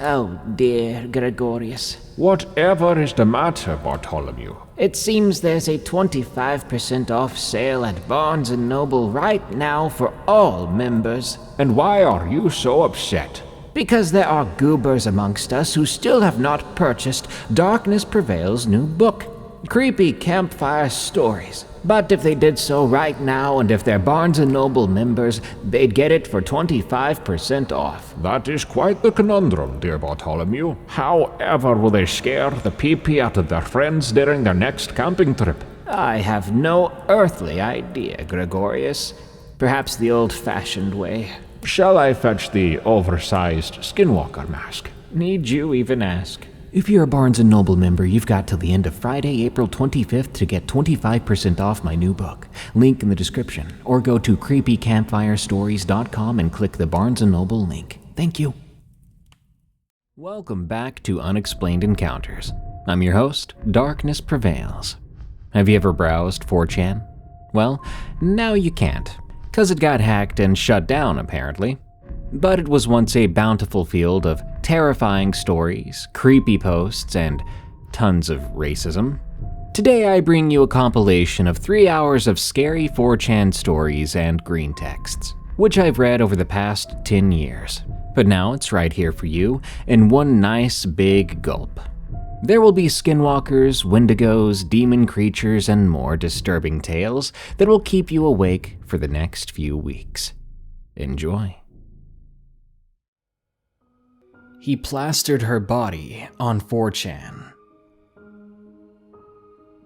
Oh dear, Gregorius. Whatever is the matter, Bartholomew? It seems there's a 25% off sale at Barnes & Noble right now for all members. And why are you so upset? Because there are goobers amongst us who still have not purchased Darkness Prevails' new book, Creepy Campfire Stories. But if they did so right now, and if they're Barnes & Noble members, they'd get it for 25% off. That is quite the conundrum, dear Bartholomew. However will they scare the pee-pee out of their friends during their next camping trip? I have no earthly idea, Gregorius. Perhaps the old-fashioned way. Shall I fetch the oversized Skinwalker mask? Need you even ask? If you're a Barnes & Noble member, you've got till the end of Friday, April 25th to get 25% off my new book. Link in the description. Or go to creepycampfirestories.com and click the Barnes & Noble link. Thank you. Welcome back to Unexplained Encounters. I'm your host, Darkness Prevails. Have you ever browsed 4chan? Well, now you can't, 'cause it got hacked and shut down apparently. But it was once a bountiful field of terrifying stories, creepy posts, and tons of racism. Today I bring you a compilation of 3 hours of scary 4chan stories and green texts, which I've read over the past 10 years. But now it's right here for you in one nice big gulp. There will be skinwalkers, wendigos, demon creatures, and more disturbing tales that will keep you awake for the next few weeks. Enjoy. He plastered her body on 4chan.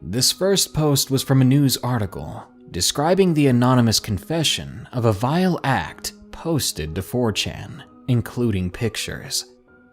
This first post was from a news article describing the anonymous confession of a vile act posted to 4chan, including pictures.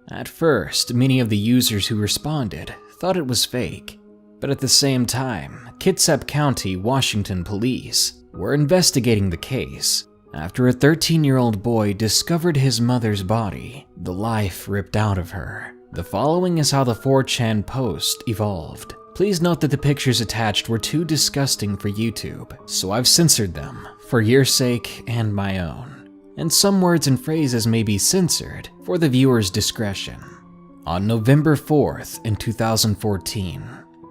At first, many of the users who responded thought it was fake, but at the same time, Kitsap County, Washington police were investigating the case after a 13-year-old boy discovered his mother's body, the life ripped out of her. The following is how the 4chan post evolved. Please note that the pictures attached were too disgusting for YouTube, so I've censored them for your sake and my own. And some words and phrases may be censored for the viewer's discretion. On November 4th in 2014,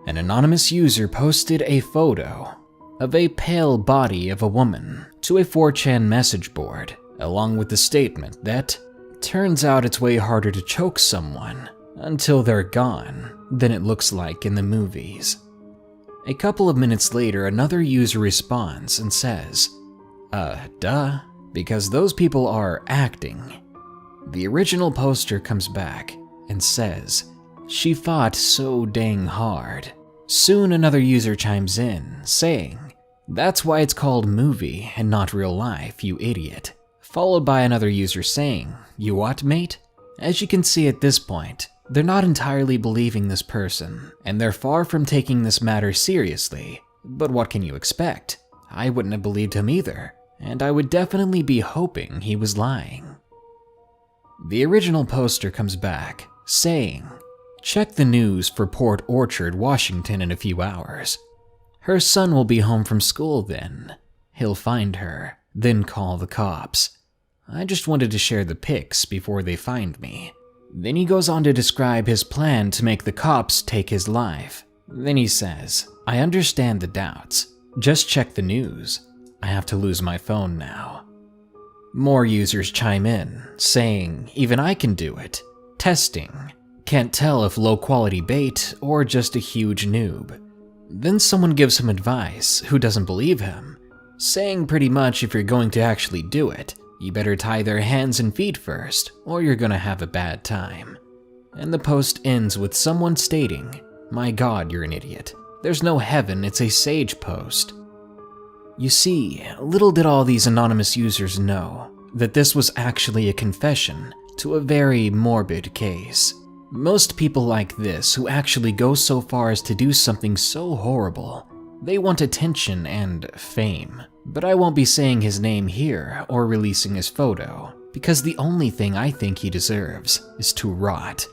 an anonymous user posted a photo of a pale body of a woman to a 4chan message board, along with the statement that turns out it's way harder to choke someone until they're gone than it looks like in the movies. A couple of minutes later, another user responds and says, duh, because those people are acting. The original poster comes back and says, she fought so dang hard. Soon another user chimes in, saying, that's why it's called movie and not real life, you idiot. Followed by another user saying, you what, mate? As you can see at this point, they're not entirely believing this person, and they're far from taking this matter seriously. But what can you expect? I wouldn't have believed him either, and I would definitely be hoping he was lying. The original poster comes back, saying, check the news for Port Orchard, Washington in a few hours. Her son will be home from school then. He'll find her, then call the cops. I just wanted to share the pics before they find me. Then he goes on to describe his plan to make the cops take his life. Then he says, I understand the doubts. Just check the news. I have to lose my phone now. More users chime in, saying, even I can do it. Testing. Can't tell if low quality bait or just a huge noob. Then someone gives him advice who doesn't believe him, saying pretty much if you're going to actually do it, you better tie their hands and feet first, or you're gonna have a bad time. And the post ends with someone stating, my god, you're an idiot. There's no heaven, it's a sage post. You see, little did all these anonymous users know that this was actually a confession to a very morbid case. Most people like this who actually go so far as to do something so horrible, they want attention and fame. But I won't be saying his name here or releasing his photo, because the only thing I think he deserves is to rot.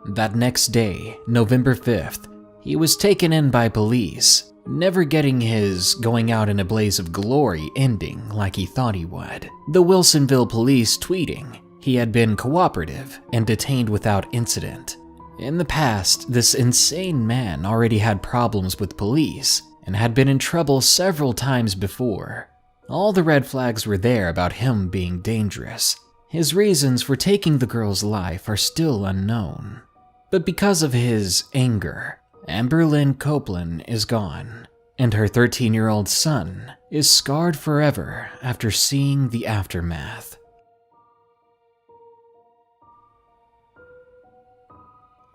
That next day, November 5th, he was taken in by police, never getting his going out in a blaze of glory ending like he thought he would. The Wilsonville police tweeting, He had been cooperative and detained without incident. In the past, this insane man already had problems with police and had been in trouble several times before. All the red flags were there about him being dangerous. His reasons for taking the girl's life are still unknown. But because of his anger, Amber Lynn Copeland is gone, and her 13-year-old son is scarred forever after seeing the aftermath.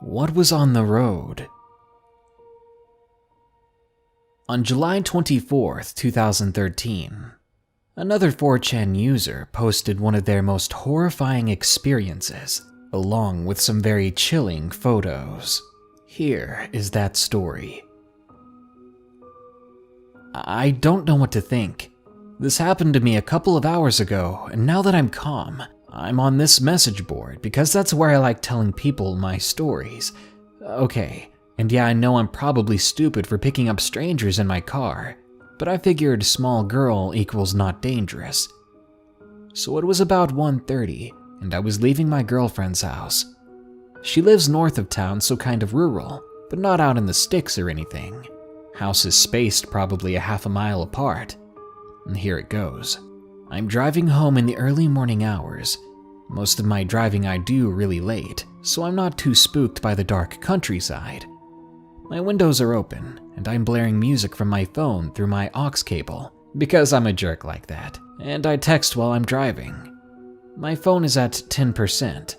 What was on the road? On July 24th, 2013, another 4chan user posted one of their most horrifying experiences, along with some very chilling photos. Here is that story. I don't know what to think. This happened to me a couple of hours ago, and now that I'm calm, I'm on this message board because that's where I like telling people my stories. Okay, and yeah, I know I'm probably stupid for picking up strangers in my car, but I figured small girl equals not dangerous. So it was about 1:30, and I was leaving my girlfriend's house. She lives north of town, so kind of rural, but not out in the sticks or anything. Houses spaced probably a half a mile apart. And here it goes. I'm driving home in the early morning hours. Most of my driving I do really late, so I'm not too spooked by the dark countryside. My windows are open, and I'm blaring music from my phone through my aux cable, because I'm a jerk like that, and I text while I'm driving. My phone is at 10%.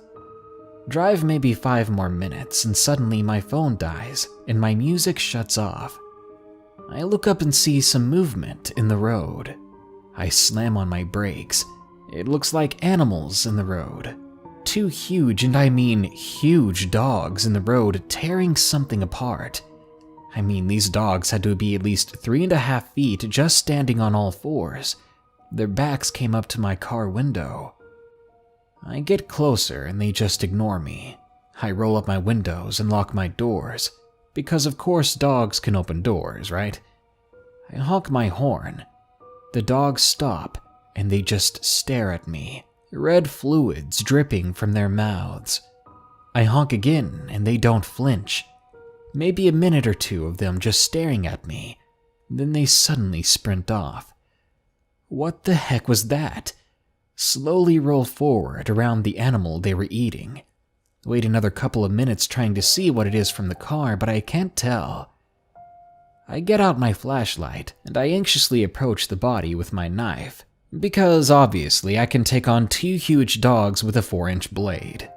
Drive maybe 5 more minutes, and suddenly my phone dies, and my music shuts off. I look up and see some movement in the road. I slam on my brakes. It looks like animals in the road. 2 huge, and I mean huge dogs in the road tearing something apart. I mean, these dogs had to be at least 3.5 feet just standing on all fours. Their backs came up to my car window. I get closer and they just ignore me. I roll up my windows and lock my doors, because of course dogs can open doors, right? I honk my horn. The dogs stop, and they just stare at me, red fluids dripping from their mouths. I honk again, and they don't flinch. Maybe a minute or 2 of them just staring at me, then they suddenly sprint off. What the heck was that? Slowly roll forward around the animal they were eating. Wait another couple of minutes trying to see what it is from the car, but I can't tell. I get out my flashlight, and I anxiously approach the body with my knife, because obviously I can take on 2 huge dogs with a 4-inch blade.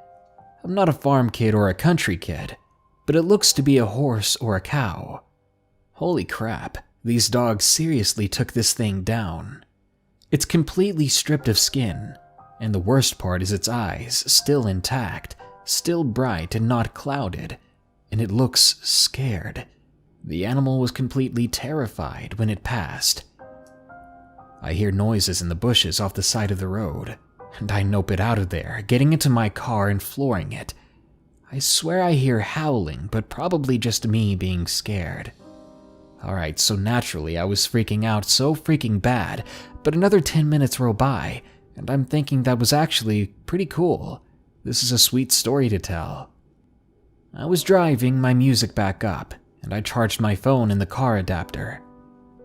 I'm not a farm kid or a country kid, but it looks to be a horse or a cow. Holy crap, these dogs seriously took this thing down. It's completely stripped of skin, and the worst part is its eyes, still intact, still bright and not clouded, and it looks scared. The animal was completely terrified when it passed. I hear noises in the bushes off the side of the road, and I nope it out of there, getting into my car and flooring it. I swear I hear howling, but probably just me being scared. Alright, so naturally I was freaking out so freaking bad, but another 10 minutes roll by, and I'm thinking that was actually pretty cool. This is a sweet story to tell. I was driving my music back up, and I charged my phone in the car adapter.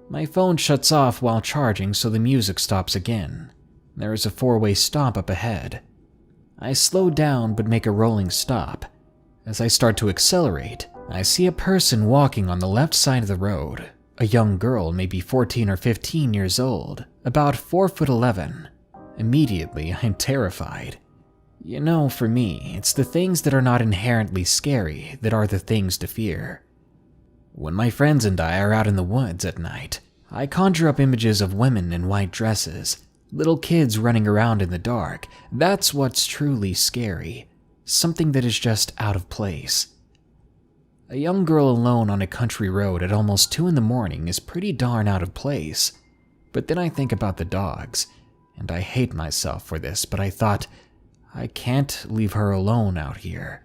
My phone shuts off while charging, so the music stops again. There is a 4-way stop up ahead. I slow down but make a rolling stop. As I start to accelerate, I see a person walking on the left side of the road. A young girl, maybe 14 or 15 years old, about 4'11". Immediately, I'm terrified. You know, for me, it's the things that are not inherently scary that are the things to fear. When my friends and I are out in the woods at night, I conjure up images of women in white dresses, little kids running around in the dark. That's what's truly scary. Something that is just out of place. A young girl alone on a country road at almost 2 in the morning is pretty darn out of place. But then I think about the dogs, and I hate myself for this, but I thought, I can't leave her alone out here.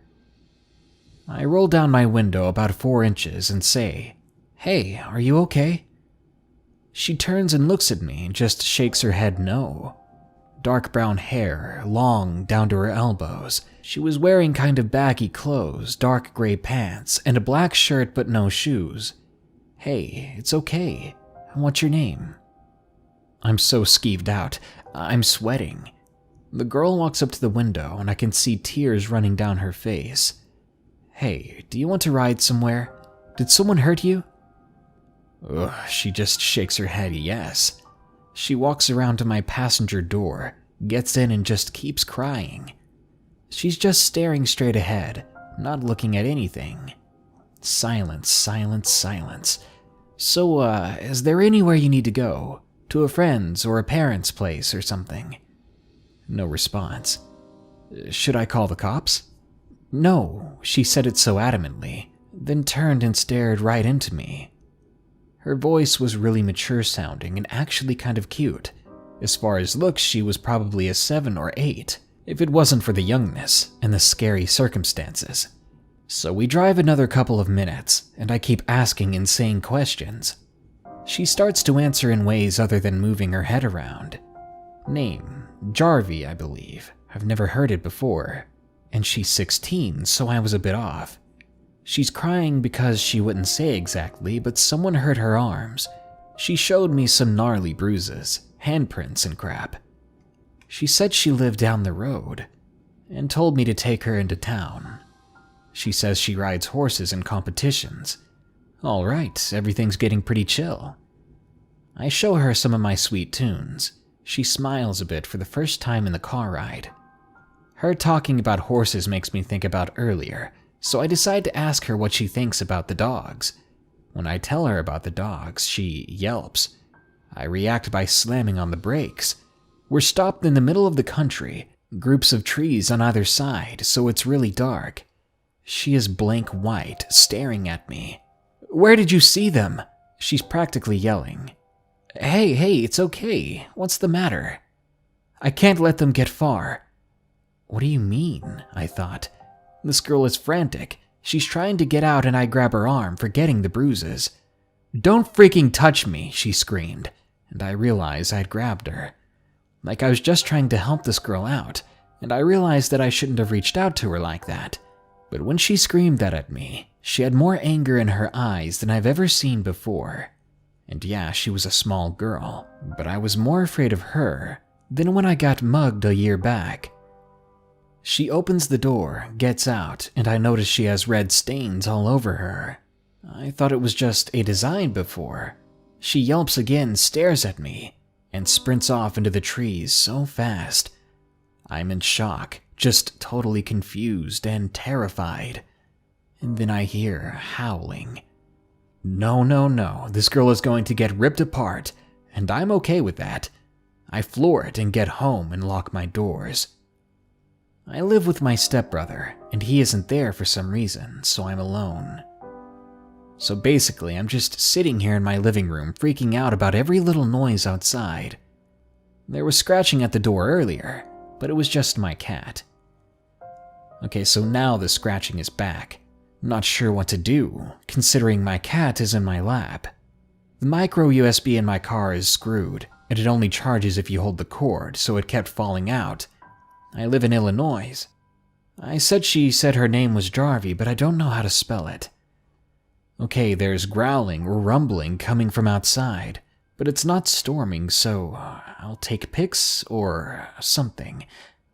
I roll down my window about 4 inches and say, "Hey, are you okay?" She turns and looks at me and just shakes her head no. Dark brown hair, long down to her elbows. She was wearing kind of baggy clothes, dark gray pants, and a black shirt but no shoes. Hey, it's okay. What's your name? I'm so skeeved out. I'm sweating. The girl walks up to the window and I can see tears running down her face. Hey, do you want to ride somewhere? Did someone hurt you? Ugh, she just shakes her head yes. She walks around to my passenger door, gets in and just keeps crying. She's just staring straight ahead, not looking at anything. Silence, silence, silence. So, is there anywhere you need to go? To a friend's or a parent's place or something? No response. Should I call the cops? No, she said it so adamantly, then turned and stared right into me. Her voice was really mature sounding and actually kind of cute. As far as looks, she was probably a 7 or 8, if it wasn't for the youngness and the scary circumstances. So we drive another couple of minutes, and I keep asking insane questions. She starts to answer in ways other than moving her head around. Name, Jarvie, I believe. I've never heard it before. And she's 16, so I was a bit off. She's crying because she wouldn't say exactly, but someone hurt her arms. She showed me some gnarly bruises, handprints and crap. She said she lived down the road, and told me to take her into town. She says she rides horses in competitions. All right, everything's getting pretty chill. I show her some of my sweet tunes. She smiles a bit for the first time in the car ride. Her talking about horses makes me think about earlier, so I decide to ask her what she thinks about the dogs. When I tell her about the dogs, she yelps. I react by slamming on the brakes. We're stopped in the middle of the country, groups of trees on either side, so it's really dark. She is blank white, staring at me. Where did you see them? She's practically yelling. Hey, it's okay. What's the matter? I can't let them get far. What do you mean? I thought. This girl is frantic. She's trying to get out and I grab her arm, forgetting the bruises. Don't freaking touch me, she screamed, and I realized I'd grabbed her. Like I was just trying to help this girl out, and I realized that I shouldn't have reached out to her like that. But when she screamed that at me, she had more anger in her eyes than I've ever seen before. And yeah, she was a small girl, but I was more afraid of her than when I got mugged a year back. She opens the door, gets out, and I notice she has red stains all over her. I thought it was just a design before. She yelps again, stares at me, and sprints off into the trees so fast. I'm in shock, just totally confused and terrified. And then I hear howling. No, this girl is going to get ripped apart, and I'm okay with that. I floor it and get home and lock my doors. I live with my stepbrother, and he isn't there for some reason, so I'm alone. So basically, I'm just sitting here in my living room freaking out about every little noise outside. There was scratching at the door earlier, but it was just my cat. Okay, so now the scratching is back. Not sure what to do, considering my cat is in my lap. The micro USB in my car is screwed, and it only charges if you hold the cord, so it kept falling out. I live in Illinois. I said she said her name was Jarvie, but I don't know how to spell it. Okay, there's growling or rumbling coming from outside, but it's not storming, so I'll take pics or something.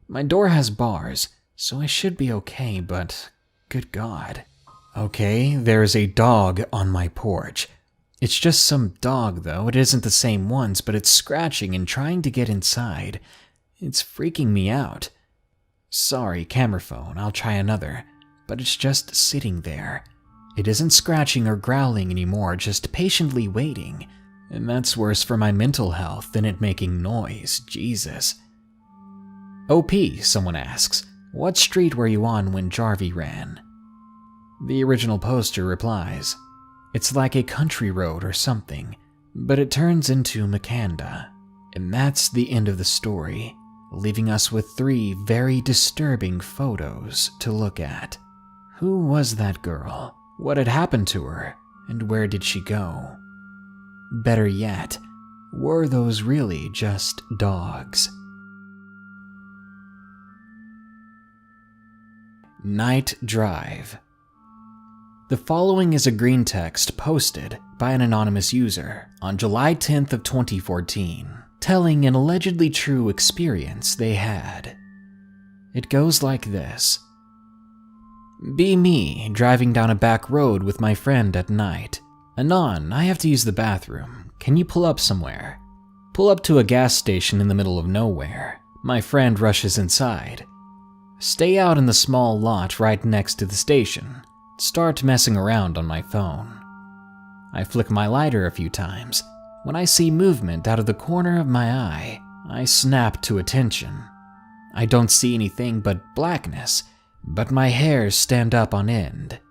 My door has bars, so I should be okay, but good God. Okay, there's a dog on my porch. It's just some dog, though. It isn't the same ones, but it's scratching and trying to get inside. It's freaking me out. Sorry, camera phone, I'll try another, but it's just sitting there. It isn't scratching or growling anymore, just patiently waiting. And that's worse for my mental health than it making noise, Jesus. OP, someone asks, what street were you on when Jarvie ran? The original poster replies, it's like a country road or something, but it turns into Makanda. And that's the end of the story, leaving us with 3 very disturbing photos to look at. Who was that girl? What had happened to her? And where did she go? Better yet, were those really just dogs? Night Drive. The following is a green text posted by an anonymous user on July 10th of 2014, telling an allegedly true experience they had. It goes like this. Be me, driving down a back road with my friend at night. Anon, I have to use the bathroom. Can you pull up somewhere? Pull up to a gas station in the middle of nowhere. My friend rushes inside. Stay out in the small lot right next to the station. Start messing around on my phone. I flick my lighter a few times. When I see movement out of the corner of my eye, I snap to attention. I don't see anything but blackness, but my hairs stand up on end.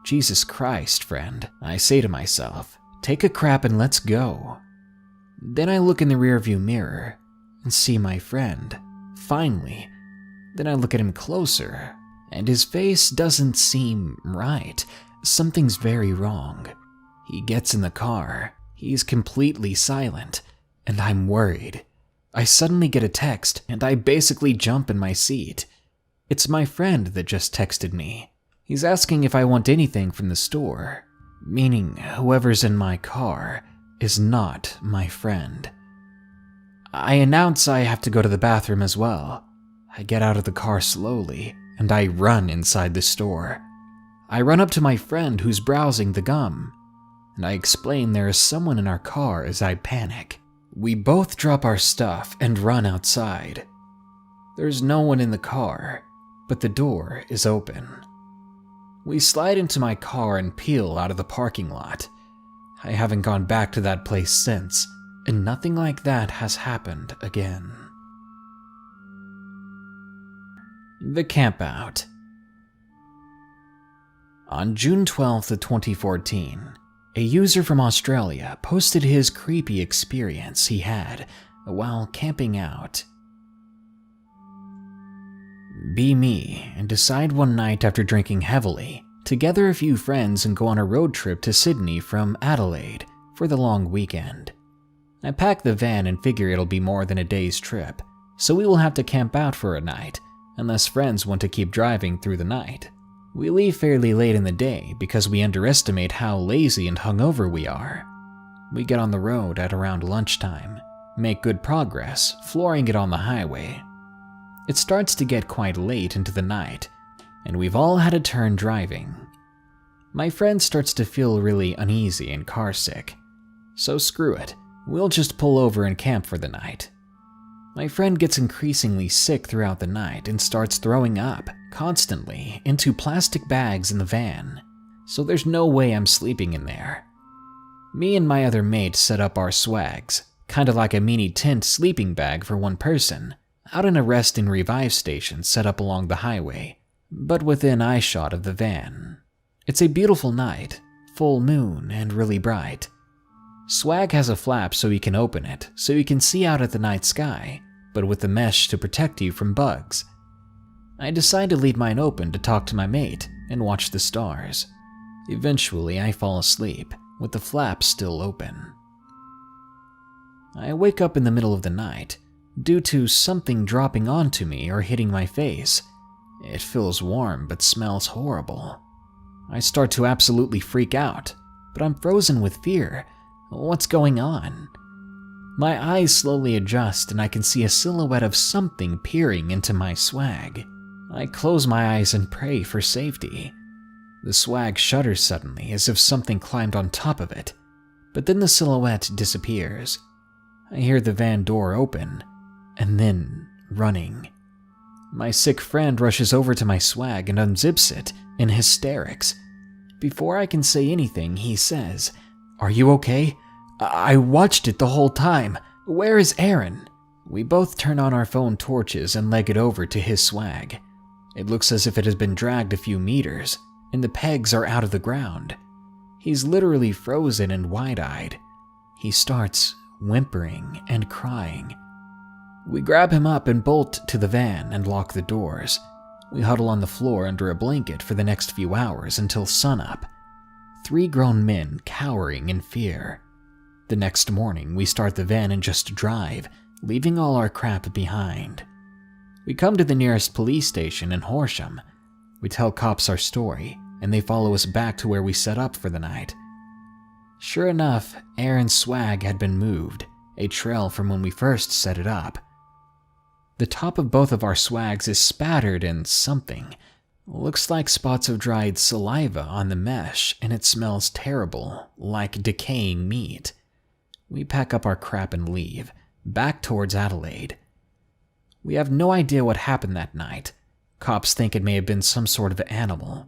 Jesus Christ, friend, I say to myself, take a crap and let's go. Then I look in the rearview mirror and see my friend, finally. Then I look at him closer, and his face doesn't seem right. Something's very wrong. He gets in the car. He's completely silent, and I'm worried. I suddenly get a text, and I basically jump in my seat. It's my friend that just texted me. He's asking if I want anything from the store, meaning whoever's in my car is not my friend. I announce I have to go to the bathroom as well. I get out of the car slowly, and I run inside the store. I run up to my friend who's browsing the gum, and I explain there is someone in our car as I panic. We both drop our stuff and run outside. There's no one in the car, but the door is open. We slide into my car and peel out of the parking lot. I haven't gone back to that place since, and nothing like that has happened again. The Campout. On June 12th of 2014, a user from Australia posted his creepy experience he had while camping out. Be me and decide one night after drinking heavily to gather a few friends and go on a road trip to Sydney from Adelaide for the long weekend. I pack the van and figure it'll be more than a day's trip, so we will have to camp out for a night unless friends want to keep driving through the night. We leave fairly late in the day because we underestimate how lazy and hungover we are. We get on the road at around lunchtime, make good progress, flooring it on the highway. It starts to get quite late into the night, and we've all had a turn driving. My friend starts to feel really uneasy and carsick, so screw it, we'll just pull over and camp for the night. My friend gets increasingly sick throughout the night and starts throwing up constantly into plastic bags in the van, so there's no way I'm sleeping in there. Me and my other mate set up our swags, kinda like a mini tent sleeping bag for one person, out in a rest and revive station set up along the highway, but within eyeshot of the van. It's a beautiful night, full moon and really bright. Swag has a flap so you can open it, so you can see out at the night sky, but with the mesh to protect you from bugs. I decide to leave mine open to talk to my mate and watch the stars. Eventually, I fall asleep, with the flap still open. I wake up in the middle of the night, due to something dropping onto me or hitting my face. It feels warm but smells horrible. I start to absolutely freak out, but I'm frozen with fear. What's going on? My eyes slowly adjust and I can see a silhouette of something peering into my swag. I close my eyes and pray for safety. The swag shudders suddenly as if something climbed on top of it, but then the silhouette disappears. I hear the van door open, and then running. My sick friend rushes over to my swag and unzips it in hysterics. Before I can say anything, he says, "Are you okay? I watched it the whole time. Where is Aaron?" We both turn on our phone torches and leg it over to his swag. It looks as if it has been dragged a few meters, and the pegs are out of the ground. He's literally frozen and wide-eyed. He starts whimpering and crying. We grab him up and bolt to the van and lock the doors. We huddle on the floor under a blanket for the next few hours until sunup. 3 grown men cowering in fear. The next morning, we start the van and just drive, leaving all our crap behind. We come to the nearest police station in Horsham. We tell cops our story, and they follow us back to where we set up for the night. Sure enough, Aaron's swag had been moved, a trail from when we first set it up. The top of both of our swags is spattered in something. Looks like spots of dried saliva on the mesh, and it smells terrible, like decaying meat. We pack up our crap and leave, back towards Adelaide. We have no idea what happened that night. Cops think it may have been some sort of animal.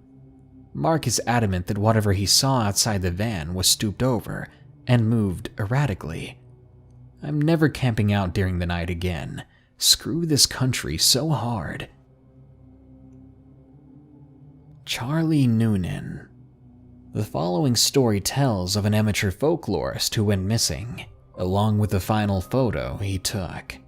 Mark is adamant that whatever he saw outside the van was stooped over and moved erratically. I'm never camping out during the night again. Screw this country so hard. Charlie Nunan. The following story tells of an amateur folklorist who went missing, along with the final photo he took.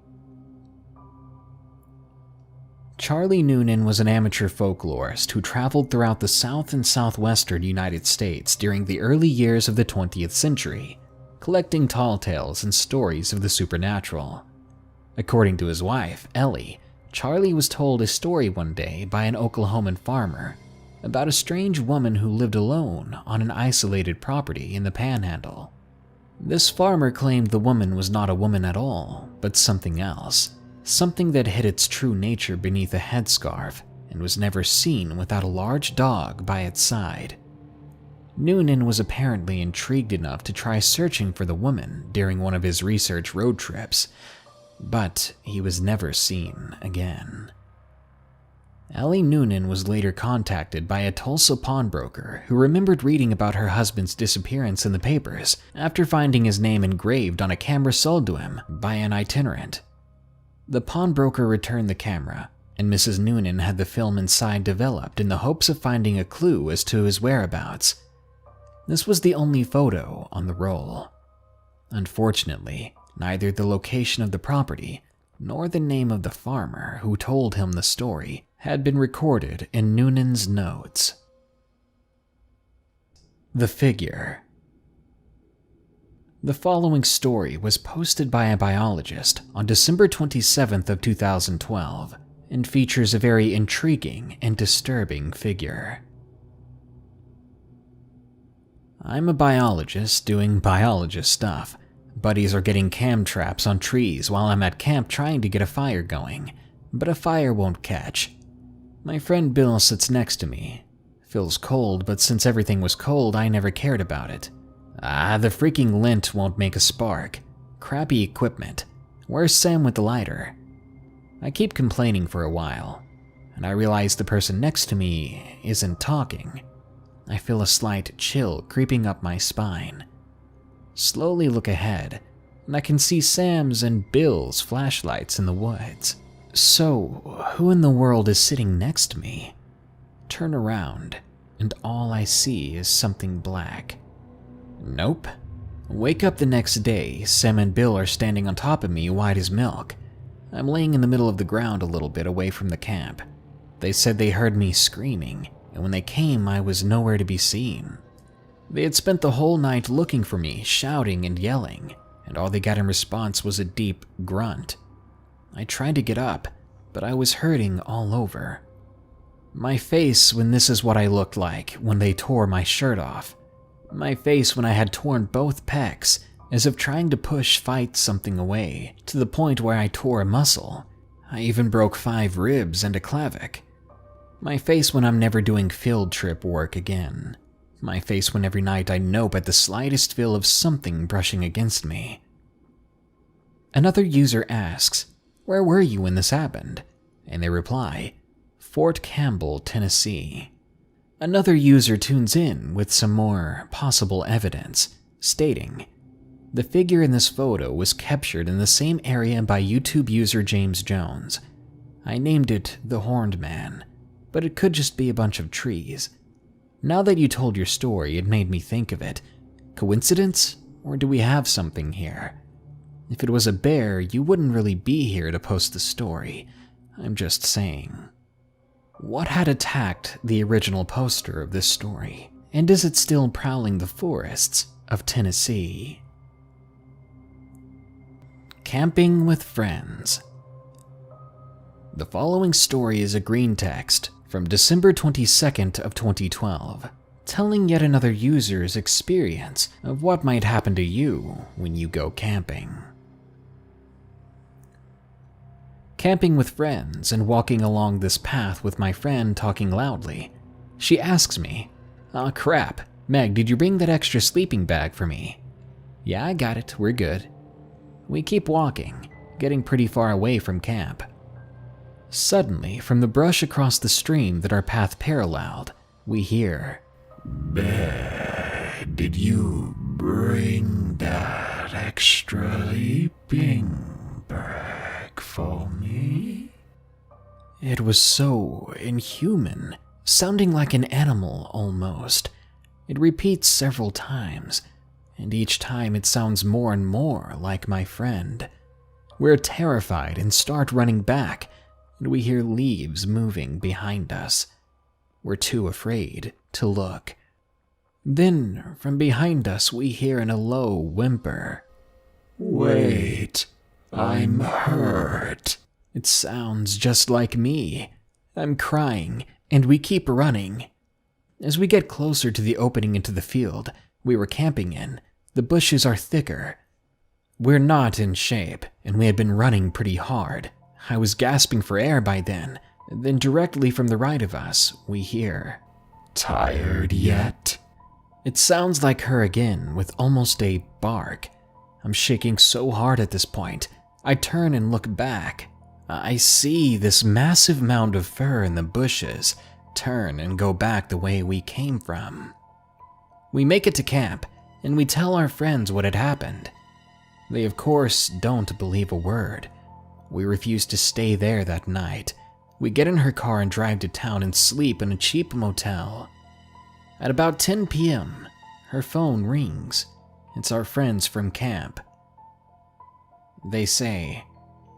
Charlie Nunan was an amateur folklorist who traveled throughout the South and Southwestern United States during the early years of the 20th century, collecting tall tales and stories of the supernatural. According to his wife, Ellie, Charlie was told a story one day by an Oklahoman farmer about a strange woman who lived alone on an isolated property in the Panhandle. This farmer claimed the woman was not a woman at all, but something else, something that hid its true nature beneath a headscarf and was never seen without a large dog by its side. Nunan was apparently intrigued enough to try searching for the woman during one of his research road trips, but he was never seen again. Ellie Nunan was later contacted by a Tulsa pawnbroker who remembered reading about her husband's disappearance in the papers after finding his name engraved on a camera sold to him by an itinerant. The pawnbroker returned the camera, and Mrs. Nunan had the film inside developed in the hopes of finding a clue as to his whereabouts. This was the only photo on the roll. Unfortunately, neither the location of the property nor the name of the farmer who told him the story had been recorded in Nunan's notes. The figure. The following story was posted by a biologist on December 27th of 2012 and features a very intriguing and disturbing figure. I'm a biologist doing biologist stuff. Buddies are getting cam traps on trees while I'm at camp trying to get a fire going, but a fire won't catch. My friend Bill sits next to me. Feels cold, but since everything was cold, I never cared about it. The freaking lint won't make a spark. Crappy equipment. Where's Sam with the lighter? I keep complaining for a while, and I realize the person next to me isn't talking. I feel a slight chill creeping up my spine. Slowly look ahead, and I can see Sam's and Bill's flashlights in the woods. So, who in the world is sitting next to me? Turn around, and all I see is something black. Nope. Wake up the next day, Sam and Bill are standing on top of me white as milk. I'm laying in the middle of the ground a little bit away from the camp. They said they heard me screaming, and when they came, I was nowhere to be seen. They had spent the whole night looking for me, shouting and yelling, and all they got in response was a deep grunt. I tried to get up, but I was hurting all over. My face when this is what I looked like when they tore my shirt off. My face when I had torn both pecs, as if trying to fight something away, to the point where I tore a muscle. I even broke 5 ribs and a clavicle. My face when I'm never doing field trip work again. My face when every night I nope at the slightest feel of something brushing against me. Another user asks, "Where were you when this happened?" And they reply, "Fort Campbell, Tennessee." Another user tunes in with some more possible evidence, stating, "The figure in this photo was captured in the same area by YouTube user James Jones. I named it the Horned Man, but it could just be a bunch of trees. Now that you told your story, it made me think of it. Coincidence? Or do we have something here? If it was a bear, you wouldn't really be here to post the story. I'm just saying." What had attacked the original poster of this story? And is it still prowling the forests of Tennessee? Camping with friends. The following story is a green text from December 22nd of 2012, telling yet another user's experience of what might happen to you when you go camping. Camping with friends and walking along this path with my friend talking loudly, she asks me, "Aw crap, Meg, did you bring that extra sleeping bag for me?" "Yeah, I got it, we're good." We keep walking, getting pretty far away from camp. Suddenly, from the brush across the stream that our path paralleled, we hear, "Meg, did you bring that extra sleeping bag for me?" It was so inhuman, sounding like an animal almost. It repeats several times, and each time it sounds more and more like my friend. We're terrified and start running back, and we hear leaves moving behind us. We're too afraid to look. Then, from behind us, we hear in a low whimper, "Wait, I'm hurt." It sounds just like me. I'm crying, and we keep running. As we get closer to the opening into the field we were camping in, the bushes are thicker. We're not in shape, and we had been running pretty hard. I was gasping for air by then. Then directly from the right of us, we hear, "Tired yet?" It sounds like her again, with almost a bark. I'm shaking so hard at this point. I turn and look back. I see this massive mound of fur in the bushes turn and go back the way we came from. We make it to camp, and we tell our friends what had happened. They, of course, don't believe a word. We refuse to stay there that night. We get in her car and drive to town and sleep in a cheap motel. At about 10 p.m., her phone rings. It's our friends from camp. They say,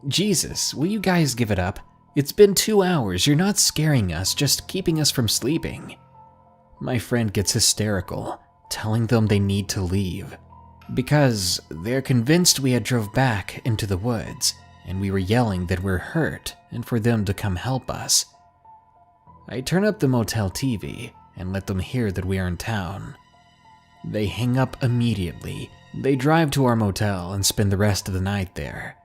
"Jesus, will you guys give it up? It's been 2 hours, you're not scaring us, just keeping us from sleeping." My friend gets hysterical, telling them they need to leave, because they're convinced we had drove back into the woods, and we were yelling that we're hurt and for them to come help us. I turn up the motel TV and let them hear that we are in town. They hang up immediately. They drive to our motel and spend the rest of the night there.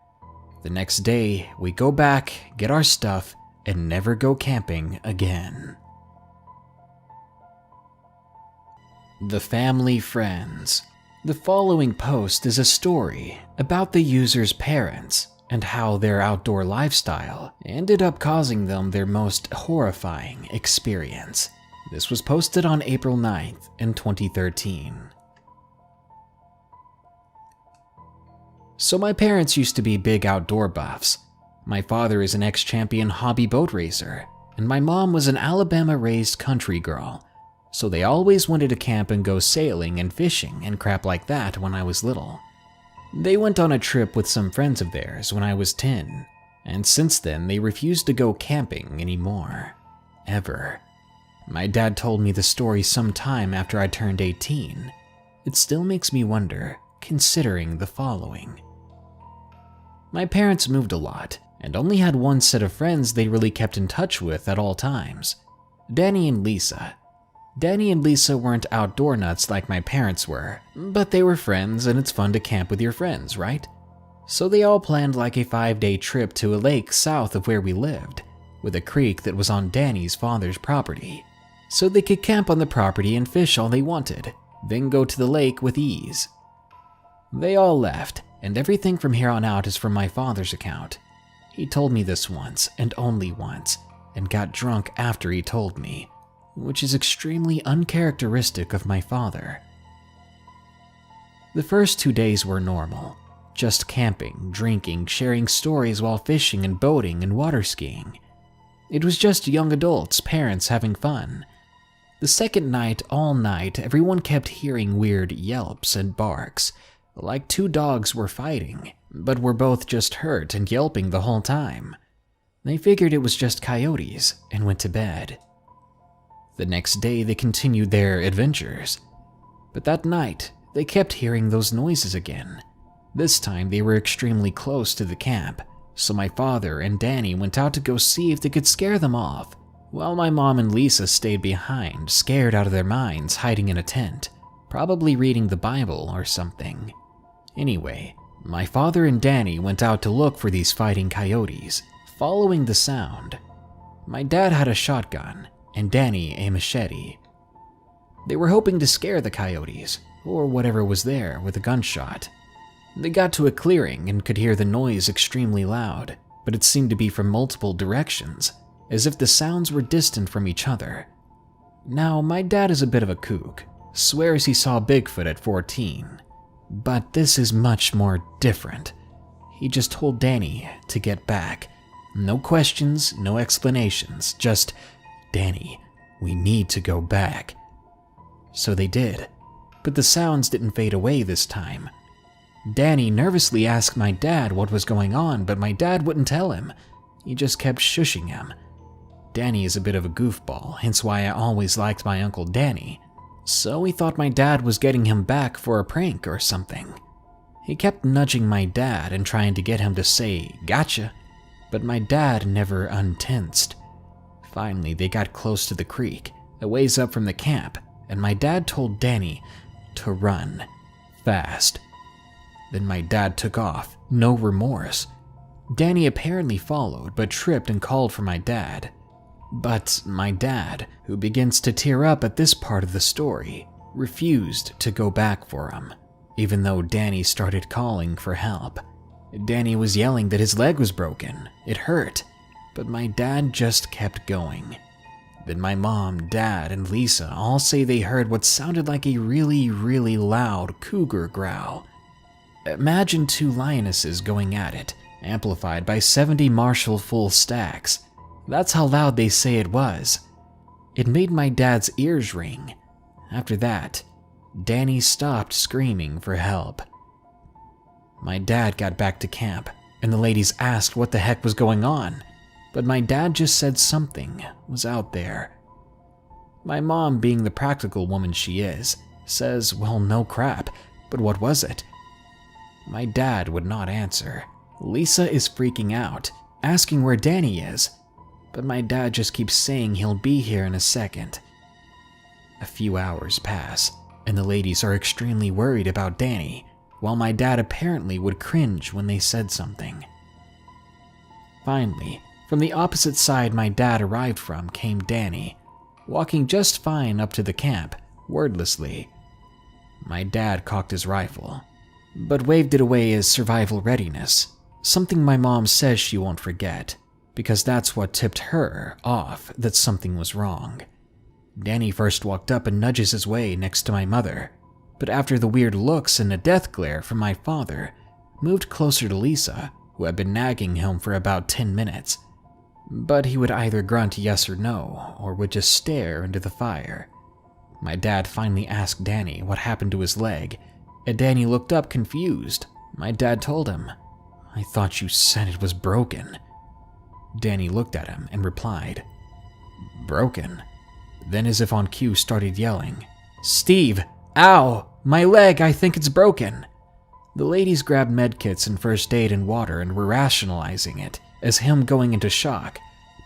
The next day, we go back, get our stuff, and never go camping again. The family friends. The following post is a story about the user's parents and how their outdoor lifestyle ended up causing them their most horrifying experience. This was posted on April 9th in 2013. So my parents used to be big outdoor buffs. My father is an ex-champion hobby boat racer, and my mom was an Alabama-raised country girl, so they always wanted to camp and go sailing and fishing and crap like that when I was little. They went on a trip with some friends of theirs when I was 10, and since then they refused to go camping anymore. Ever. My dad told me the story sometime after I turned 18. It still makes me wonder, considering the following. My parents moved a lot, and only had one set of friends they really kept in touch with at all times. Danny and Lisa. Danny and Lisa weren't outdoor nuts like my parents were, but they were friends and it's fun to camp with your friends, right? So they all planned like a 5-day trip to a lake south of where we lived, with a creek that was on Danny's father's property, so they could camp on the property and fish all they wanted, then go to the lake with ease. They all left, and everything from here on out is from my father's account. He told me this once, and only once, and got drunk after he told me, which is extremely uncharacteristic of my father. The first 2 days were normal, just camping, drinking, sharing stories while fishing and boating and water skiing. It was just young adults, parents having fun. The second night, all night, everyone kept hearing weird yelps and barks, like 2 dogs were fighting, but were both just hurt and yelping the whole time. They figured it was just coyotes and went to bed. The next day they continued their adventures, but that night they kept hearing those noises again. This time they were extremely close to the camp, so my father and Danny went out to go see if they could scare them off, while my mom and Lisa stayed behind, scared out of their minds, hiding in a tent, probably reading the Bible or something. Anyway, my father and Danny went out to look for these fighting coyotes, following the sound. My dad had a shotgun, and Danny a machete. They were hoping to scare the coyotes, or whatever was there, with a gunshot. They got to a clearing and could hear the noise extremely loud, but it seemed to be from multiple directions, as if the sounds were distant from each other. Now, my dad is a bit of a kook, swears he saw Bigfoot at 14, but this is much more different. He just told Danny to get back. No questions, no explanations, just, "Danny, we need to go back." So they did, but the sounds didn't fade away this time. Danny nervously asked my dad what was going on, but my dad wouldn't tell him. He just kept shushing him. Danny is a bit of a goofball, hence why I always liked my Uncle Danny. So he thought my dad was getting him back for a prank or something. He kept nudging my dad and trying to get him to say, "Gotcha," but my dad never untensed. Finally, they got close to the creek, a ways up from the camp, and my dad told Danny to run, fast. Then my dad took off, no remorse. Danny apparently followed, but tripped and called for my dad. But my dad, who begins to tear up at this part of the story, refused to go back for him, even though Danny started calling for help. Danny was yelling that his leg was broken, it hurt, but my dad just kept going. Then my mom, dad, and Lisa all say they heard what sounded like a really, really loud cougar growl. Imagine 2 lionesses going at it, amplified by 70 Marshall full stacks. That's how loud they say it was. It made my dad's ears ring. After that, Danny stopped screaming for help. My dad got back to camp, and the ladies asked what the heck was going on, but my dad just said something was out there. My mom, being the practical woman she is, says, "Well, no crap, but what was it?" My dad would not answer. Lisa is freaking out, asking where Danny is, but my dad just keeps saying he'll be here in a second. A few hours pass, and the ladies are extremely worried about Danny, while my dad apparently would cringe when they said something. Finally, from the opposite side my dad arrived from came Danny, walking just fine up to the camp, wordlessly. My dad cocked his rifle, but waved it away as survival readiness, something my mom says she won't forget, because that's what tipped her off that something was wrong. Danny first walked up and nudges his way next to my mother, but after the weird looks and a death glare from my father, moved closer to Lisa, who had been nagging him for about 10 minutes. But he would either grunt yes or no, or would just stare into the fire. My dad finally asked Danny what happened to his leg, and Danny looked up confused. My dad told him, "I thought you said it was broken." Danny looked at him and replied, "Broken?" Then, as if on cue, started yelling, "Steve, ow, my leg, I think it's broken." The ladies grabbed medkits and first aid and water and were rationalizing it as him going into shock,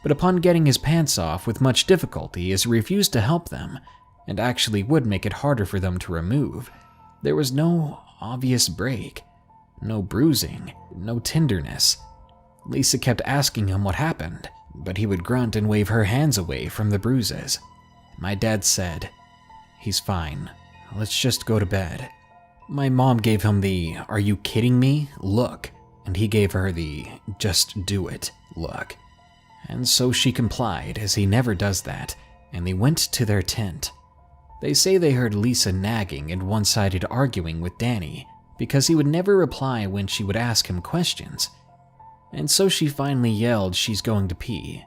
but upon getting his pants off with much difficulty, he refused to help them, and actually would make it harder for them to remove. There was no obvious break, no bruising, no tenderness. Lisa kept asking him what happened, but he would grunt and wave her hands away from the bruises. My dad said, "He's fine. Let's just go to bed." My mom gave him the "are you kidding me" look, and he gave her the "just do it" look. And so she complied, as he never does that, and they went to their tent. They say they heard Lisa nagging and one-sided arguing with Danny, because he would never reply when she would ask him questions. And so she finally yelled she's going to pee.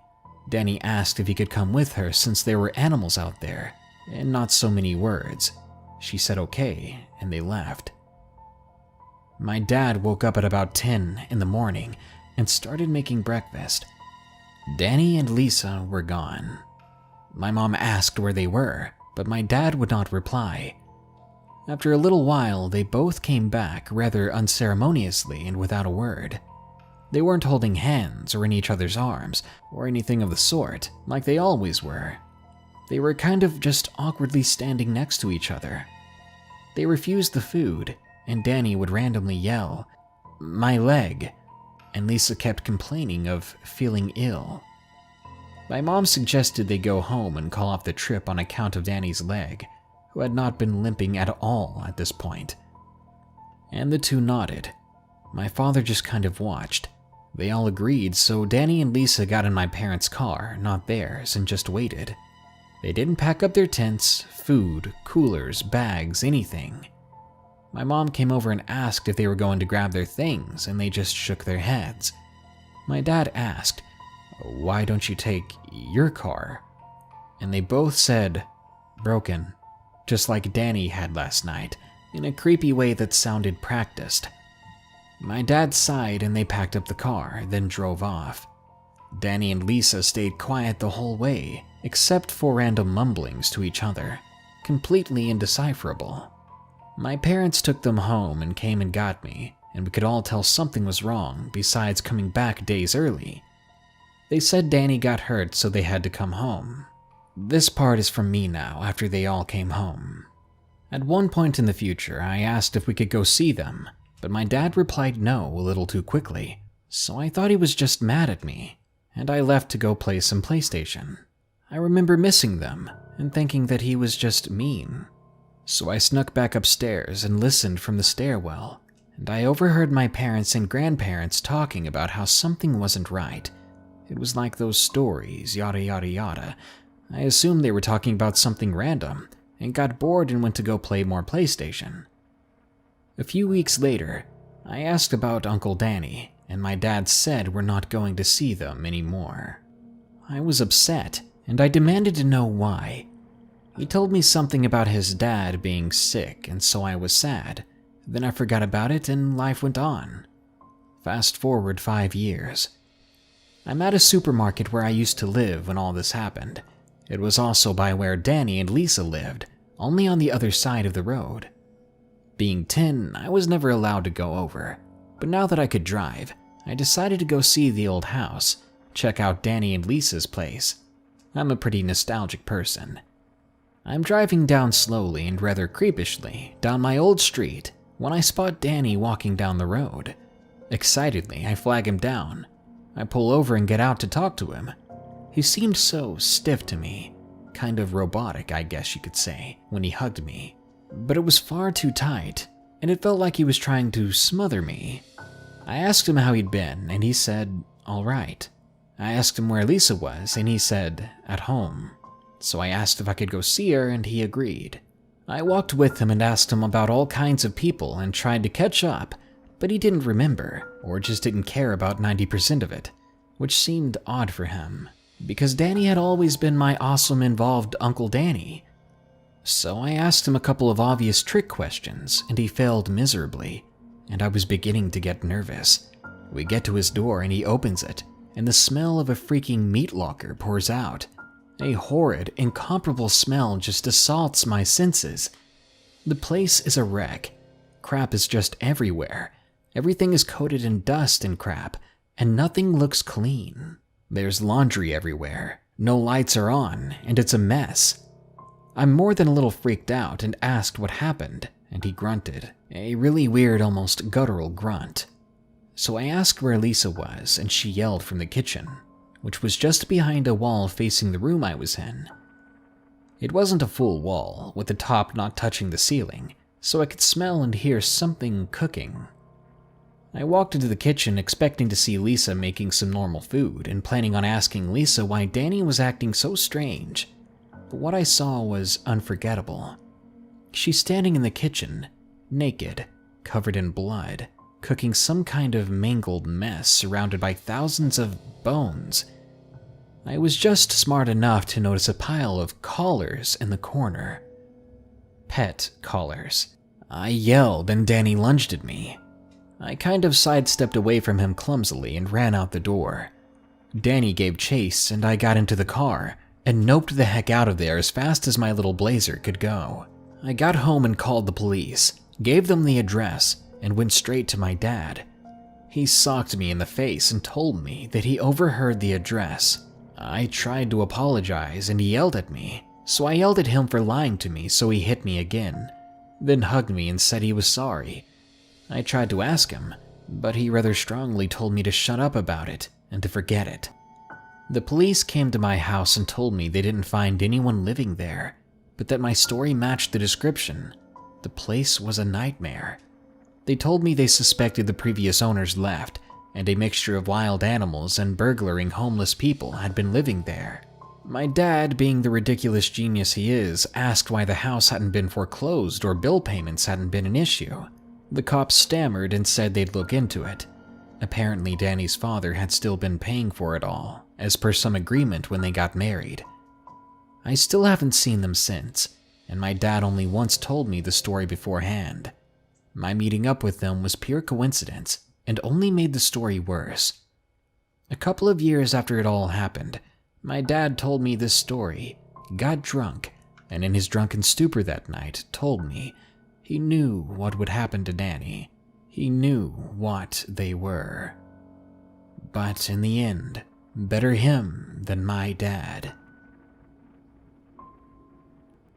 Danny asked if he could come with her since there were animals out there, and not so many words. She said okay, and they left. My dad woke up at about 10 in the morning and started making breakfast. Danny and Lisa were gone. My mom asked where they were, but my dad would not reply. After a little while, they both came back rather unceremoniously and without a word. They weren't holding hands or in each other's arms or anything of the sort, like they always were. They were kind of just awkwardly standing next to each other. They refused the food, and Danny would randomly yell, "My leg," and Lisa kept complaining of feeling ill. My mom suggested they go home and call off the trip on account of Danny's leg, who had not been limping at all at this point. And the two nodded. My father just kind of watched. They all agreed, so Danny and Lisa got in my parents' car, not theirs, and just waited. They didn't pack up their tents, food, coolers, bags, anything. My mom came over and asked if they were going to grab their things, and they just shook their heads. My dad asked, "Why don't you take your car?" And they both said, "Broken," just like Danny had last night, in a creepy way that sounded practiced. My dad sighed and they packed up the car, then drove off. Danny and Lisa stayed quiet the whole way, except for random mumblings to each other, completely indecipherable. My parents took them home and came and got me, and we could all tell something was wrong besides coming back days early. They said Danny got hurt, so they had to come home. This part is from me now, after they all came home. At one point in the future, I asked if we could go see them, but my dad replied no a little too quickly, so I thought he was just mad at me, and I left to go play some PlayStation. I remember missing them and thinking that he was just mean. So I snuck back upstairs and listened from the stairwell, and I overheard my parents and grandparents talking about how something wasn't right. It was like those stories, yada yada yada. I assumed they were talking about something random, and got bored and went to go play more PlayStation. A few weeks later, I asked about Uncle Danny, and my dad said we're not going to see them anymore. I was upset, and I demanded to know why. He told me something about his dad being sick, and so I was sad. Then I forgot about it and life went on. Fast forward 5 years. I'm at a supermarket where I used to live when all this happened. It was also by where Danny and Lisa lived, only on the other side of the road. Being 10, I was never allowed to go over, but now that I could drive, I decided to go see the old house, check out Danny and Lisa's place. I'm a pretty nostalgic person. I'm driving down slowly and rather creepishly down my old street when I spot Danny walking down the road. Excitedly, I flag him down. I pull over and get out to talk to him. He seemed so stiff to me, kind of robotic, I guess you could say, when he hugged me. But it was far too tight, and it felt like he was trying to smother me. I asked him how he'd been, and he said, "All right." I asked him where Lisa was, and he said, "At home." So I asked if I could go see her, and he agreed. I walked with him and asked him about all kinds of people and tried to catch up, but he didn't remember, or just didn't care about 90% of it, which seemed odd for him, because Danny had always been my awesome involved Uncle Danny. So I asked him a couple of obvious trick questions, and he failed miserably, and I was beginning to get nervous. We get to his door and he opens it, and the smell of a freaking meat locker pours out. A horrid, incomparable smell just assaults my senses. The place is a wreck. Crap is just everywhere. Everything is coated in dust and crap, and nothing looks clean. There's laundry everywhere, no lights are on, and it's a mess. I'm more than a little freaked out and asked what happened, and he grunted, a really weird, almost guttural grunt. So I asked where Lisa was, and she yelled from the kitchen, which was just behind a wall facing the room I was in. It wasn't a full wall, with the top not touching the ceiling, so I could smell and hear something cooking. I walked into the kitchen expecting to see Lisa making some normal food and planning on asking Lisa why Danny was acting so strange. But what I saw was unforgettable. She's standing in the kitchen, naked, covered in blood, cooking some kind of mangled mess surrounded by thousands of bones. I was just smart enough to notice a pile of collars in the corner. Pet collars. I yelled and Danny lunged at me. I kind of sidestepped away from him clumsily and ran out the door. Danny gave chase and I got into the car and noped the heck out of there as fast as my little blazer could go. I got home and called the police, gave them the address, and went straight to my dad. He socked me in the face and told me that he overheard the address. I tried to apologize and he yelled at me, so I yelled at him for lying to me, so he hit me again, then hugged me and said he was sorry. I tried to ask him, but he rather strongly told me to shut up about it and to forget it. The police came to my house and told me they didn't find anyone living there, but that my story matched the description. The place was a nightmare. They told me they suspected the previous owners left, and a mixture of wild animals and burglaring homeless people had been living there. My dad, being the ridiculous genius he is, asked why the house hadn't been foreclosed or bill payments hadn't been an issue. The cops stammered and said they'd look into it. Apparently, Danny's father had still been paying for it all, as per some agreement when they got married. I still haven't seen them since, and my dad only once told me the story beforehand. My meeting up with them was pure coincidence and only made the story worse. A couple of years after it all happened, my dad told me this story, got drunk, and in his drunken stupor that night told me he knew what would happen to Danny. He knew what they were. But in the end, better him than my dad.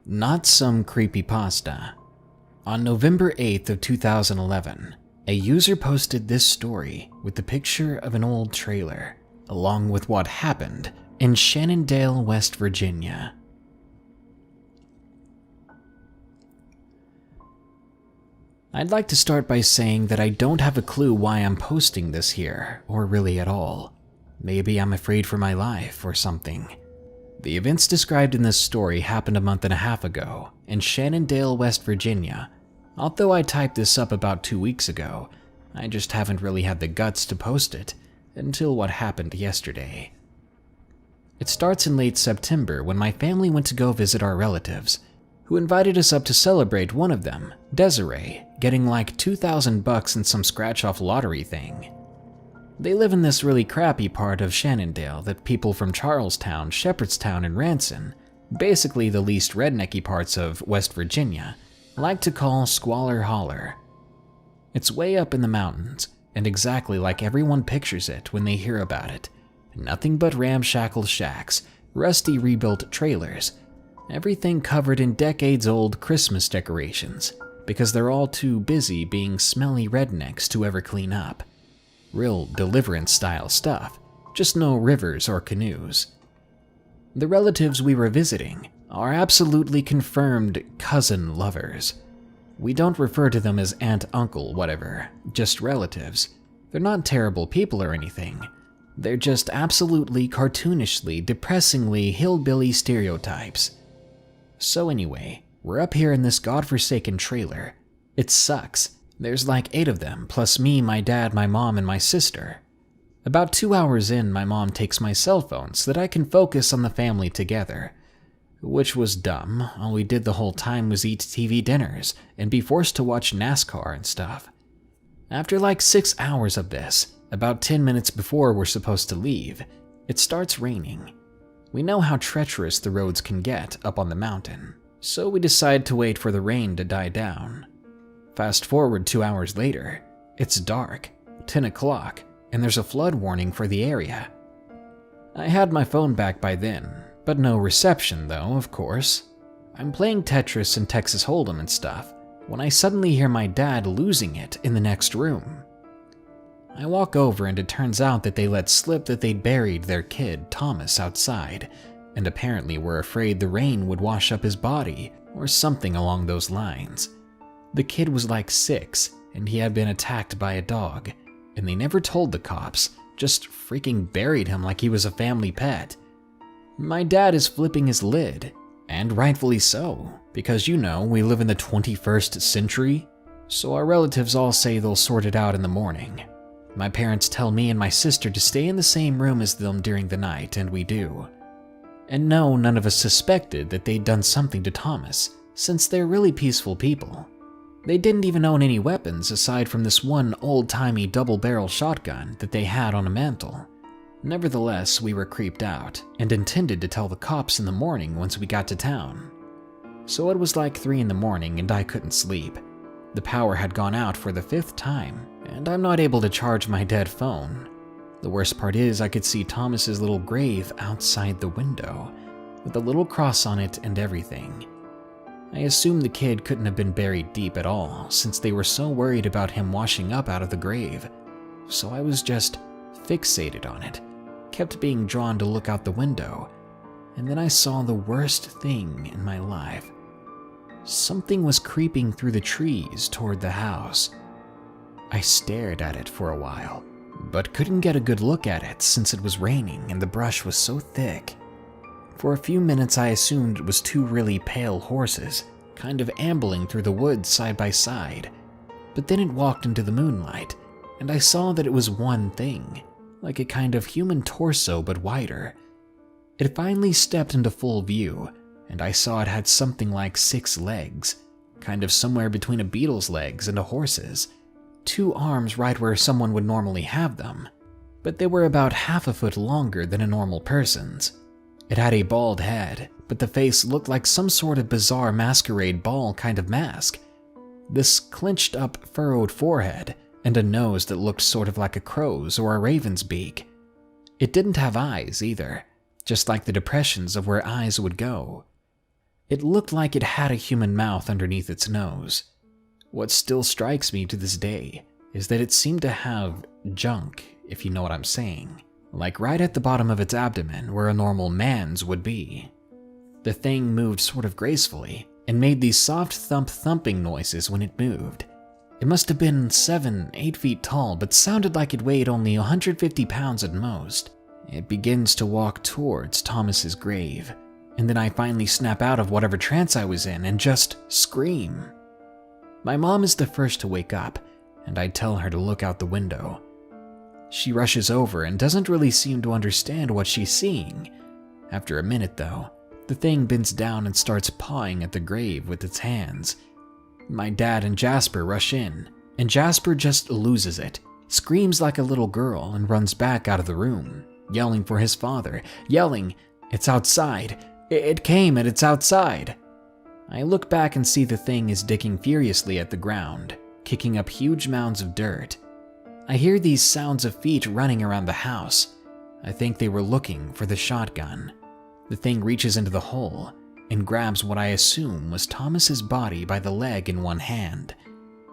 Not some creepypasta. On November 8th of 2011, a user posted this story with the picture of an old trailer, along with what happened in Shannondale, West Virginia. I'd like to start by saying that I don't have a clue why I'm posting this here, or really at all. Maybe I'm afraid for my life or something. The events described in this story happened a month and a half ago in Shannondale, West Virginia. Although I typed this up about 2 weeks ago, I just haven't really had the guts to post it until what happened yesterday. It starts in late September when my family went to go visit our relatives, who invited us up to celebrate one of them, Desiree, getting like $2,000 in some scratch-off lottery thing. They live in this really crappy part of Shannondale that people from Charlestown, Shepherdstown, and Ranson, basically the least rednecky parts of West Virginia, like to call Squalor Holler. It's way up in the mountains, and exactly like everyone pictures it when they hear about it. Nothing but ramshackle shacks, rusty rebuilt trailers, everything covered in decades-old Christmas decorations, because they're all too busy being smelly rednecks to ever clean up. Real Deliverance-style stuff, just no rivers or canoes. The relatives we were visiting are absolutely confirmed cousin lovers. We don't refer to them as aunt, uncle, whatever, just relatives. They're not terrible people or anything. They're just absolutely cartoonishly, depressingly hillbilly stereotypes. So anyway, we're up here in this godforsaken trailer. It sucks. There's like 8 of them, plus me, my dad, my mom, and my sister. About 2 hours in, my mom takes my cell phone so that I can focus on the family together. Which was dumb. All we did the whole time was eat TV dinners and be forced to watch NASCAR and stuff. After like 6 hours of this, about 10 minutes before we're supposed to leave, it starts raining. We know how treacherous the roads can get up on the mountain, so we decide to wait for the rain to die down. Fast forward 2 hours later, it's dark, 10 o'clock, and there's a flood warning for the area. I had my phone back by then, but no reception though, of course. I'm playing Tetris and Texas Hold'em and stuff, when I suddenly hear my dad losing it in the next room. I walk over and it turns out that they let slip that they'd buried their kid, Thomas, outside, and apparently were afraid the rain would wash up his body, or something along those lines. The kid was like 6, and he had been attacked by a dog, and they never told the cops, just freaking buried him like he was a family pet. My dad is flipping his lid, and rightfully so, because you know, we live in the 21st century, so our relatives all say they'll sort it out in the morning. My parents tell me and my sister to stay in the same room as them during the night, and we do. And no, none of us suspected that they'd done something to Thomas, since they're really peaceful people. They didn't even own any weapons aside from this one old-timey double-barrel shotgun that they had on a mantle. Nevertheless, we were creeped out and intended to tell the cops in the morning once we got to town. So it was like 3 in the morning and I couldn't sleep. The power had gone out for the 5th time, and I'm not able to charge my dead phone. The worst part is I could see Thomas's little grave outside the window, with a little cross on it and everything. I assume the kid couldn't have been buried deep at all, since they were so worried about him washing up out of the grave. So I was just fixated on it, kept being drawn to look out the window, and then I saw the worst thing in my life. Something was creeping through the trees toward the house. I stared at it for a while, but couldn't get a good look at it since it was raining and the brush was so thick. For a few minutes I assumed it was 2 really pale horses, kind of ambling through the woods side by side. But then it walked into the moonlight, and I saw that it was one thing, like a kind of human torso but wider. It finally stepped into full view, and I saw it had something like 6 legs, kind of somewhere between a beetle's legs and a horse's. 2 arms right where someone would normally have them, but they were about half a foot longer than a normal person's. It had a bald head, but the face looked like some sort of bizarre masquerade ball kind of mask. This clenched up furrowed forehead, and a nose that looked sort of like a crow's or a raven's beak. It didn't have eyes either, just like the depressions of where eyes would go. It looked like it had a human mouth underneath its nose. What still strikes me to this day is that it seemed to have junk, if you know what I'm saying, like right at the bottom of its abdomen where a normal man's would be. The thing moved sort of gracefully and made these soft thumping noises when it moved. It must have been 7-8 feet tall, but sounded like it weighed only 150 pounds at most. It begins to walk towards Thomas's grave, and then I finally snap out of whatever trance I was in and just scream. My mom is the first to wake up, and I tell her to look out the window. She rushes over and doesn't really seem to understand what she's seeing. After a minute, though, the thing bends down and starts pawing at the grave with its hands. My dad and Jasper rush in, and Jasper just loses it, screams like a little girl, and runs back out of the room, yelling for his father, yelling, "It's outside! It came and it's outside!" I look back and see the thing is digging furiously at the ground, kicking up huge mounds of dirt. I hear these sounds of feet running around the house. I think they were looking for the shotgun. The thing reaches into the hole and grabs what I assume was Thomas's body by the leg in one hand.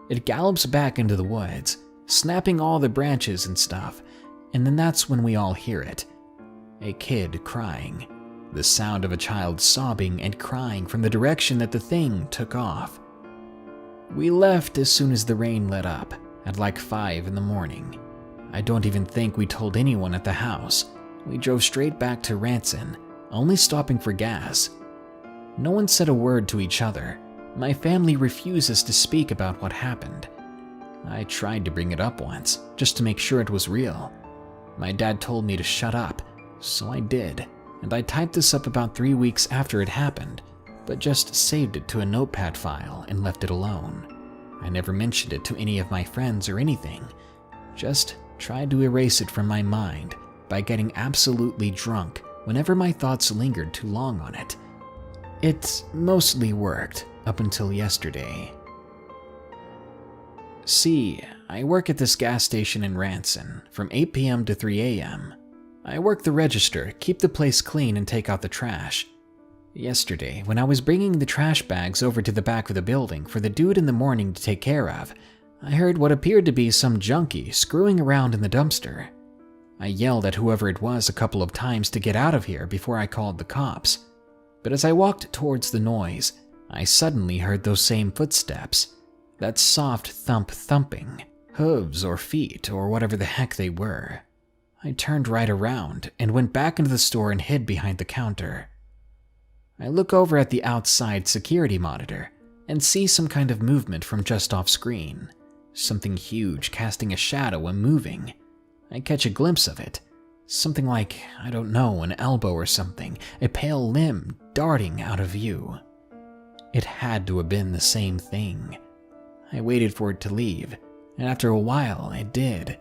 It gallops back into the woods, snapping all the branches and stuff, and then that's when we all hear it. A kid crying. The sound of a child sobbing and crying from the direction that the thing took off. We left as soon as the rain let up, at like 5 in the morning. I don't even think we told anyone at the house. We drove straight back to Ranson, only stopping for gas. No one said a word to each other. My family refuses to speak about what happened. I tried to bring it up once, just to make sure it was real. My dad told me to shut up, so I did, and I typed this up about 3 weeks after it happened, but just saved it to a notepad file and left it alone. I never mentioned it to any of my friends or anything, just tried to erase it from my mind by getting absolutely drunk whenever my thoughts lingered too long on it. It mostly worked up until yesterday. See, I work at this gas station in Ranson from 8 p.m. to 3 a.m. I work the register, keep the place clean, and take out the trash. Yesterday, when I was bringing the trash bags over to the back of the building for the dude in the morning to take care of, I heard what appeared to be some junkie screwing around in the dumpster. I yelled at whoever it was a couple of times to get out of here before I called the cops. But as I walked towards the noise, I suddenly heard those same footsteps. That soft thumping, hooves or feet or whatever the heck they were. I turned right around and went back into the store and hid behind the counter. I look over at the outside security monitor and see some kind of movement from just off screen. Something huge casting a shadow and moving. I catch a glimpse of it. Something like, I don't know, an elbow or something, a pale limb darting out of view. It had to have been the same thing. I waited for it to leave, and after a while, it did.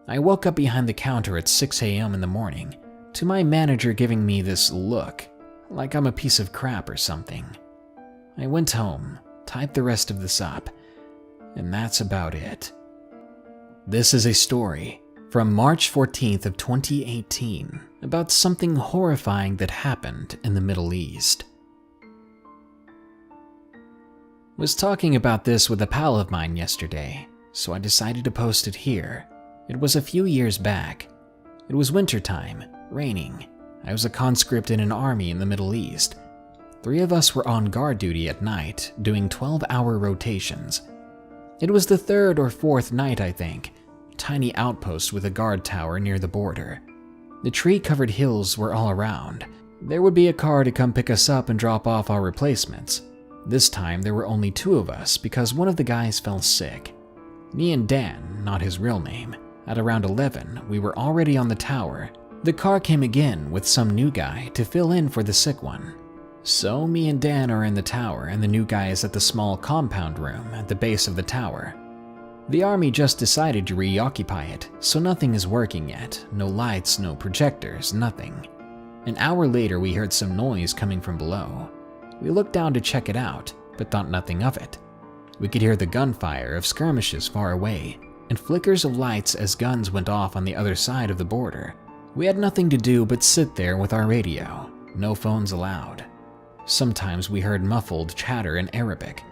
I woke up behind the counter at 6 a.m. in the morning, to my manager giving me this look, like I'm a piece of crap or something. I went home, typed the rest of this up, And that's about it. This is a story from March 14th of 2018 about something horrifying that happened in the Middle East. Was talking about this with a pal of mine yesterday, so I decided to post it here. It was a few years back. It was wintertime, raining. I was a conscript in an army in the Middle East. 3 of us were on guard duty at night, doing 12-hour rotations. It was the 3rd or 4th night, I think. Tiny outpost with a guard tower near the border. The tree-covered hills were all around. There would be a car to come pick us up and drop off our replacements. This time there were only 2 of us because one of the guys fell sick. Me and Dan, not his real name. At around 11, we were already on the tower. The car came again with some new guy to fill in for the sick one. So me and Dan are in the tower and the new guy is at the small compound room at the base of the tower. The army just decided to reoccupy it, so nothing is working yet. No lights, no projectors, nothing. An hour later we heard some noise coming from below. We looked down to check it out, but thought nothing of it. We could hear the gunfire of skirmishes far away, and flickers of lights as guns went off on the other side of the border. We had nothing to do but sit there with our radio. No phones allowed. Sometimes we heard muffled chatter in Arabic.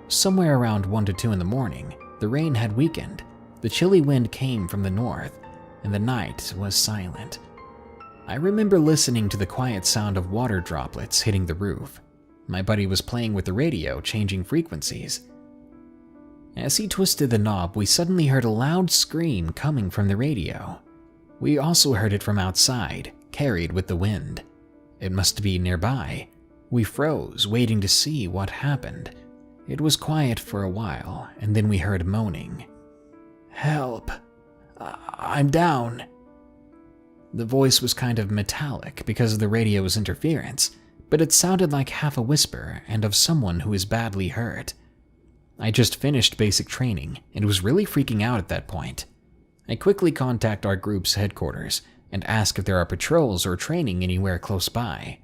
Somewhere around 1 to 2 in the morning, the rain had weakened. The chilly wind came from the north, and the night was silent. I remember listening to the quiet sound of water droplets hitting the roof. My buddy was playing with the radio, changing frequencies. As he twisted the knob, we suddenly heard a loud scream coming from the radio. We also heard it from outside, carried with the wind. It must be nearby. We froze, waiting to see what happened. It was quiet for a while, and then we heard moaning. "Help! I'm down!" The voice was kind of metallic because of the radio's interference, but it sounded like half a whisper and of someone who is badly hurt. I just finished basic training and was really freaking out at that point. I quickly contact our group's headquarters and ask if there are patrols or training anywhere close by.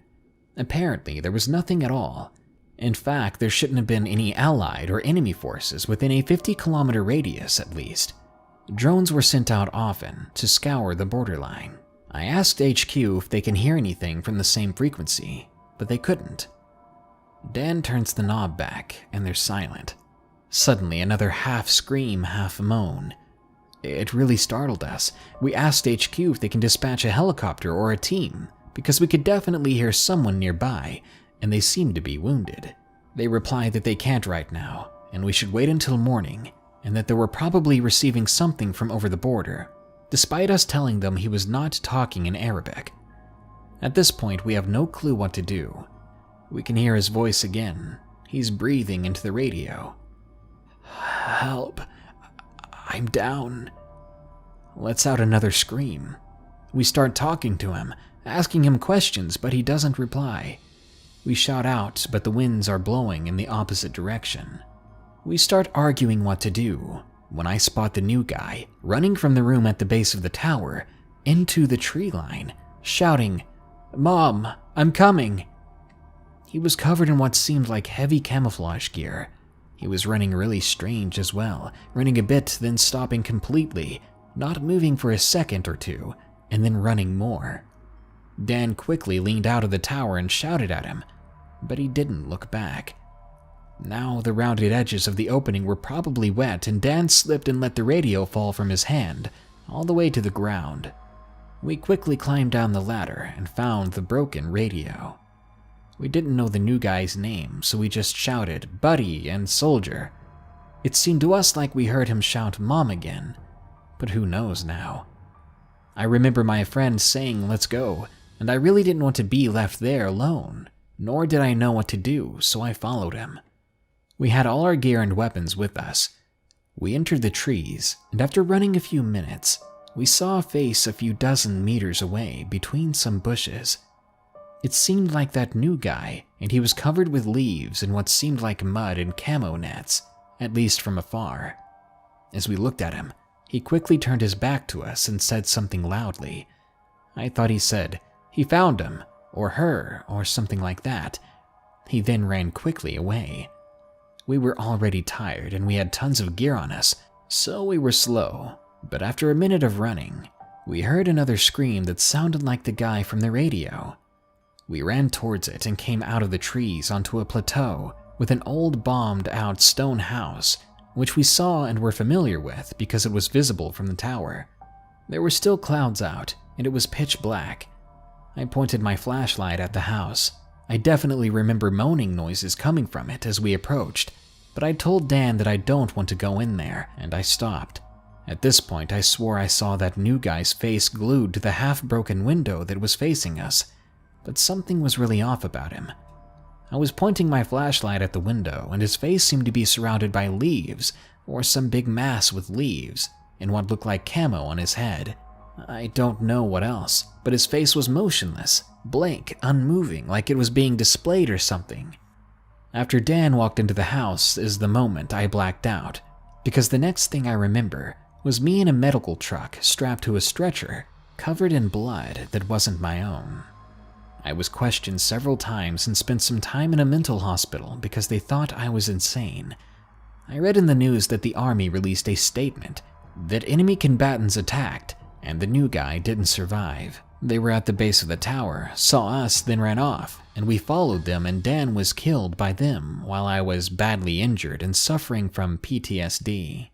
Apparently, there was nothing at all. In fact, there shouldn't have been any allied or enemy forces within a 50-kilometer radius at least. Drones were sent out often to scour the borderline. I asked HQ if they can hear anything from the same frequency, but they couldn't. Dan turns the knob back, and they're silent. Suddenly, another half scream, half moan. It really startled us. We asked HQ if they can dispatch a helicopter or a team, because we could definitely hear someone nearby, and they seemed to be wounded. They replied that they can't right now, and we should wait until morning, and that they were probably receiving something from over the border, despite us telling them he was not talking in Arabic. At this point, we have no clue what to do. We can hear his voice again. He's breathing into the radio. "Help! I'm down." Lets out another scream. We start talking to him, asking him questions, but he doesn't reply. We shout out, but the winds are blowing in the opposite direction. We start arguing what to do, when I spot the new guy running from the room at the base of the tower into the tree line, shouting, "Mom, I'm coming!" He was covered in what seemed like heavy camouflage gear. He was running really strange as well, running a bit, then stopping completely, not moving for a second or two, and then running more. Dan quickly leaned out of the tower and shouted at him, but he didn't look back. Now the rounded edges of the opening were probably wet, and Dan slipped and let the radio fall from his hand, all the way to the ground. We quickly climbed down the ladder and found the broken radio. We didn't know the new guy's name, so we just shouted, "Buddy" and "Soldier." It seemed to us like we heard him shout "Mom" again, but who knows now. I remember my friend saying, "Let's go," and I really didn't want to be left there alone, nor did I know what to do, so I followed him. We had all our gear and weapons with us. We entered the trees, and after running a few minutes, we saw a face a few dozen meters away between some bushes. It seemed like that new guy, and he was covered with leaves and what seemed like mud and camo nets, at least from afar. As we looked at him, he quickly turned his back to us and said something loudly. I thought he said, he found him, or her, or something like that. He then ran quickly away. We were already tired and we had tons of gear on us, so we were slow. But after a minute of running, we heard another scream that sounded like the guy from the radio. We ran towards it and came out of the trees onto a plateau with an old bombed-out stone house, which we saw and were familiar with because it was visible from the tower. There were still clouds out, and it was pitch black. I pointed my flashlight at the house. I definitely remember moaning noises coming from it as we approached, but I told Dan that I don't want to go in there, and I stopped. At this point, I swore I saw that new guy's face glued to the half-broken window that was facing us, but something was really off about him. I was pointing my flashlight at the window, and his face seemed to be surrounded by leaves, or some big mass with leaves, and what looked like camo on his head. I don't know what else, but his face was motionless, blank, unmoving, like it was being displayed or something. After Dan walked into the house is the moment I blacked out, because the next thing I remember was me in a medical truck strapped to a stretcher, covered in blood that wasn't my own. I was questioned several times and spent some time in a mental hospital because they thought I was insane. I read in the news that the army released a statement that enemy combatants attacked and the new guy didn't survive. They were at the base of the tower, saw us, then ran off, and we followed them, and Dan was killed by them while I was badly injured and suffering from PTSD.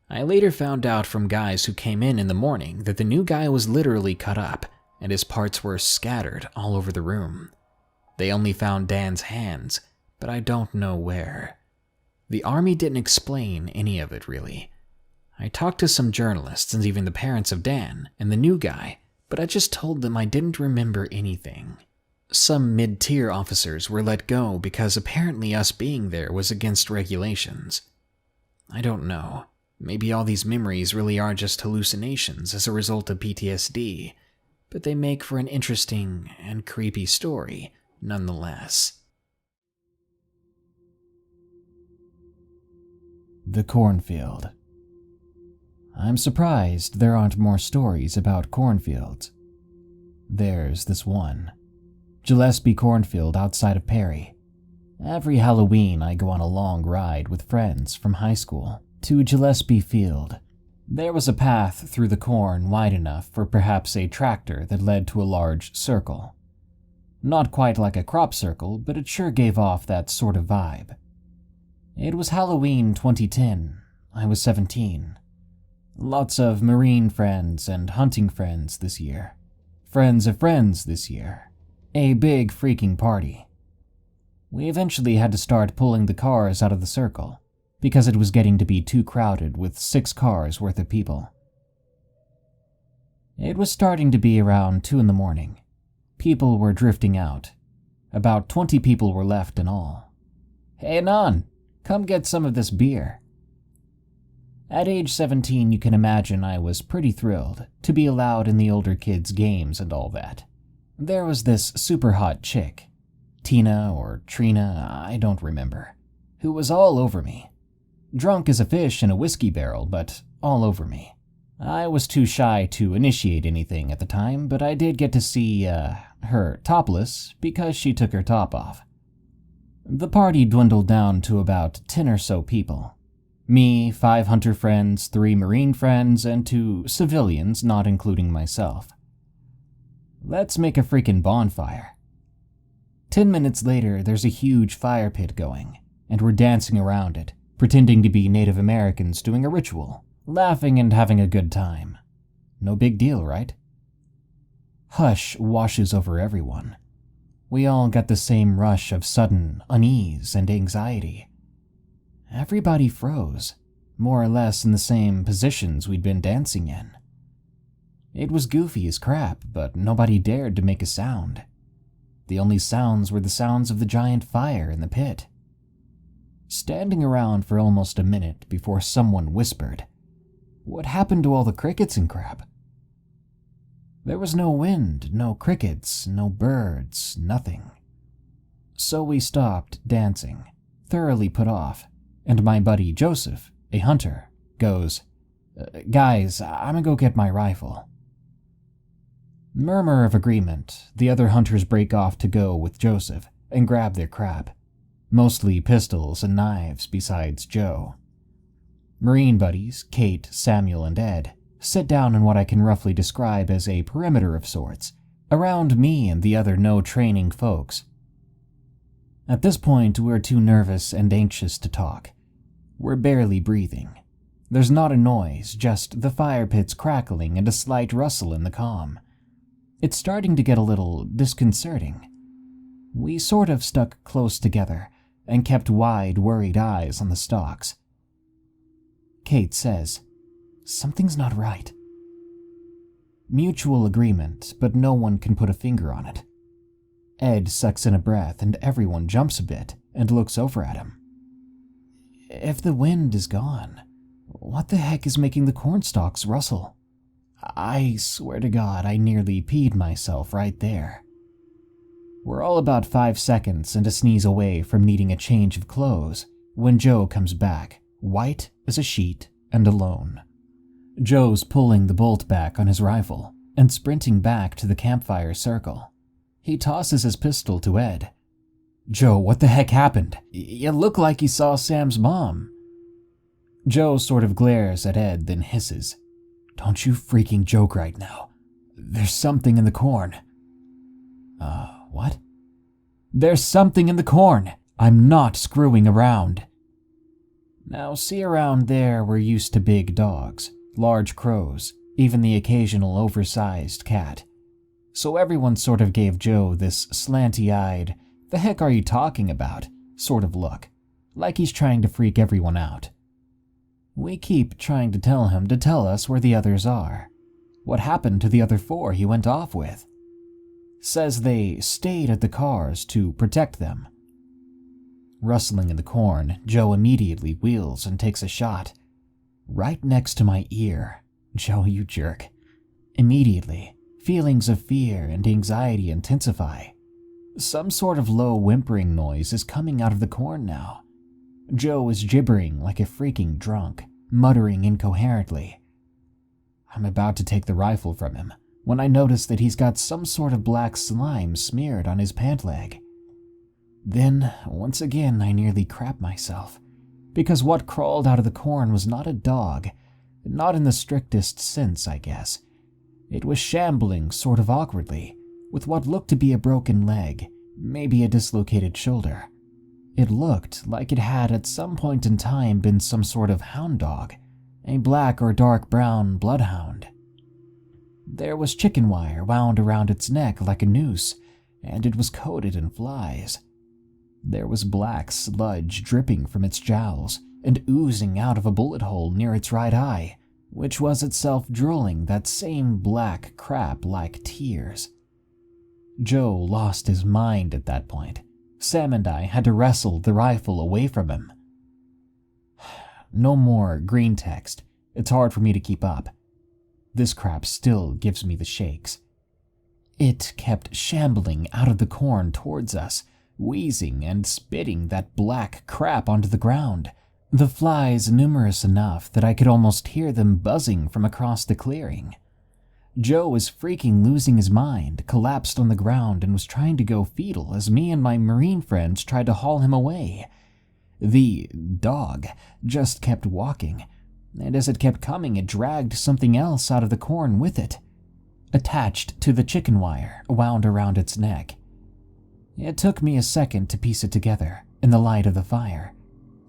I later found out from guys who came in the morning that the new guy was literally cut up, and his parts were scattered all over the room. They only found Dan's hands, but I don't know where. The army didn't explain any of it really. I talked to some journalists and even the parents of Dan and the new guy, but I just told them I didn't remember anything. Some mid-tier officers were let go because apparently us being there was against regulations. I don't know. Maybe all these memories really are just hallucinations as a result of PTSD, but they make for an interesting and creepy story nonetheless. The cornfield. I'm surprised there aren't more stories about cornfields. There's this one. Gillespie Cornfield outside of Perry. Every Halloween I go on a long ride with friends from high school to Gillespie Field. There was a path through the corn wide enough for perhaps a tractor that led to a large circle. Not quite like a crop circle, but it sure gave off that sort of vibe. It was Halloween 2010. I was 17. Lots of marine friends and hunting friends this year. Friends of friends this year. A big freaking party. We eventually had to start pulling the cars out of the circle, because it was getting to be too crowded with 6 cars worth of people. It was starting to be around 2 in the morning. People were drifting out. About 20 people were left in all. "Hey, Nan, come get some of this beer." At age 17, you can imagine I was pretty thrilled to be allowed in the older kids' games and all that. There was this super hot chick, Tina or Trina, I don't remember, who was all over me. Drunk as a fish in a whiskey barrel, but all over me. I was too shy to initiate anything at the time, but I did get to see, her topless because she took her top off. The party dwindled down to about 10 or so people. Me, 5 hunter friends, 3 marine friends, and 2 civilians, not including myself. Let's make a freaking bonfire. 10 minutes later, there's a huge fire pit going, and we're dancing around it, pretending to be Native Americans doing a ritual, laughing and having a good time. No big deal, right? Hush washes over everyone. We all got the same rush of sudden unease and anxiety. Everybody froze, more or less in the same positions we'd been dancing in. It was goofy as crap, but nobody dared to make a sound. The only sounds were the sounds of the giant fire in the pit. Standing around for almost a minute before someone whispered, "What happened to all the crickets and crap?" There was no wind, no crickets, no birds, nothing. So we stopped dancing, thoroughly put off, and my buddy Joseph, a hunter, goes, "Guys, I'm gonna go get my rifle." Murmur of agreement, the other hunters break off to go with Joseph and grab their crap. mostly pistols and knives besides Joe. Marine buddies, Kate, Samuel, and Ed, sit down in what I can roughly describe as a perimeter of sorts, around me and the other no-training folks. At this point, we're too nervous and anxious to talk. We're barely breathing. There's not a noise, just the fire pits crackling and a slight rustle in the calm. It's starting to get a little disconcerting. We sort of stuck close together and kept wide, worried eyes on the stalks. Kate says, "Something's not right." Mutual agreement, but no one can put a finger on it. Ed sucks in a breath and everyone jumps a bit and looks over at him. "If the wind is gone, what the heck is making the cornstalks rustle? I swear to God, I nearly peed myself right there." We're all about 5 seconds and a sneeze away from needing a change of clothes when Joe comes back, white as a sheet and alone. Joe's pulling the bolt back on his rifle and sprinting back to the campfire circle. He tosses his pistol to Ed. "Joe, what the heck happened? You look like you saw Sam's mom." Joe sort of glares at Ed, then hisses, "Don't you freaking joke right now. There's something in the corn." What? "There's something in the corn. I'm not screwing around." Now, see around there we're used to big dogs, large crows, even the occasional oversized cat. So everyone sort of gave Joe this slanty-eyed, "the heck are you talking about?" sort of look, like he's trying to freak everyone out. We keep trying to tell him to tell us where the others are. What happened to the other 4 he went off with? Says they stayed at the cars to protect them. Rustling in the corn, Joe immediately wheels and takes a shot. Right next to my ear. Joe, you jerk. Immediately, feelings of fear and anxiety intensify. Some sort of low whimpering noise is coming out of the corn now. Joe is gibbering like a freaking drunk, muttering incoherently. I'm about to take the rifle from him when I notice that he's got some sort of black slime smeared on his pant leg. Then, once again, I nearly crap myself, because what crawled out of the corn was not a dog, not in the strictest sense, I guess. It was shambling sort of awkwardly, with what looked to be a broken leg, maybe a dislocated shoulder. It looked like it had at some point in time been some sort of hound dog, a black or dark brown bloodhound. There was chicken wire wound around its neck like a noose, and it was coated in flies. There was black sludge dripping from its jowls and oozing out of a bullet hole near its right eye, which was itself drooling that same black crap like tears. Joe lost his mind at that point. Sam and I had to wrestle the rifle away from him. No more green text. It's hard for me to keep up. This crap still gives me the shakes. It kept shambling out of the corn towards us, wheezing and spitting that black crap onto the ground, the flies numerous enough that I could almost hear them buzzing from across the clearing. Joe was freaking losing his mind, collapsed on the ground, and was trying to go fetal as me and my marine friends tried to haul him away. The dog just kept walking, and as it kept coming, it dragged something else out of the corn with it, attached to the chicken wire wound around its neck. It took me a second to piece it together in the light of the fire,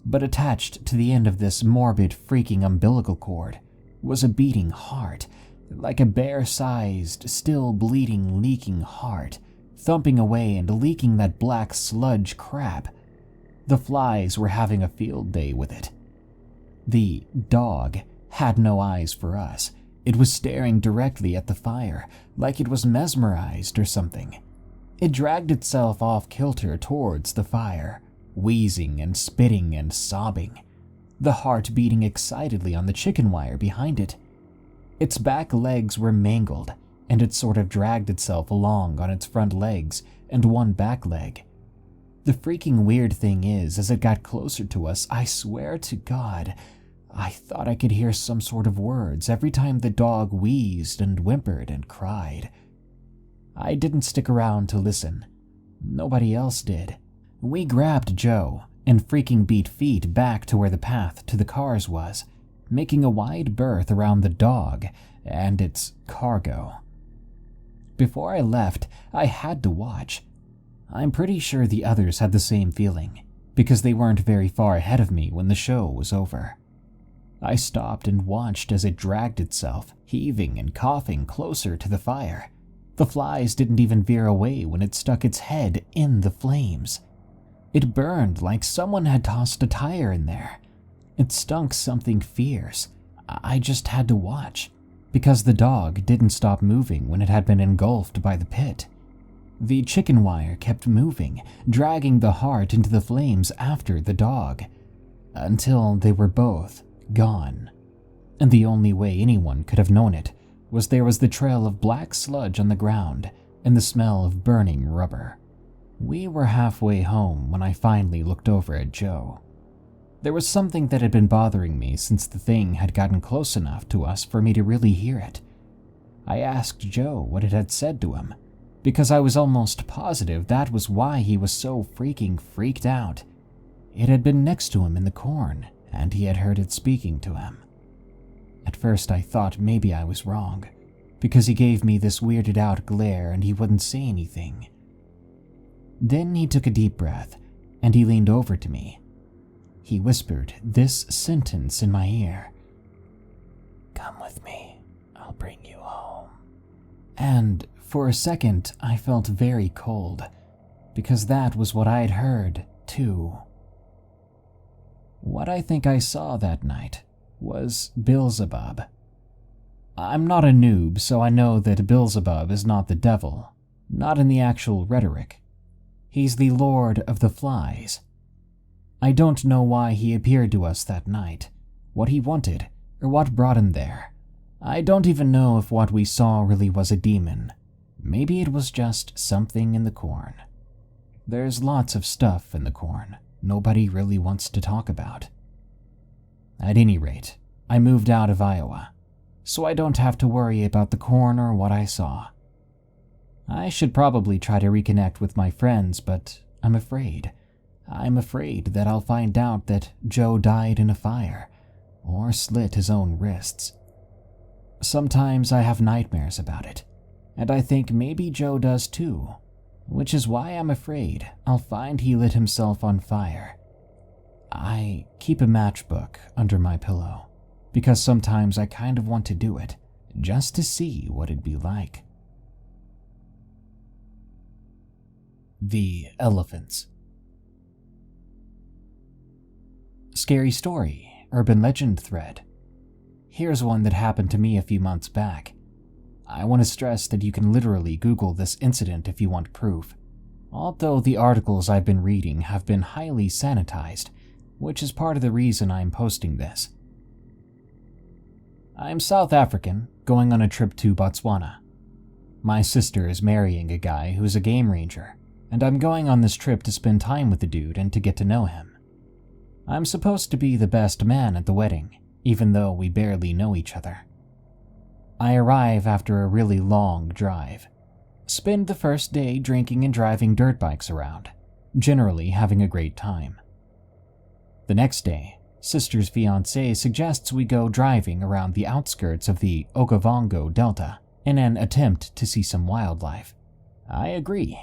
but attached to the end of this morbid freaking umbilical cord was a beating heart, like a bear-sized, still bleeding, leaking heart, thumping away and leaking that black sludge crap. The flies were having a field day with it. The dog had no eyes for us. It was staring directly at the fire, like it was mesmerized or something. It dragged itself off kilter towards the fire, wheezing and spitting and sobbing, the heart beating excitedly on the chicken wire behind it. Its back legs were mangled, and it sort of dragged itself along on its front legs and one back leg. The freaking weird thing is, as it got closer to us, I swear to God, I thought I could hear some sort of words every time the dog wheezed and whimpered and cried. I didn't stick around to listen. Nobody else did. We grabbed Joe and freaking beat feet back to where the path to the cars was, making a wide berth around the dog and its cargo. Before I left, I had to watch. I'm pretty sure the others had the same feeling, because they weren't very far ahead of me when the show was over. I stopped and watched as it dragged itself, heaving and coughing closer to the fire. The flies didn't even veer away when it stuck its head in the flames. It burned like someone had tossed a tire in there. It stunk something fierce. I just had to watch, because the dog didn't stop moving when it had been engulfed by the pit. The chicken wire kept moving, dragging the heart into the flames after the dog, until they were both gone. And the only way anyone could have known it was there was the trail of black sludge on the ground and the smell of burning rubber. We were halfway home when I finally looked over at Joe. There was something that had been bothering me since the thing had gotten close enough to us for me to really hear it. I asked Joe what it had said to him, because I was almost positive that was why he was so freaking freaked out. It had been next to him in the corn, and he had heard it speaking to him. At first I thought maybe I was wrong, because he gave me this weirded out glare and he wouldn't say anything. Then he took a deep breath, and he leaned over to me. He whispered this sentence in my ear. "Come with me, I'll bring you home." And for a second I felt very cold, because that was what I'd heard too. What I think I saw that night was Beelzebub. I'm not a noob, so I know that Beelzebub is not the devil, not in the actual rhetoric. He's the Lord of the Flies. I don't know why he appeared to us that night, what he wanted, or what brought him there. I don't even know if what we saw really was a demon. Maybe it was just something in the corn. There's lots of stuff in the corn nobody really wants to talk about. At any rate, I moved out of Iowa, so I don't have to worry about the corn or what I saw. I should probably try to reconnect with my friends, but I'm afraid. I'm afraid that I'll find out that Joe died in a fire, or slit his own wrists. Sometimes I have nightmares about it, and I think maybe Joe does too, which is why I'm afraid I'll find he lit himself on fire. I keep a matchbook under my pillow, because sometimes I kind of want to do it, just to see what it'd be like. The elephants. Scary story, urban legend thread. Here's one that happened to me a few months back. I want to stress that you can literally Google this incident if you want proof, although the articles I've been reading have been highly sanitized, which is part of the reason I'm posting this. I'm South African, going on a trip to Botswana. My sister is marrying a guy who's a game ranger, and I'm going on this trip to spend time with the dude and to get to know him. I'm supposed to be the best man at the wedding, even though we barely know each other. I arrive after a really long drive. Spend the first day drinking and driving dirt bikes around, generally having a great time. The next day, sister's fiancé suggests we go driving around the outskirts of the Okavango Delta in an attempt to see some wildlife. I agree.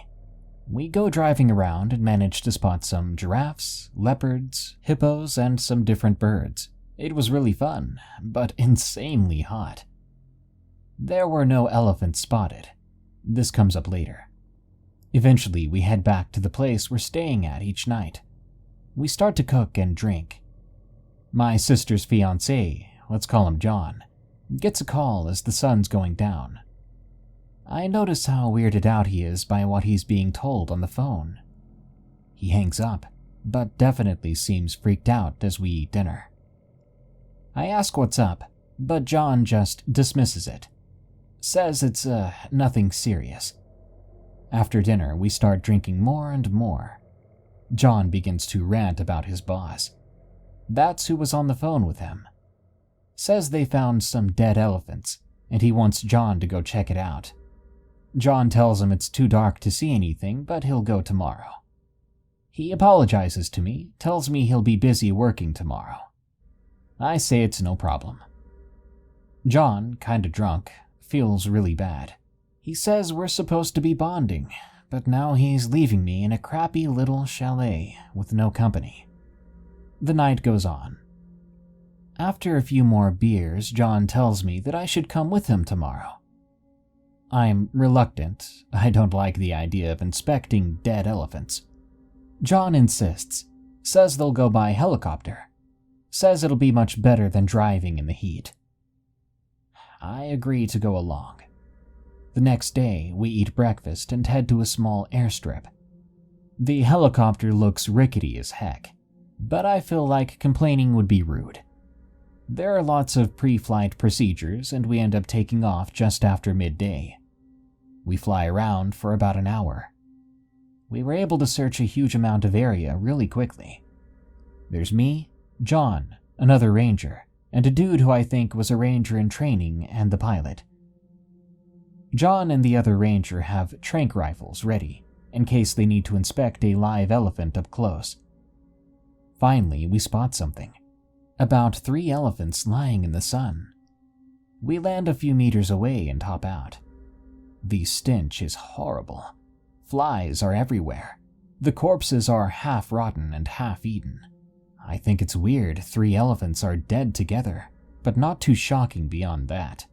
We go driving around and manage to spot some giraffes, leopards, hippos, and some different birds. It was really fun, but insanely hot. There were no elephants spotted. This comes up later. Eventually, we head back to the place we're staying at each night. We start to cook and drink. My sister's fiancé, let's call him John, gets a call as the sun's going down. I notice how weirded out he is by what he's being told on the phone. He hangs up, but definitely seems freaked out as we eat dinner. I ask what's up, but John just dismisses it. Says it's nothing serious. After dinner, we start drinking more and more. John begins to rant about his boss. That's who was on the phone with him. Says they found some dead elephants, and he wants John to go check it out. John tells him it's too dark to see anything, but he'll go tomorrow. He apologizes to me, tells me he'll be busy working tomorrow. I say it's no problem. John, kinda drunk, feels really bad. He says we're supposed to be bonding, but now he's leaving me in a crappy little chalet with no company. The night goes on. After a few more beers, John tells me that I should come with him tomorrow. I'm reluctant. I don't like the idea of inspecting dead elephants. John insists, says they'll go by helicopter, says it'll be much better than driving in the heat. I agree to go along. The next day, we eat breakfast and head to a small airstrip. The helicopter looks rickety as heck, but I feel like complaining would be rude. There are lots of pre-flight procedures, and we end up taking off just after midday. We fly around for about an hour. We were able to search a huge amount of area really quickly. There's me, John, another ranger, and a dude who I think was a ranger in training and the pilot. John and the other ranger have tranq rifles ready, in case they need to inspect a live elephant up close. Finally, we spot something. About 3 elephants lying in the sun. We land a few meters away and hop out. The stench is horrible. Flies are everywhere. The corpses are half rotten and half eaten. I think it's weird 3 elephants are dead together, but not too shocking beyond that.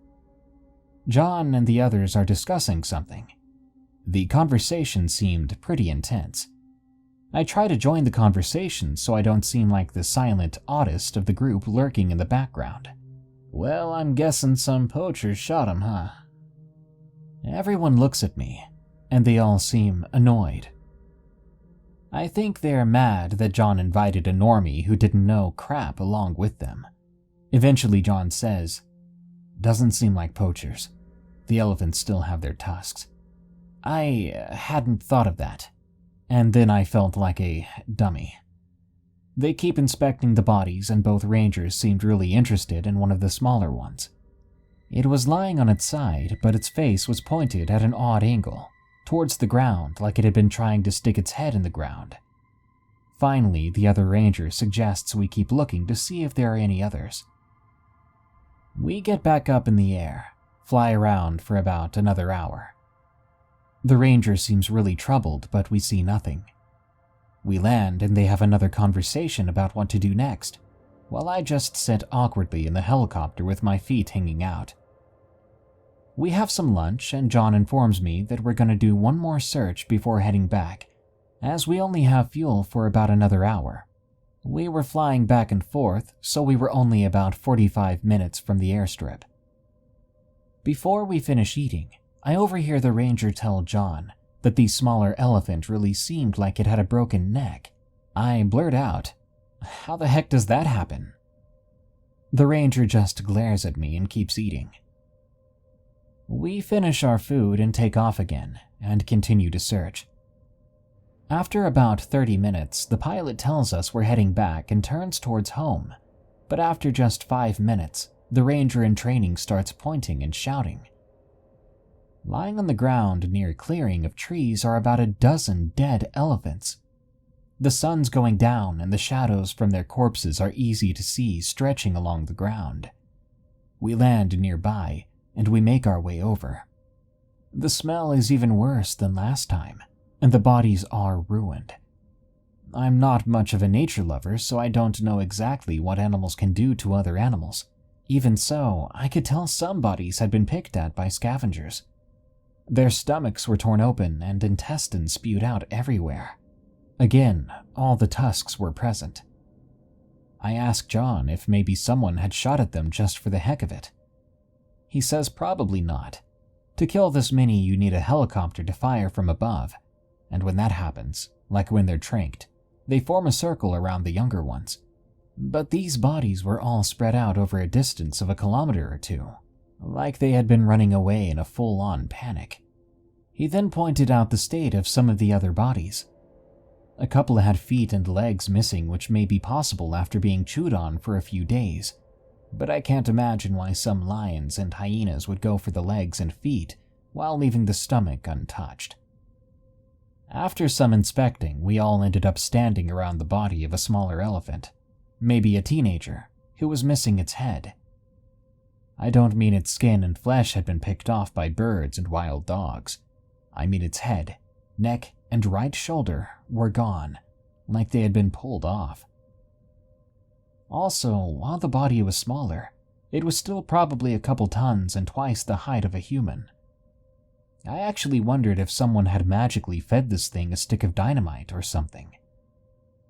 John and the others are discussing something. The conversation seemed pretty intense. I try to join the conversation so I don't seem like the silent oddest of the group lurking in the background. Well, I'm guessing some poachers shot him, huh? Everyone looks at me, and they all seem annoyed. I think they're mad that John invited a normie who didn't know crap along with them. Eventually John says, "Doesn't seem like poachers. The elephants still have their tusks." I hadn't thought of that, and then I felt like a dummy. They keep inspecting the bodies, and both rangers seemed really interested in one of the smaller ones. It was lying on its side, but its face was pointed at an odd angle, towards the ground like it had been trying to stick its head in the ground. Finally, the other ranger suggests we keep looking to see if there are any others. We get back up in the air, fly around for about another hour. The ranger seems really troubled, but we see nothing. We land and they have another conversation about what to do next, while I just sit awkwardly in the helicopter with my feet hanging out. We have some lunch, and John informs me that we're going to do one more search before heading back, as we only have fuel for about another hour. We were flying back and forth, so we were only about 45 minutes from the airstrip. Before we finish eating, I overhear the ranger tell John that the smaller elephant really seemed like it had a broken neck. I blurt out, "How the heck does that happen?" The ranger just glares at me and keeps eating. We finish our food and take off again, and continue to search. After about 30 minutes, the pilot tells us we're heading back and turns towards home, but after just 5 minutes, the ranger in training starts pointing and shouting. Lying on the ground near a clearing of trees are about a dozen dead elephants. The sun's going down and the shadows from their corpses are easy to see stretching along the ground. We land nearby, and we make our way over. The smell is even worse than last time, and the bodies are ruined. I'm not much of a nature lover, so I don't know exactly what animals can do to other animals. Even so, I could tell some bodies had been picked at by scavengers. Their stomachs were torn open and intestines spewed out everywhere. Again, all the tusks were present. I asked John if maybe someone had shot at them just for the heck of it. He says probably not. To kill this many, you need a helicopter to fire from above, and when that happens, like when they're tranked, they form a circle around the younger ones. But these bodies were all spread out over a distance of a kilometer or two, like they had been running away in a full-on panic. He then pointed out the state of some of the other bodies. A couple had feet and legs missing, which may be possible after being chewed on for a few days, but I can't imagine why some lions and hyenas would go for the legs and feet while leaving the stomach untouched. After some inspecting, we all ended up standing around the body of a smaller elephant, maybe a teenager, who was missing its head. I don't mean its skin and flesh had been picked off by birds and wild dogs. I mean its head, neck, and right shoulder were gone, like they had been pulled off. Also, while the body was smaller, it was still probably a couple tons and twice the height of a human. I actually wondered if someone had magically fed this thing a stick of dynamite or something.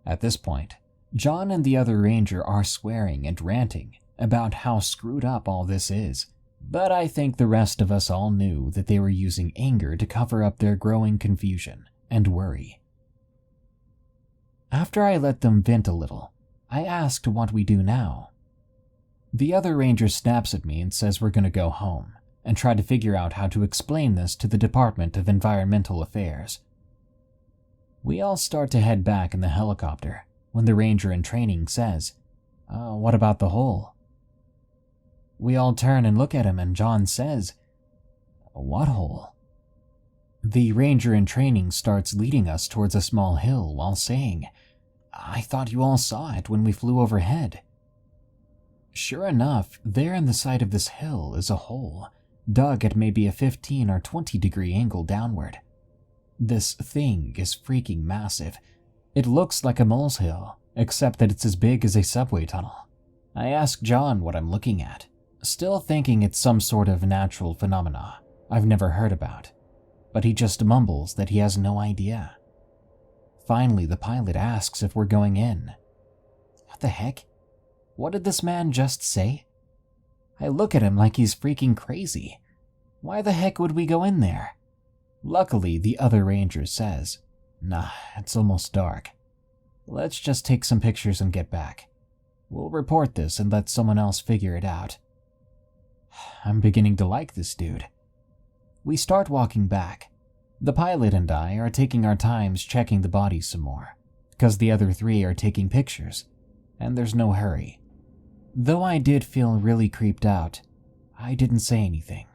At this point, John and the other ranger are swearing and ranting about how screwed up all this is, but I think the rest of us all knew that they were using anger to cover up their growing confusion and worry. After I let them vent a little, I asked what we do now. The other ranger snaps at me and says we're gonna go home and try to figure out how to explain this to the Department of Environmental Affairs. We all start to head back in the helicopter when the ranger in training says, what about the hole? We all turn and look at him and John says, what hole? The ranger in training starts leading us towards a small hill while saying, I thought you all saw it when we flew overhead. Sure enough, there in the side of this hill is a hole, dug at maybe a 15 or 20 degree angle downward. This thing is freaking massive. It looks like a molehill, except that it's as big as a subway tunnel. I ask John what I'm looking at, still thinking it's some sort of natural phenomena I've never heard about, but he just mumbles that he has no idea. Finally, the pilot asks if we're going in. What the heck? What did this man just say? I look at him like he's freaking crazy. Why the heck would we go in there? Luckily, the other ranger says, nah, it's almost dark. Let's just take some pictures and get back. We'll report this and let someone else figure it out. I'm beginning to like this dude. We start walking back. The pilot and I are taking our times checking the bodies some more, because the other three are taking pictures, and there's no hurry. Though I did feel really creeped out, I didn't say anything.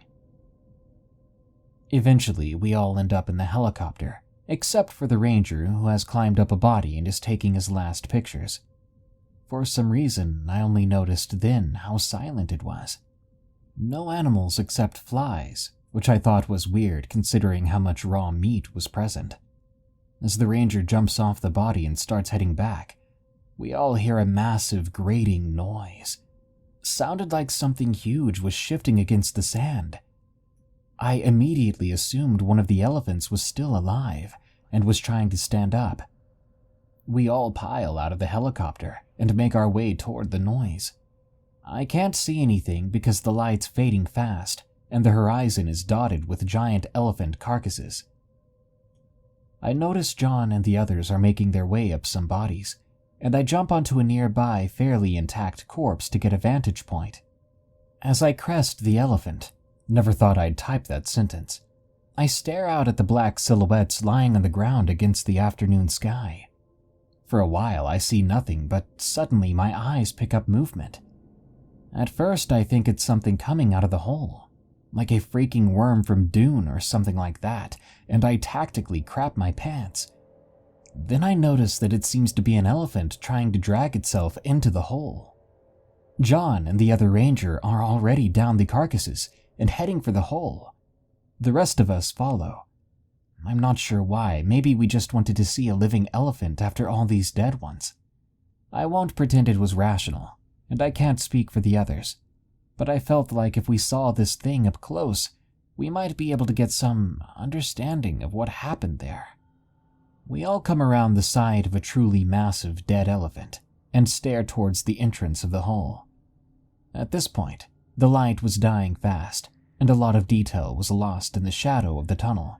Eventually, we all end up in the helicopter, except for the ranger who has climbed up a body and is taking his last pictures. For some reason, I only noticed then how silent it was. No animals except flies, which I thought was weird considering how much raw meat was present. As the ranger jumps off the body and starts heading back, we all hear a massive grating noise. Sounded like something huge was shifting against the sand. I immediately assumed one of the elephants was still alive and was trying to stand up. We all pile out of the helicopter and make our way toward the noise. I can't see anything because the light's fading fast and the horizon is dotted with giant elephant carcasses. I notice John and the others are making their way up some bodies, and I jump onto a nearby fairly intact corpse to get a vantage point. As I crest the elephant, never thought I'd type that sentence, I stare out at the black silhouettes lying on the ground against the afternoon sky. For a while I see nothing, but suddenly my eyes pick up movement. At first I think it's something coming out of the hole, like a freaking worm from Dune or something like that, and I tactically crap my pants. Then I notice that it seems to be an elephant trying to drag itself into the hole. John and the other ranger are already down the carcasses and heading for the hole. The rest of us follow. I'm not sure why, maybe we just wanted to see a living elephant after all these dead ones. I won't pretend it was rational, and I can't speak for the others, but I felt like if we saw this thing up close, we might be able to get some understanding of what happened there. We all come around the side of a truly massive dead elephant and stare towards the entrance of the hole. At this point, the light was dying fast, and a lot of detail was lost in the shadow of the tunnel.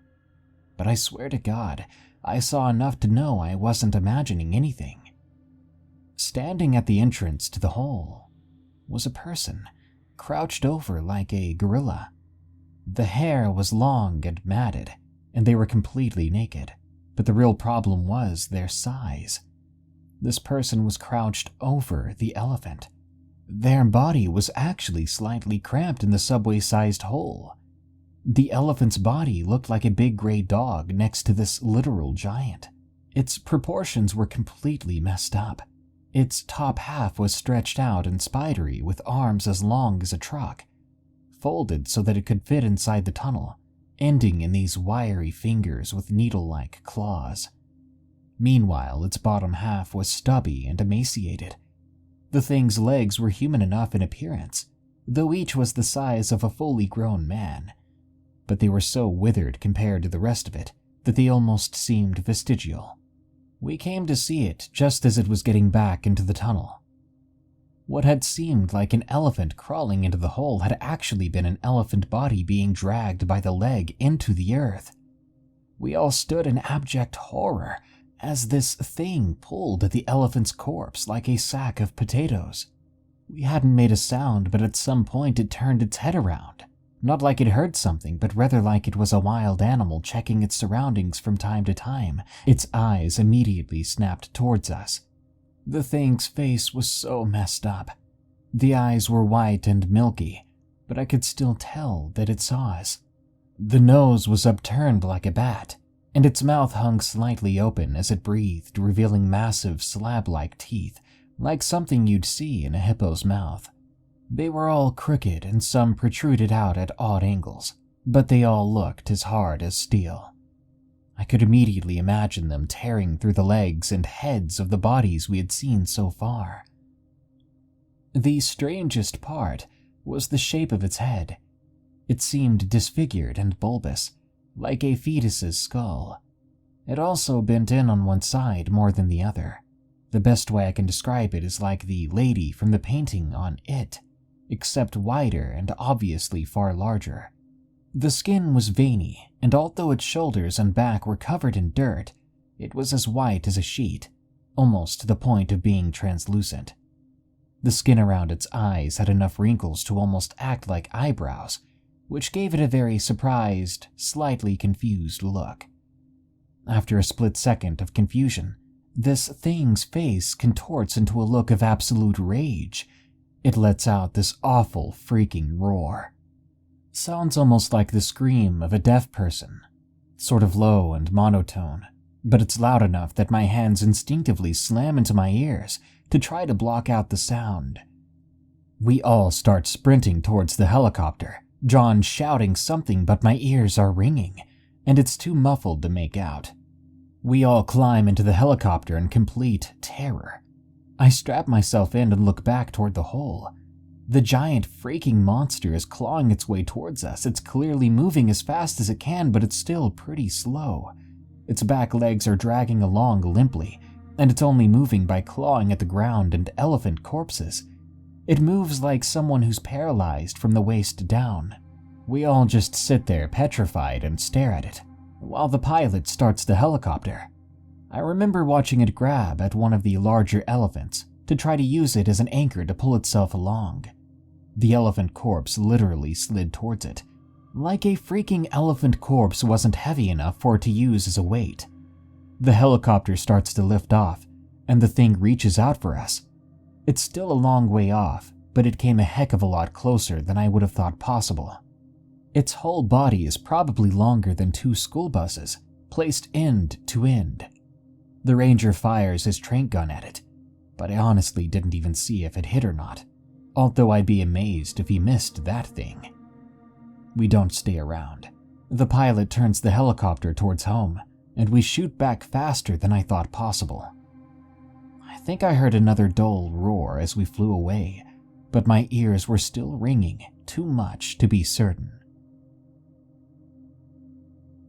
But I swear to God, I saw enough to know I wasn't imagining anything. Standing at the entrance to the hole was a person, crouched over like a gorilla. The hair was long and matted, and they were completely naked. But the real problem was their size. This person was crouched over the elephant. Their body was actually slightly cramped in the subway-sized hole. The elephant's body looked like a big gray dog next to this literal giant. Its proportions were completely messed up. Its top half was stretched out and spidery with arms as long as a truck, folded so that it could fit inside the tunnel, ending in these wiry fingers with needle-like claws. Meanwhile, its bottom half was stubby and emaciated. The thing's legs were human enough in appearance, though each was the size of a fully grown man, but they were so withered compared to the rest of it that they almost seemed vestigial. We came to see it just as it was getting back into the tunnel. What had seemed like an elephant crawling into the hole had actually been an elephant body being dragged by the leg into the earth. We all stood in abject horror as this thing pulled at the elephant's corpse like a sack of potatoes. We hadn't made a sound, but at some point it turned its head around. Not like it heard something, but rather like it was a wild animal checking its surroundings from time to time. Its eyes immediately snapped towards us. The thing's face was so messed up. The eyes were white and milky, but I could still tell that it saw us. The nose was upturned like a bat, and its mouth hung slightly open as it breathed, revealing massive slab-like teeth, like something you'd see in a hippo's mouth. They were all crooked and some protruded out at odd angles, but they all looked as hard as steel. I could immediately imagine them tearing through the legs and heads of the bodies we had seen so far. The strangest part was the shape of its head. It seemed disfigured and bulbous, like a fetus's skull. It also bent in on one side more than the other. The best way I can describe it is like the lady from the painting on It, except wider and obviously far larger. The skin was veiny, and although its shoulders and back were covered in dirt, it was as white as a sheet, almost to the point of being translucent. The skin around its eyes had enough wrinkles to almost act like eyebrows, which gave it a very surprised, slightly confused look. After a split second of confusion, this thing's face contorts into a look of absolute rage. It lets out this awful freaking roar. Sounds almost like the scream of a deaf person, sort of low and monotone, but it's loud enough that my hands instinctively slam into my ears to try to block out the sound. We all start sprinting towards the helicopter, John shouting something, but my ears are ringing, and it's too muffled to make out. We all climb into the helicopter in complete terror. I strap myself in and look back toward the hole. The giant freaking monster is clawing its way towards us. It's clearly moving as fast as it can, but it's still pretty slow. Its back legs are dragging along limply, and it's only moving by clawing at the ground and elephant corpses. It moves like someone who's paralyzed from the waist down. We all just sit there petrified and stare at it, while the pilot starts the helicopter. I remember watching it grab at one of the larger elephants to try to use it as an anchor to pull itself along. The elephant corpse literally slid towards it. Like a freaking elephant corpse wasn't heavy enough for it to use as a weight. The helicopter starts to lift off, and the thing reaches out for us. It's still a long way off, but it came a heck of a lot closer than I would have thought possible. Its whole body is probably longer than 2 school buses, placed end to end. The ranger fires his tranq gun at it, but I honestly didn't even see if it hit or not, although I'd be amazed if he missed that thing. We don't stay around. The pilot turns the helicopter towards home, and we shoot back faster than I thought possible. I think I heard another dull roar as we flew away, but my ears were still ringing too much to be certain.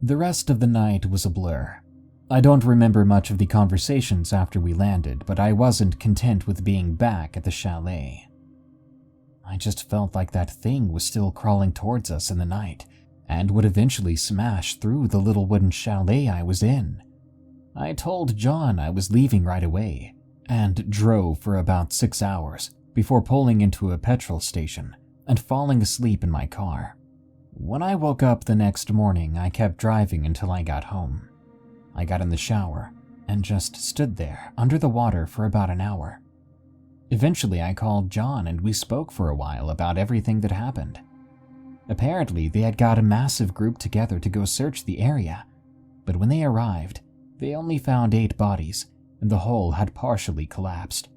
The rest of the night was a blur. I don't remember much of the conversations after we landed, but I wasn't content with being back at the chalet. I just felt like that thing was still crawling towards us in the night, and would eventually smash through the little wooden chalet I was in. I told John I was leaving right away, and drove for about 6 hours before pulling into a petrol station and falling asleep in my car. When I woke up the next morning, I kept driving until I got home. I got in the shower and just stood there under the water for about an hour. Eventually, I called John and we spoke for a while about everything that happened. Apparently, they had got a massive group together to go search the area, but when they arrived, they only found 8 bodies, and the whole had partially collapsed.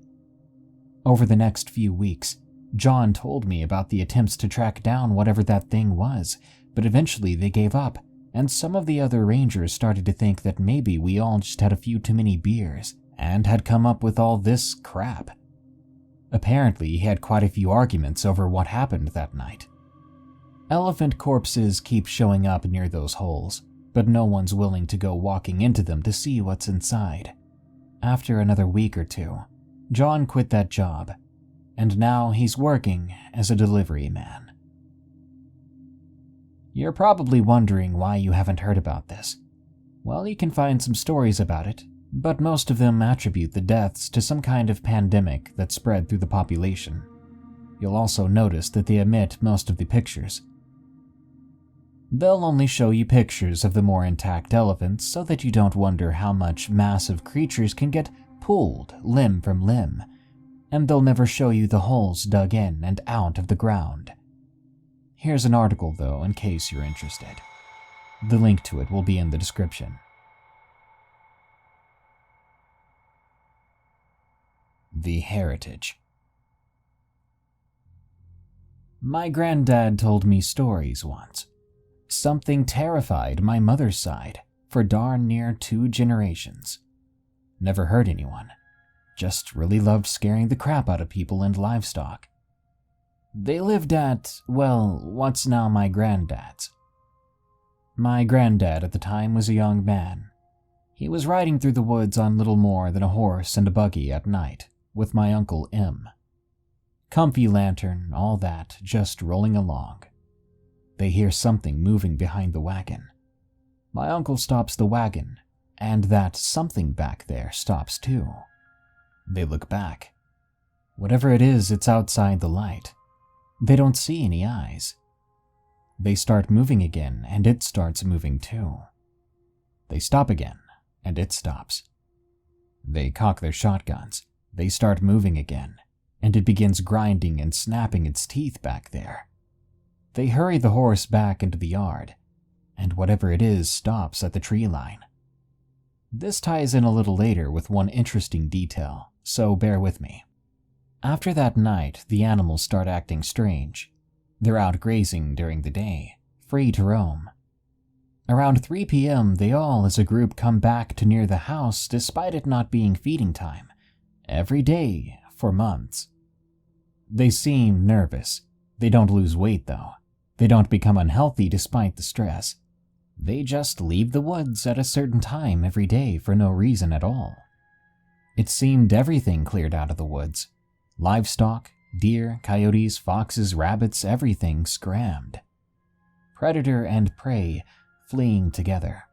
Over the next few weeks, John told me about the attempts to track down whatever that thing was, but eventually they gave up, and some of the other rangers started to think that maybe we all just had a few too many beers and had come up with all this crap. Apparently, he had quite a few arguments over what happened that night. Elephant corpses keep showing up near those holes, but no one's willing to go walking into them to see what's inside. After another week or 2, John quit that job, and now he's working as a delivery man. You're probably wondering why you haven't heard about this. Well, you can find some stories about it, but most of them attribute the deaths to some kind of pandemic that spread through the population. You'll also notice that they omit most of the pictures. They'll only show you pictures of the more intact elephants so that you don't wonder how much massive creatures can get pulled limb from limb, and they'll never show you the holes dug in and out of the ground. Here's an article though, in case you're interested. The link to it will be in the description. The Heritage. My granddad told me stories once. Something terrified my mother's side for darn near 2 generations. Never hurt anyone, just really loved scaring the crap out of people and livestock. They lived at, well, what's now my granddad's. My granddad at the time was a young man. He was riding through the woods on little more than a horse and a buggy at night with my Uncle M. Comfy lantern, all that, just rolling along. They hear something moving behind the wagon. My uncle stops the wagon, and that something back there stops too. They look back. Whatever it is, it's outside the light. They don't see any eyes. They start moving again, and it starts moving too. They stop again, and it stops. They cock their shotguns. They start moving again, and it begins grinding and snapping its teeth back there. They hurry the horse back into the yard, and whatever it is stops at the tree line. This ties in a little later with one interesting detail, so bear with me. After that night, the animals start acting strange. They're out grazing during the day, free to roam. Around 3 p.m., they all as a group come back to near the house despite it not being feeding time, every day for months. They seem nervous. They don't lose weight though. They don't become unhealthy despite the stress. They just leave the woods at a certain time every day for no reason at all. It seemed everything cleared out of the woods. Livestock, deer, coyotes, foxes, rabbits, everything scrammed. Predator and prey fleeing together.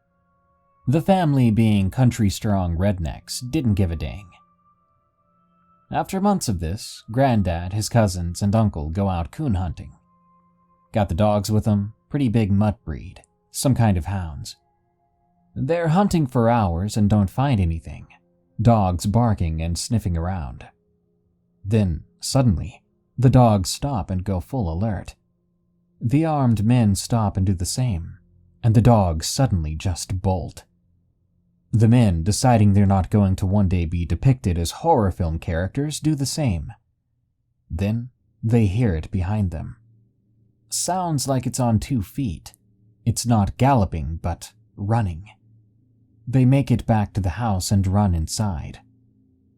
The family, being country-strong rednecks, didn't give a dang. After months of this, Granddad, his cousins, and uncle go out coon hunting. Got the dogs with them, pretty big mutt breed, some kind of hounds. They're hunting for hours and don't find anything, dogs barking and sniffing around. Then, suddenly, the dogs stop and go full alert. The armed men stop and do the same, and the dogs suddenly just bolt. The men, deciding they're not going to one day be depicted as horror film characters, do the same. Then, they hear it behind them. Sounds like it's on 2 feet. It's not galloping, but running. They make it back to the house and run inside.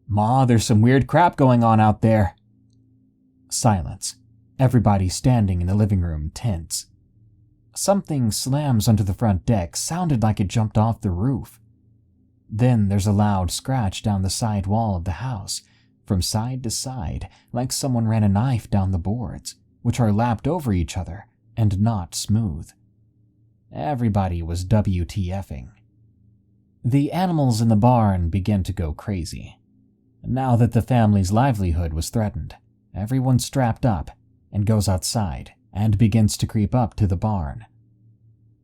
"Ma, there's some weird crap going on out there." Silence. Everybody standing in the living room tense. Something slams onto the front deck, sounded like it jumped off the roof. Then there's a loud scratch down the side wall of the house, from side to side, like someone ran a knife down the boards, which are lapped over each other and not smooth. Everybody was WTFing. The animals in the barn began to go crazy. Now that the family's livelihood was threatened, everyone strapped up and goes outside and begins to creep up to the barn.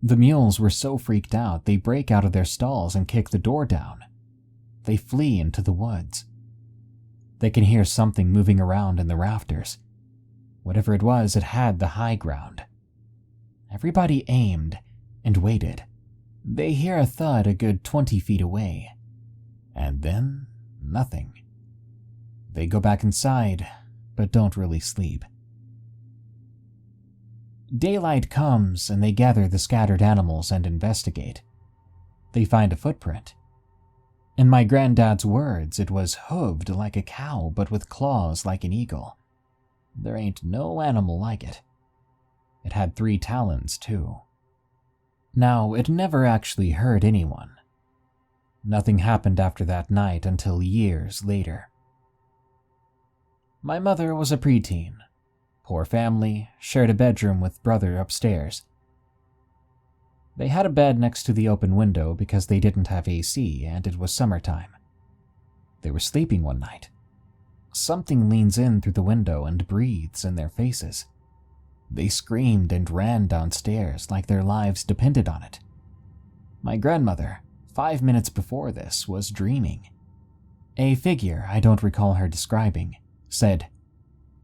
The mules were so freaked out they break out of their stalls and kick the door down. They flee into the woods. They can hear something moving around in the rafters. Whatever it was, it had the high ground. Everybody aimed and waited. They hear a thud a good 20 feet away. And then, nothing. They go back inside, but don't really sleep. Daylight comes and they gather the scattered animals and investigate. They find a footprint. In my granddad's words, it was hooved like a cow but with claws like an eagle. There ain't no animal like it. It had 3 talons, too. Now, it never actually hurt anyone. Nothing happened after that night until years later. My mother was a preteen. Poor family, shared a bedroom with brother upstairs. They had a bed next to the open window because they didn't have AC and it was summertime. They were sleeping one night. Something leans in through the window and breathes in their faces. They screamed and ran downstairs like their lives depended on it. My grandmother, 5 minutes before this, was dreaming. A figure I don't recall her describing said,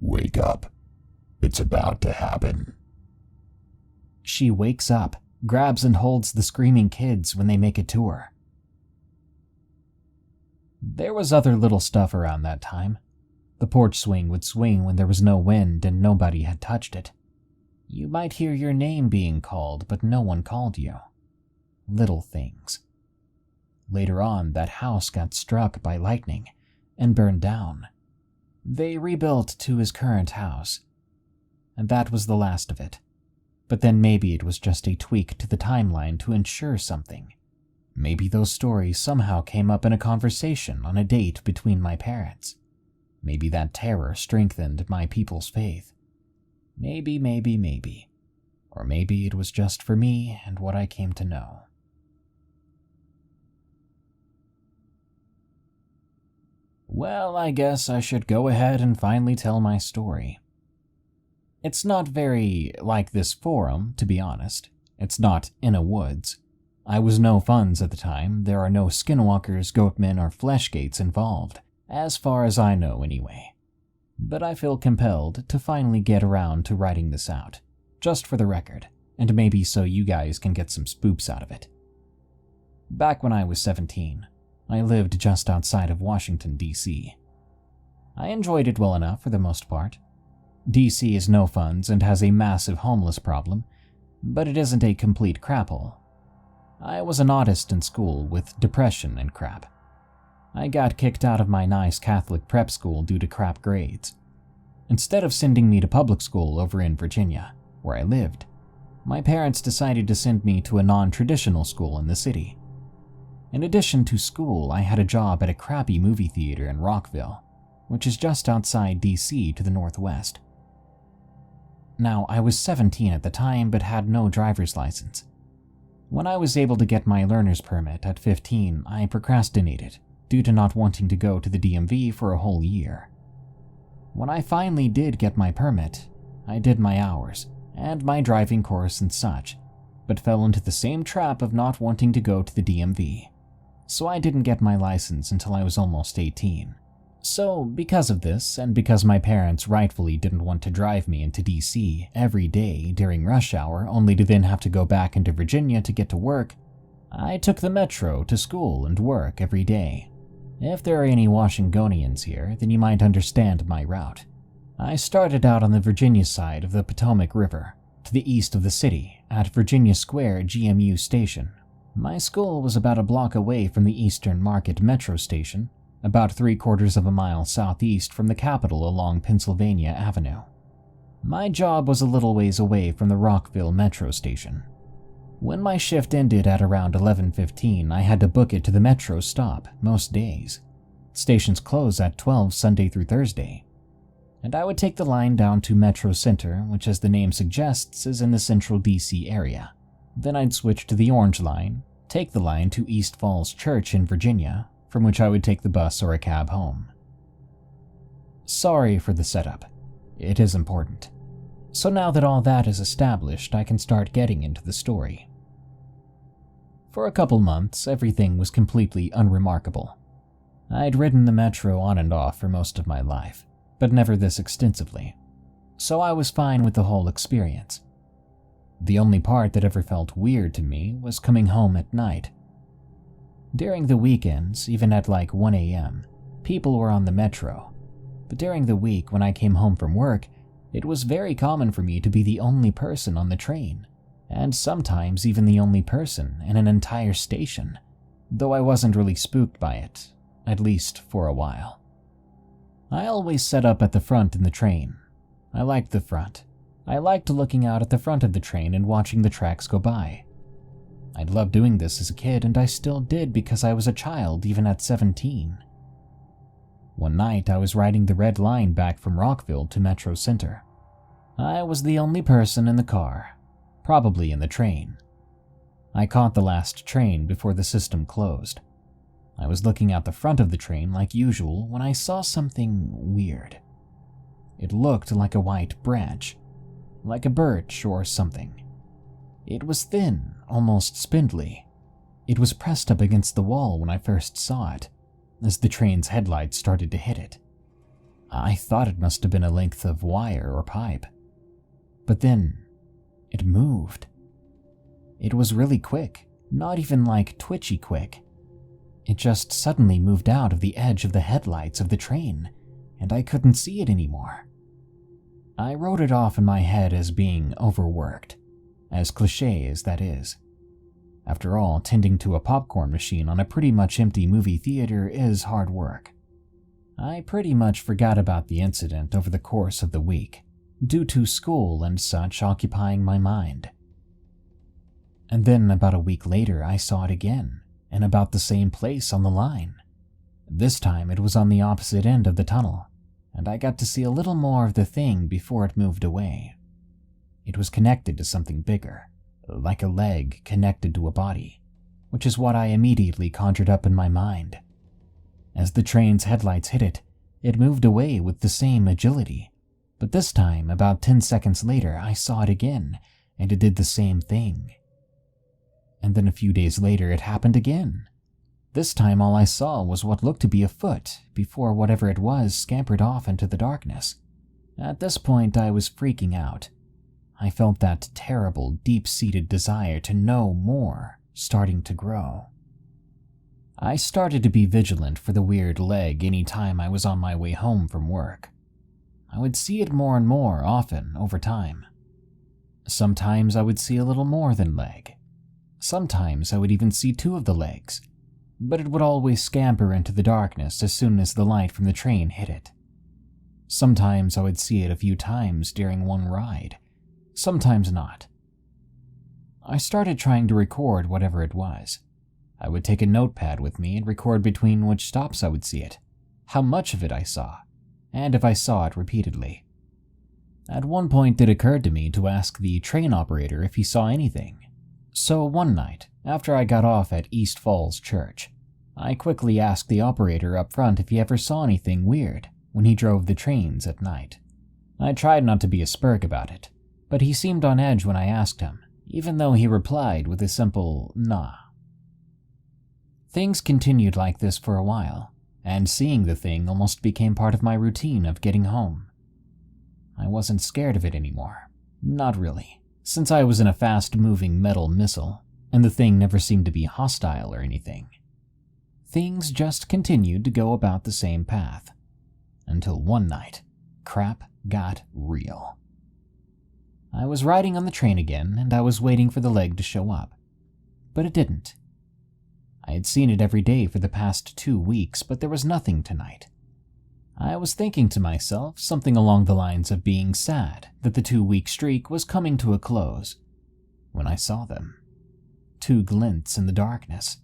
"Wake up. It's about to happen." She wakes up, grabs and holds the screaming kids when they make it to her. There was other little stuff around that time. The porch swing would swing when there was no wind and nobody had touched it. You might hear your name being called, but no one called you. Little things. Later on, that house got struck by lightning and burned down. They rebuilt to his current house, and that was the last of it. But then maybe it was just a tweak to the timeline to ensure something. Maybe those stories somehow came up in a conversation on a date between my parents. Maybe that terror strengthened my people's faith. Maybe. Or maybe it was just for me and what I came to know. Well, I guess I should go ahead and finally tell my story. It's not very like this forum, to be honest. It's not in a woods. I was no funds at the time. There are no skinwalkers, goatmen, or fleshgates involved, as far as I know anyway. But I feel compelled to finally get around to writing this out, just for the record, and maybe so you guys can get some spoops out of it. Back when I was 17, I lived just outside of Washington, D.C. I enjoyed it well enough for the most part. D.C. is no funds and has a massive homeless problem, but it isn't a complete craphole. I was an autist in school with depression and crap. I got kicked out of my nice Catholic prep school due to crap grades. Instead of sending me to public school over in Virginia, where I lived, my parents decided to send me to a non-traditional school in the city. In addition to school, I had a job at a crappy movie theater in Rockville, which is just outside DC to the northwest. Now, I was 17 at the time but had no driver's license. When I was able to get my learner's permit at 15, I procrastinated due to not wanting to go to the DMV for a whole year. When I finally did get my permit, I did my hours and my driving course and such, but fell into the same trap of not wanting to go to the DMV. So I didn't get my license until I was almost 18. So, because of this, and because my parents rightfully didn't want to drive me into DC every day during rush hour only to then have to go back into Virginia to get to work, I took the metro to school and work every day. If there are any Washingtonians here, then you might understand my route. I started out on the Virginia side of the Potomac River, to the east of the city, at Virginia Square GMU Station. My school was about a block away from the Eastern Market Metro Station, about 3/4 of a mile southeast from the Capitol along Pennsylvania Avenue. My job was a little ways away from the Rockville Metro Station. When my shift ended at around 11:15, I had to book it to the Metro stop most days. Stations close at 12 Sunday through Thursday. And I would take the line down to Metro Center, which as the name suggests is in the central DC area. Then I'd switch to the Orange Line, take the line to East Falls Church in Virginia, from which I would take the bus or a cab home. Sorry for the setup. It is important. So now that all that is established, I can start getting into the story. For a couple months, everything was completely unremarkable. I'd ridden the metro on and off for most of my life, but never this extensively. So I was fine with the whole experience. The only part that ever felt weird to me was coming home at night. During the weekends, even at like 1 a.m., people were on the metro. But during the week when I came home from work, it was very common for me to be the only person on the train, and sometimes even the only person in an entire station, though I wasn't really spooked by it, at least for a while. I always sat up at the front in the train. I liked the front. I liked looking out at the front of the train and watching the tracks go by. I'd loved doing this as a kid, and I still did because I was a child even at 17. One night, I was riding the red line back from Rockville to Metro Center. I was the only person in the car, probably in the train. I caught the last train before the system closed. I was looking out the front of the train like usual when I saw something weird. It looked like a white branch, like a birch or something. It was thin, almost spindly. It was pressed up against the wall when I first saw it, as the train's headlights started to hit it. I thought it must have been a length of wire or pipe. But then, it moved. It was really quick, not even like twitchy quick. It just suddenly moved out of the edge of the headlights of the train, and I couldn't see it anymore. I wrote it off in my head as being overworked, as cliché as that is. After all, tending to a popcorn machine on a pretty much empty movie theater is hard work. I pretty much forgot about the incident over the course of the week, due to school and such occupying my mind. And then about a week later, I saw it again, in about the same place on the line. This time it was on the opposite end of the tunnel, and I got to see a little more of the thing before it moved away. It was connected to something bigger, like a leg connected to a body, which is what I immediately conjured up in my mind. As the train's headlights hit it, it moved away with the same agility, but this time, about 10 seconds later, I saw it again, and it did the same thing. And then a few days later, it happened again. This time all I saw was what looked to be a foot, before whatever it was scampered off into the darkness. At this point, I was freaking out. I felt that terrible, deep-seated desire to know more starting to grow. I started to be vigilant for the weird leg any time I was on my way home from work. I would see it more and more often over time. Sometimes I would see a little more than leg. Sometimes I would even see 2 of the legs, but it would always scamper into the darkness as soon as the light from the train hit it. Sometimes I would see it a few times during one ride, sometimes not. I started trying to record whatever it was. I would take a notepad with me and record between which stops I would see it, how much of it I saw, and if I saw it repeatedly. At one point it occurred to me to ask the train operator if he saw anything. So one night, after I got off at East Falls Church, I quickly asked the operator up front if he ever saw anything weird when he drove the trains at night. I tried not to be a spurk about it, but he seemed on edge when I asked him, even though he replied with a simple nah. Things continued like this for a while, and seeing the thing almost became part of my routine of getting home. I wasn't scared of it anymore. Not really, since I was in a fast-moving metal missile, and the thing never seemed to be hostile or anything. Things just continued to go about the same path. Until one night, crap got real. I was riding on the train again, and I was waiting for the leg to show up. But it didn't. I had seen it every day for the past 2 weeks, but there was nothing tonight. I was thinking to myself something along the lines of being sad that the 2-week streak was coming to a close, when I saw them. 2 glints in the darkness.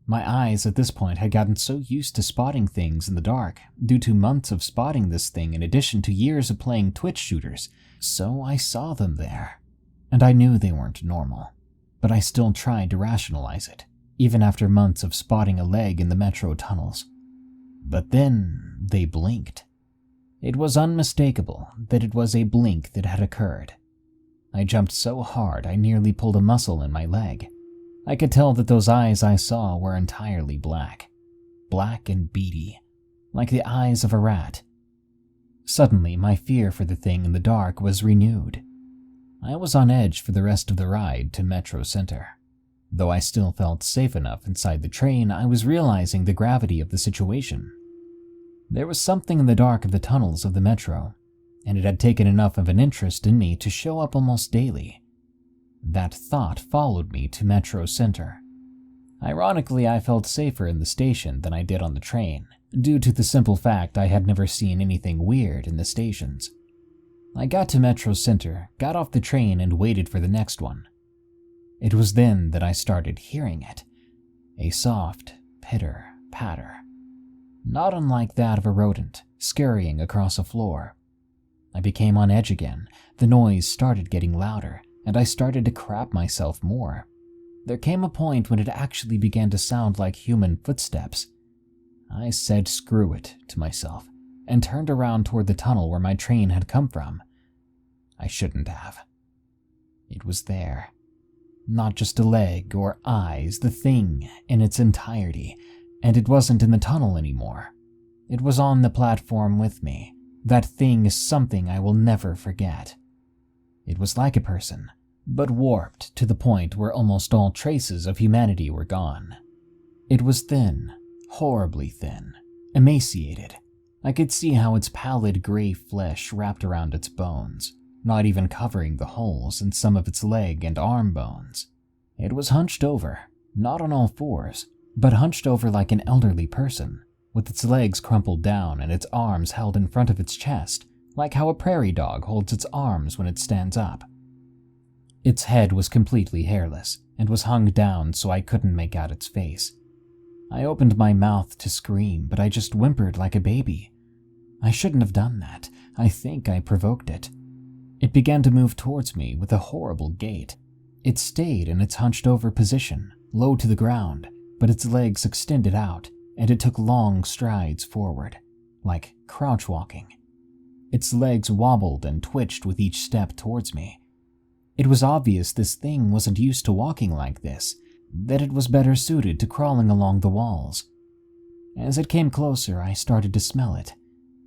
My eyes at this point had gotten so used to spotting things in the dark due to months of spotting this thing in addition to years of playing Twitch shooters, so I saw them there. And I knew they weren't normal, but I still tried to rationalize it, even after months of spotting a leg in the metro tunnels. But then they blinked. It was unmistakable that it was a blink that had occurred. I jumped so hard I nearly pulled a muscle in my leg. I could tell that those eyes I saw were entirely black. Black and beady, like the eyes of a rat. Suddenly, my fear for the thing in the dark was renewed. I was on edge for the rest of the ride to Metro Center. Though I still felt safe enough inside the train, I was realizing the gravity of the situation. There was something in the dark of the tunnels of the Metro, and it had taken enough of an interest in me to show up almost daily. That thought followed me to Metro Center. Ironically, I felt safer in the station than I did on the train, due to the simple fact I had never seen anything weird in the stations. I got to Metro Center, got off the train, and waited for the next one. It was then that I started hearing it. A soft pitter-patter, not unlike that of a rodent scurrying across a floor. I became on edge again. The noise started getting louder, and I started to crap myself more. There came a point when it actually began to sound like human footsteps. I said screw it to myself and turned around toward the tunnel where my train had come from. I shouldn't have. It was there. Not just a leg or eyes, the thing in its entirety, and it wasn't in the tunnel anymore. It was on the platform with me. That thing is something I will never forget. It was like a person, but warped to the point where almost all traces of humanity were gone. It was thin, horribly thin, emaciated. I could see how its pallid gray flesh wrapped around its bones, not even covering the holes in some of its leg and arm bones. It was hunched over, not on all fours, but hunched over like an elderly person, with its legs crumpled down and its arms held in front of its chest, like how a prairie dog holds its arms when it stands up. Its head was completely hairless and was hung down so I couldn't make out its face. I opened my mouth to scream, but I just whimpered like a baby. I shouldn't have done that. I think I provoked it. It began to move towards me with a horrible gait. It stayed in its hunched over position, low to the ground, but its legs extended out, and it took long strides forward, like crouch walking. Its legs wobbled and twitched with each step towards me. It was obvious this thing wasn't used to walking like this, that it was better suited to crawling along the walls. As it came closer, I started to smell it.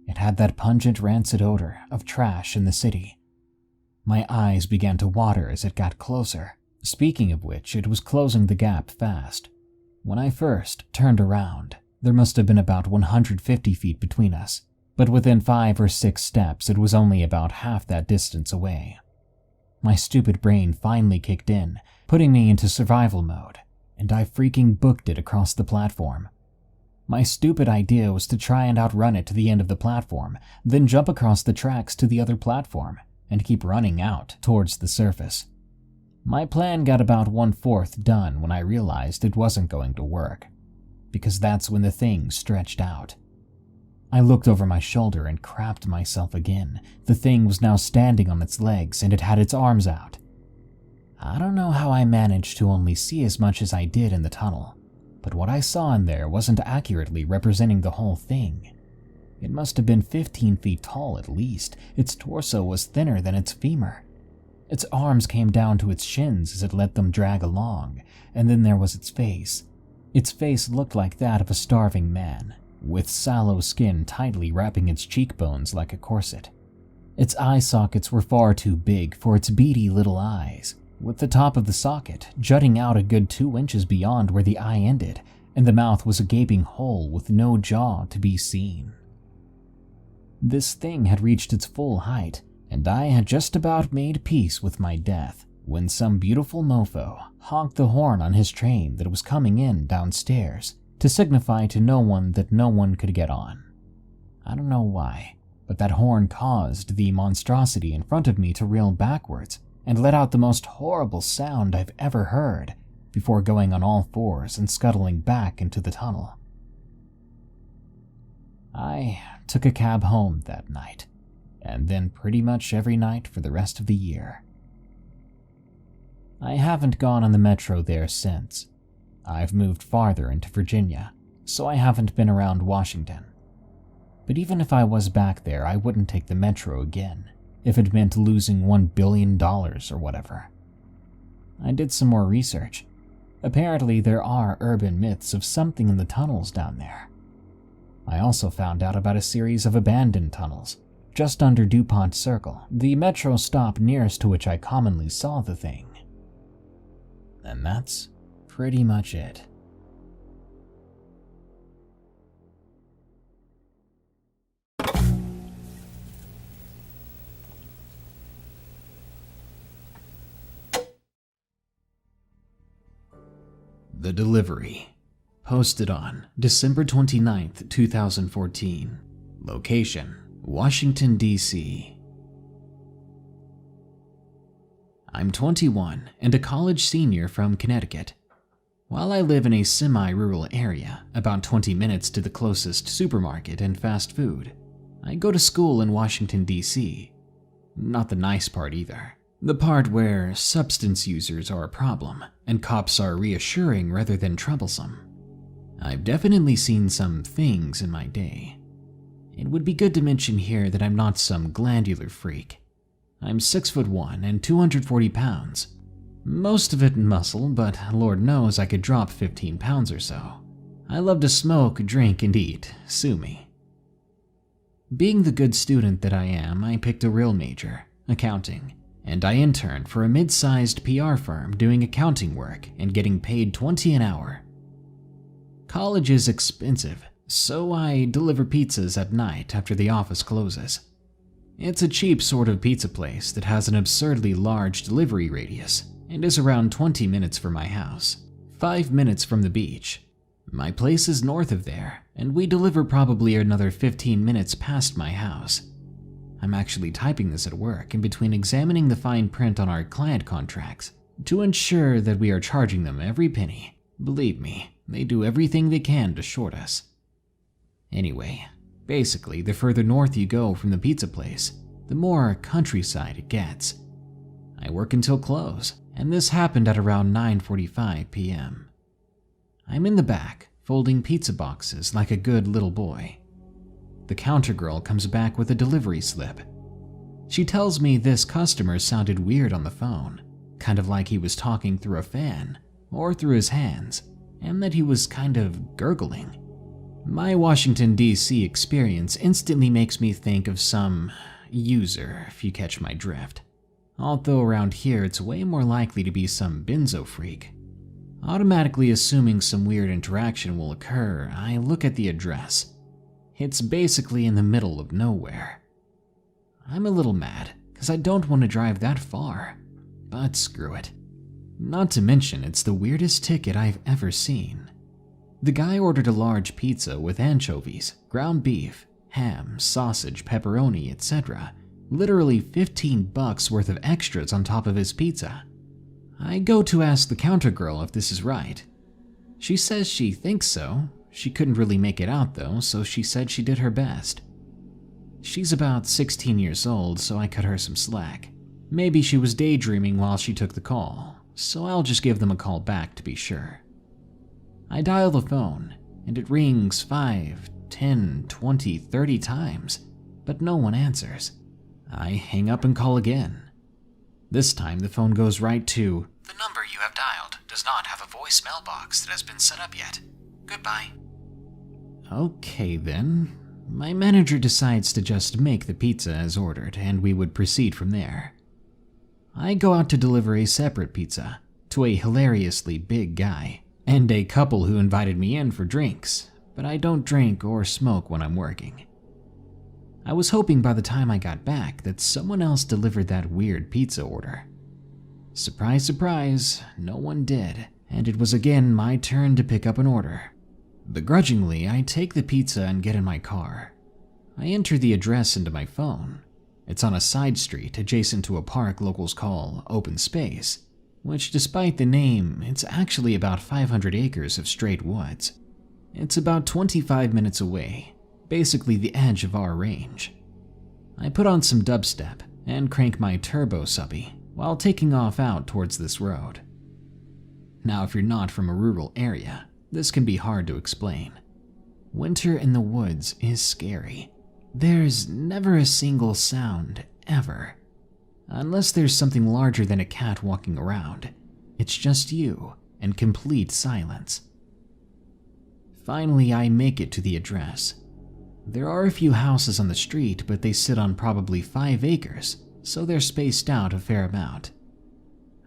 It had that pungent, rancid odor of trash in the city. My eyes began to water as it got closer. Speaking of which, it was closing the gap fast. When I first turned around, there must have been about 150 feet between us, but within 5 or 6 steps it was only about half that distance away. My stupid brain finally kicked in, putting me into survival mode, and I freaking booked it across the platform. My stupid idea was to try and outrun it to the end of the platform, then jump across the tracks to the other platform, and keep running out towards the surface. My plan got about 1/4 done when I realized it wasn't going to work, because that's when the thing stretched out. I looked over my shoulder and crapped myself again. The thing was now standing on its legs and it had its arms out. I don't know how I managed to only see as much as I did in the tunnel, but what I saw in there wasn't accurately representing the whole thing. It must have been 15 feet tall at least. Its torso was thinner than its femur. Its arms came down to its shins as it let them drag along, and then there was its face. Its face looked like that of a starving man, with sallow skin tightly wrapping its cheekbones like a corset. Its eye sockets were far too big for its beady little eyes, with the top of the socket jutting out a good 2 inches beyond where the eye ended, and the mouth was a gaping hole with no jaw to be seen. This thing had reached its full height, and I had just about made peace with my death when some beautiful mofo honked the horn on his train that was coming in downstairs to signify to no one that no one could get on. I don't know why, but that horn caused the monstrosity in front of me to reel backwards and let out the most horrible sound I've ever heard before going on all fours and scuttling back into the tunnel. I took a cab home that night, and then pretty much every night for the rest of the year. I haven't gone on the metro there since. I've moved farther into Virginia, so I haven't been around Washington. But even if I was back there, I wouldn't take the metro again, if it meant losing $1 billion or whatever. I did some more research. Apparently there are urban myths of something in the tunnels down there. I also found out about a series of abandoned tunnels, just under DuPont Circle, the metro stop nearest to which I commonly saw the thing. And that's pretty much it. The delivery. Posted on December 29th, 2014. Location: Washington, D.C. I'm 21 and a college senior from Connecticut. While I live in a semi-rural area, about 20 minutes to the closest supermarket and fast food, I go to school in Washington, D.C. Not the nice part either. The part where substance users are a problem and cops are reassuring rather than troublesome. I've definitely seen some things in my day. It would be good to mention here that I'm not some glandular freak. I'm 6'1" and 240 pounds. Most of it muscle, but Lord knows I could drop 15 pounds or so. I love to smoke, drink, and eat. Sue me. Being the good student that I am, I picked a real major, accounting, and I interned for a mid-sized PR firm doing accounting work and getting paid $20 an hour. College is expensive, so I deliver pizzas at night after the office closes. It's a cheap sort of pizza place that has an absurdly large delivery radius and is around 20 minutes from my house, 5 minutes from the beach. My place is north of there, and we deliver probably another 15 minutes past my house. I'm actually typing this at work in between examining the fine print on our client contracts to ensure that we are charging them every penny. Believe me, they do everything they can to short us. Anyway, basically, the further north you go from the pizza place, the more countryside it gets. I work until close, and this happened at around 9:45 p.m. I'm in the back, folding pizza boxes like a good little boy. The counter girl comes back with a delivery slip. She tells me this customer sounded weird on the phone, kind of like he was talking through a fan or through his hands, and that he was kind of gurgling. My Washington, D.C. experience instantly makes me think of some user, if you catch my drift. Although around here it's way more likely to be some benzo freak. Automatically assuming some weird interaction will occur, I look at the address. It's basically in the middle of nowhere. I'm a little mad, because I don't want to drive that far, but screw it. Not to mention, it's the weirdest ticket I've ever seen. The guy ordered a large pizza with anchovies, ground beef, ham, sausage, pepperoni, etc. Literally $15 worth of extras on top of his pizza. I go to ask the counter girl if this is right. She says she thinks so. She couldn't really make it out though, so she said she did her best. She's about 16 years old, so I cut her some slack. Maybe she was daydreaming while she took the call, so I'll just give them a call back to be sure. I dial the phone, and it rings 5, 10, 20, 30 times, but no one answers. I hang up and call again. This time the phone goes right to, "The number you have dialed does not have a voicemail box that has been set up yet. Goodbye." Okay then. My manager decides to just make the pizza as ordered, and we would proceed from there. I go out to deliver a separate pizza to a hilariously big guy and a couple who invited me in for drinks, but I don't drink or smoke when I'm working. I was hoping by the time I got back that someone else delivered that weird pizza order. Surprise, surprise, no one did, and it was again my turn to pick up an order. Begrudgingly, I take the pizza and get in my car. I enter the address into my phone. It's on a side street adjacent to a park locals call open space, which despite the name, it's actually about 500 acres of straight woods. It's about 25 minutes away, basically the edge of our range. I put on some dubstep and crank my turbo subby while taking off out towards this road. Now, if you're not from a rural area, this can be hard to explain. Winter in the woods is scary. There's never a single sound, ever. Unless there's something larger than a cat walking around. It's just you and complete silence. Finally, I make it to the address. There are a few houses on the street, but they sit on probably 5 acres, so they're spaced out a fair amount.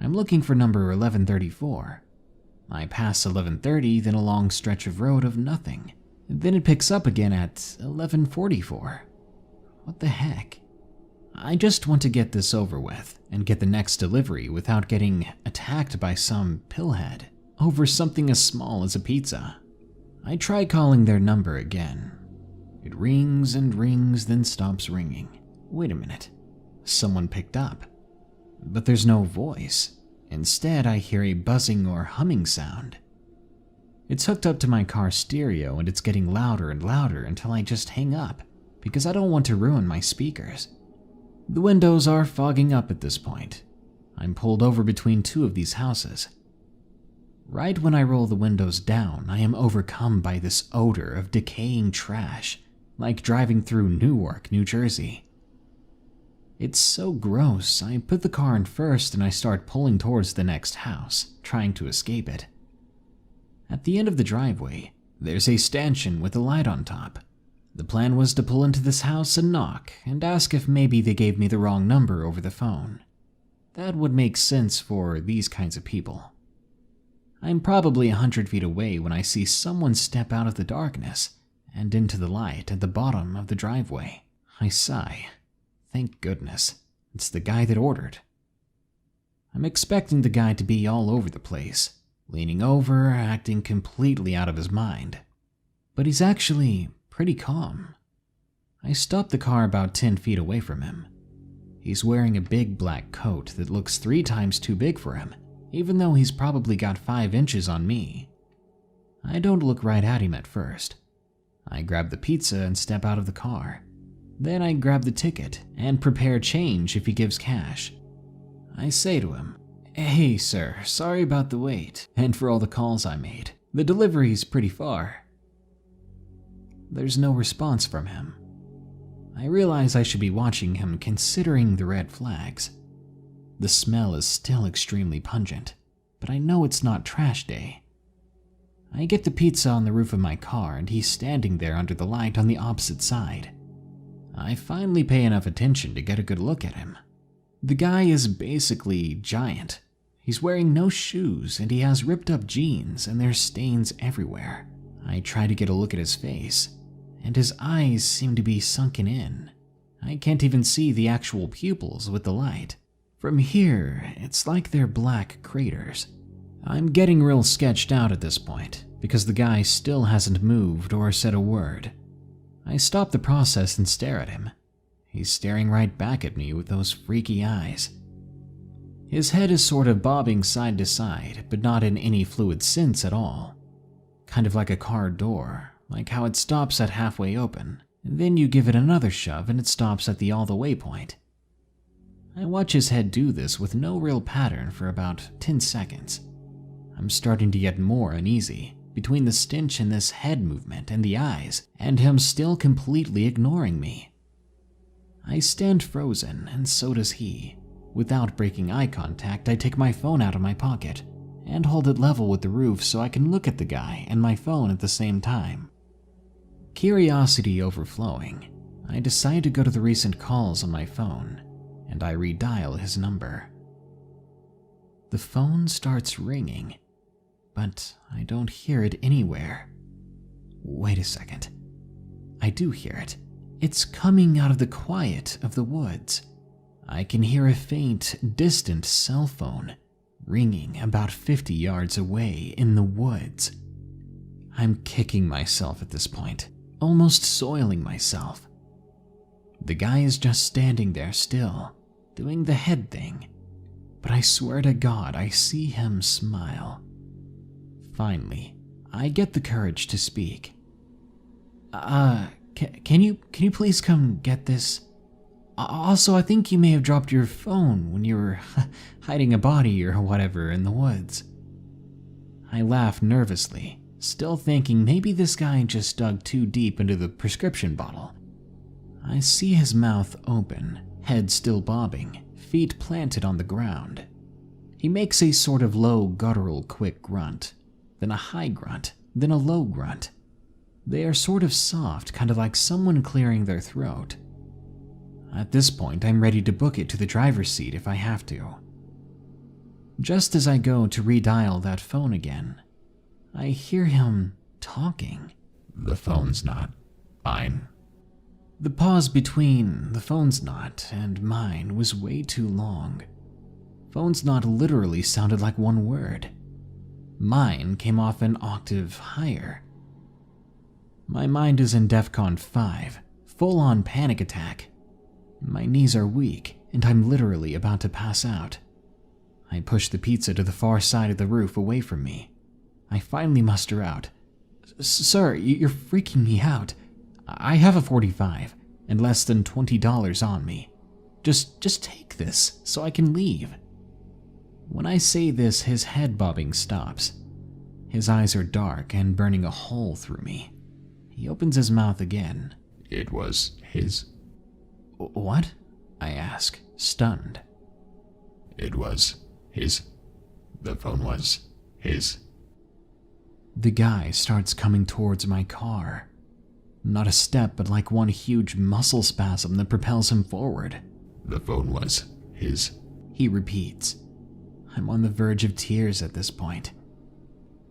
I'm looking for number 1134. I pass 1130, then a long stretch of road of nothing. Then it picks up again at 1144. What the heck? I just want to get this over with and get the next delivery without getting attacked by some pillhead over something as small as a pizza. I try calling their number again. It rings and rings, then stops ringing. Wait a minute. Someone picked up. But there's no voice. Instead, I hear a buzzing or humming sound. It's hooked up to my car stereo and it's getting louder and louder until I just hang up because I don't want to ruin my speakers. The windows are fogging up at this point. I'm pulled over between 2 of these houses. Right when I roll the windows down, I am overcome by this odor of decaying trash, like driving through Newark, New Jersey. It's so gross, I put the car in first and I start pulling towards the next house, trying to escape it. At the end of the driveway, there's a stanchion with a light on top. The plan was to pull into this house and knock and ask if maybe they gave me the wrong number over the phone. That would make sense for these kinds of people. I'm probably 100 feet away when I see someone step out of the darkness and into the light at the bottom of the driveway. I sigh. Thank goodness, it's the guy that ordered. I'm expecting the guy to be all over the place, leaning over, acting completely out of his mind. But he's actually pretty calm. I stop the car about 10 feet away from him. He's wearing a big black coat that looks 3 times too big for him, even though he's probably got 5 inches on me. I don't look right at him at first. I grab the pizza and step out of the car. Then I grab the ticket and prepare change if he gives cash. I say to him, "Hey sir, sorry about the wait and for all the calls I made. The delivery's pretty far." There's no response from him. I realize I should be watching him considering the red flags. The smell is still extremely pungent, but I know it's not trash day. I get the pizza on the roof of my car and he's standing there under the light on the opposite side. I finally pay enough attention to get a good look at him. The guy is basically giant. He's wearing no shoes and he has ripped up jeans and there's stains everywhere. I try to get a look at his face, and his eyes seem to be sunken in. I can't even see the actual pupils with the light. From here, it's like they're black craters. I'm getting real sketched out at this point because the guy still hasn't moved or said a word. I stop the process and stare at him. He's staring right back at me with those freaky eyes. His head is sort of bobbing side to side, but not in any fluid sense at all. Kind of like a car door, like how it stops at halfway open, and then you give it another shove and it stops at the all-the-way point. I watch his head do this with no real pattern for about 10 seconds. I'm starting to get more uneasy between the stench in this head movement and the eyes, and him still completely ignoring me. I stand frozen, and so does he. Without breaking eye contact, I take my phone out of my pocket and hold it level with the roof so I can look at the guy and my phone at the same time. Curiosity overflowing, I decide to go to the recent calls on my phone, and I redial his number. The phone starts ringing, but I don't hear it anywhere. Wait a second. I do hear it. It's coming out of the quiet of the woods. I can hear a faint, distant cell phone ringing about 50 yards away in the woods. I'm kicking myself at this point, almost soiling myself. The guy is just standing there still, doing the head thing, but I swear to God I see him smile. Finally, I get the courage to speak. Can you please come get this? Also, I think you may have dropped your phone when you were hiding a body or whatever in the woods. I laugh nervously, still thinking maybe this guy just dug too deep into the prescription bottle. I see his mouth open, head still bobbing, feet planted on the ground. He makes a sort of low, guttural, quick grunt, then a high grunt, then a low grunt. They are sort of soft, kind of like someone clearing their throat. At this point, I'm ready to book it to the driver's seat if I have to. Just as I go to redial that phone again, I hear him talking. The phone's not mine. The pause between the phone's not and mine was way too long. Phone's not literally sounded like one word. Mine came off an octave higher. My mind is in DEFCON 5, full-on panic attack. My knees are weak, and I'm literally about to pass out. I push the pizza to the far side of the roof away from me. I finally muster out, "Sir, you're freaking me out. I have a 45 and less than $20 on me. Just take this so I can leave." When I say this, his head bobbing stops. His eyes are dark and burning a hole through me. He opens his mouth again. It was his. "What?" I ask, stunned. It was his. The phone was his. The guy starts coming towards my car. Not a step, but like one huge muscle spasm that propels him forward. The phone was his. He repeats. I'm on the verge of tears at this point.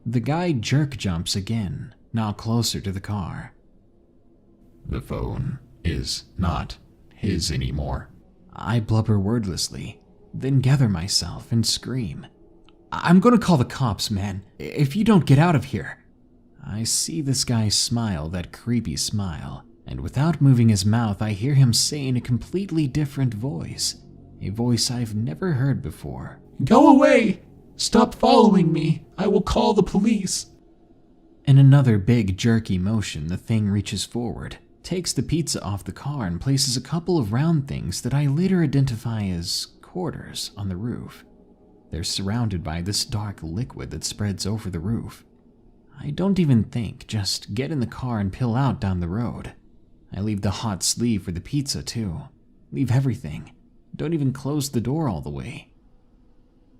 The guy jerk jumps again, now closer to the car. The phone is not his anymore. I blubber wordlessly, then gather myself and scream. "I'm gonna call the cops, man, if you don't get out of here." I see this guy smile that creepy smile, and without moving his mouth, I hear him say in a completely different voice, a voice I've never heard before. "Go away! Stop following me! I will call the police!" In another big jerky motion, the thing reaches forward, takes the pizza off the car, and places a couple of round things that I later identify as quarters on the roof. They're surrounded by this dark liquid that spreads over the roof. I don't even think, just get in the car and peel out down the road. I leave the hot sleeve for the pizza too. Leave everything. Don't even close the door all the way.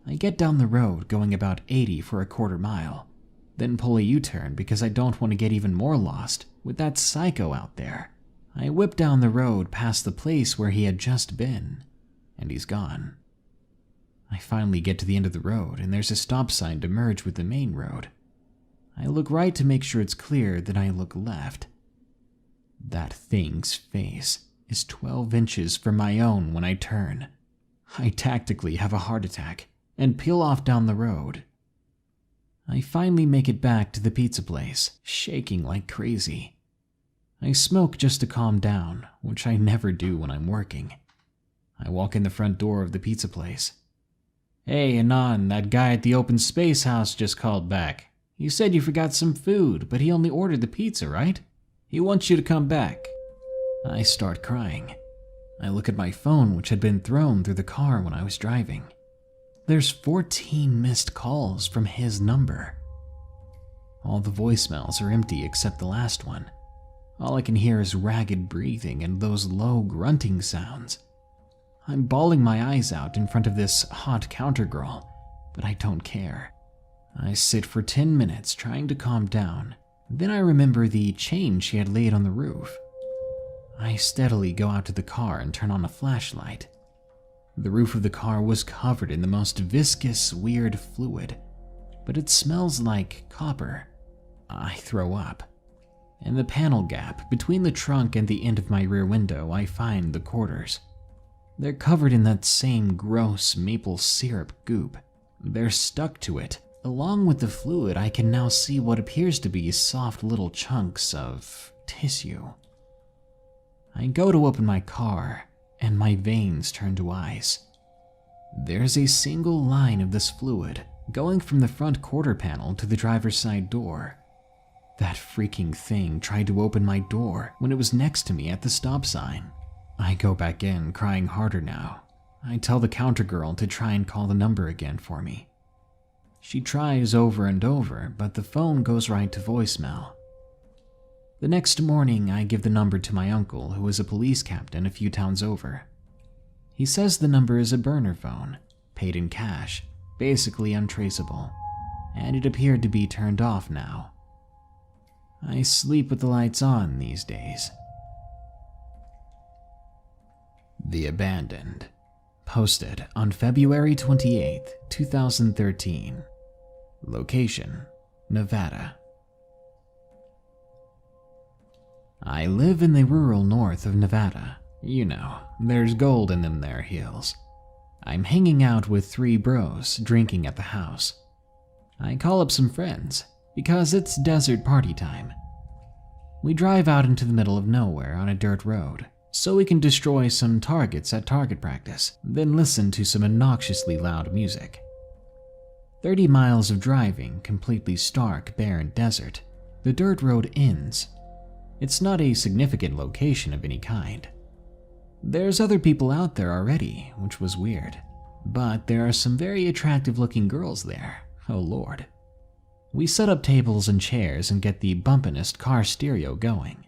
I get down the road, going about 80 for a quarter mile, then pull a U-turn because I don't want to get even more lost with that psycho out there. I whip down the road past the place where he had just been, and he's gone. I finally get to the end of the road, and there's a stop sign to merge with the main road. I look right to make sure it's clear, then I look left. That thing's face is 12 inches from my own when I turn. I tactically have a heart attack and peel off down the road. I finally make it back to the pizza place, shaking like crazy. I smoke just to calm down, which I never do when I'm working. I walk in the front door of the pizza place. "Hey, Nunan, that guy at the open space house just called back. You said you forgot some food, but he only ordered the pizza, right? He wants you to come back." I start crying. I look at my phone, which had been thrown through the car when I was driving. There's 14 missed calls from his number. All the voicemails are empty except the last one. All I can hear is ragged breathing and those low grunting sounds. I'm bawling my eyes out in front of this hot counter girl, but I don't care. I sit for 10 minutes trying to calm down. Then I remember the chain she had laid on the roof. I steadily go out to the car and turn on a flashlight. The roof of the car was covered in the most viscous, weird fluid, but it smells like copper. I throw up. In the panel gap between the trunk and the end of my rear window, I find the quarters. They're covered in that same gross maple syrup goop. They're stuck to it. Along with the fluid, I can now see what appears to be soft little chunks of tissue. I go to open my car, and my veins turn to ice. There's a single line of this fluid going from the front quarter panel to the driver's side door. That freaking thing tried to open my door when it was next to me at the stop sign. I go back in, crying harder now. I tell the counter girl to try and call the number again for me. She tries over and over, but the phone goes right to voicemail. The next morning, I give the number to my uncle, who is a police captain a few towns over. He says the number is a burner phone, paid in cash, basically untraceable, and it appeared to be turned off now. I sleep with the lights on these days. The Abandoned. Posted on February 28, 2013. Location, Nevada. I live in the rural north of Nevada. You know, there's gold in them there hills. I'm hanging out with 3 bros drinking at the house. I call up some friends because it's desert party time. We drive out into the middle of nowhere on a dirt road so we can destroy some targets at target practice, then listen to some obnoxiously loud music. 30 miles of driving, completely stark, barren desert. The dirt road ends. It's not a significant location of any kind. There's other people out there already, which was weird. But there are some very attractive looking girls there. Oh lord. We set up tables and chairs and get the bumpinest car stereo going.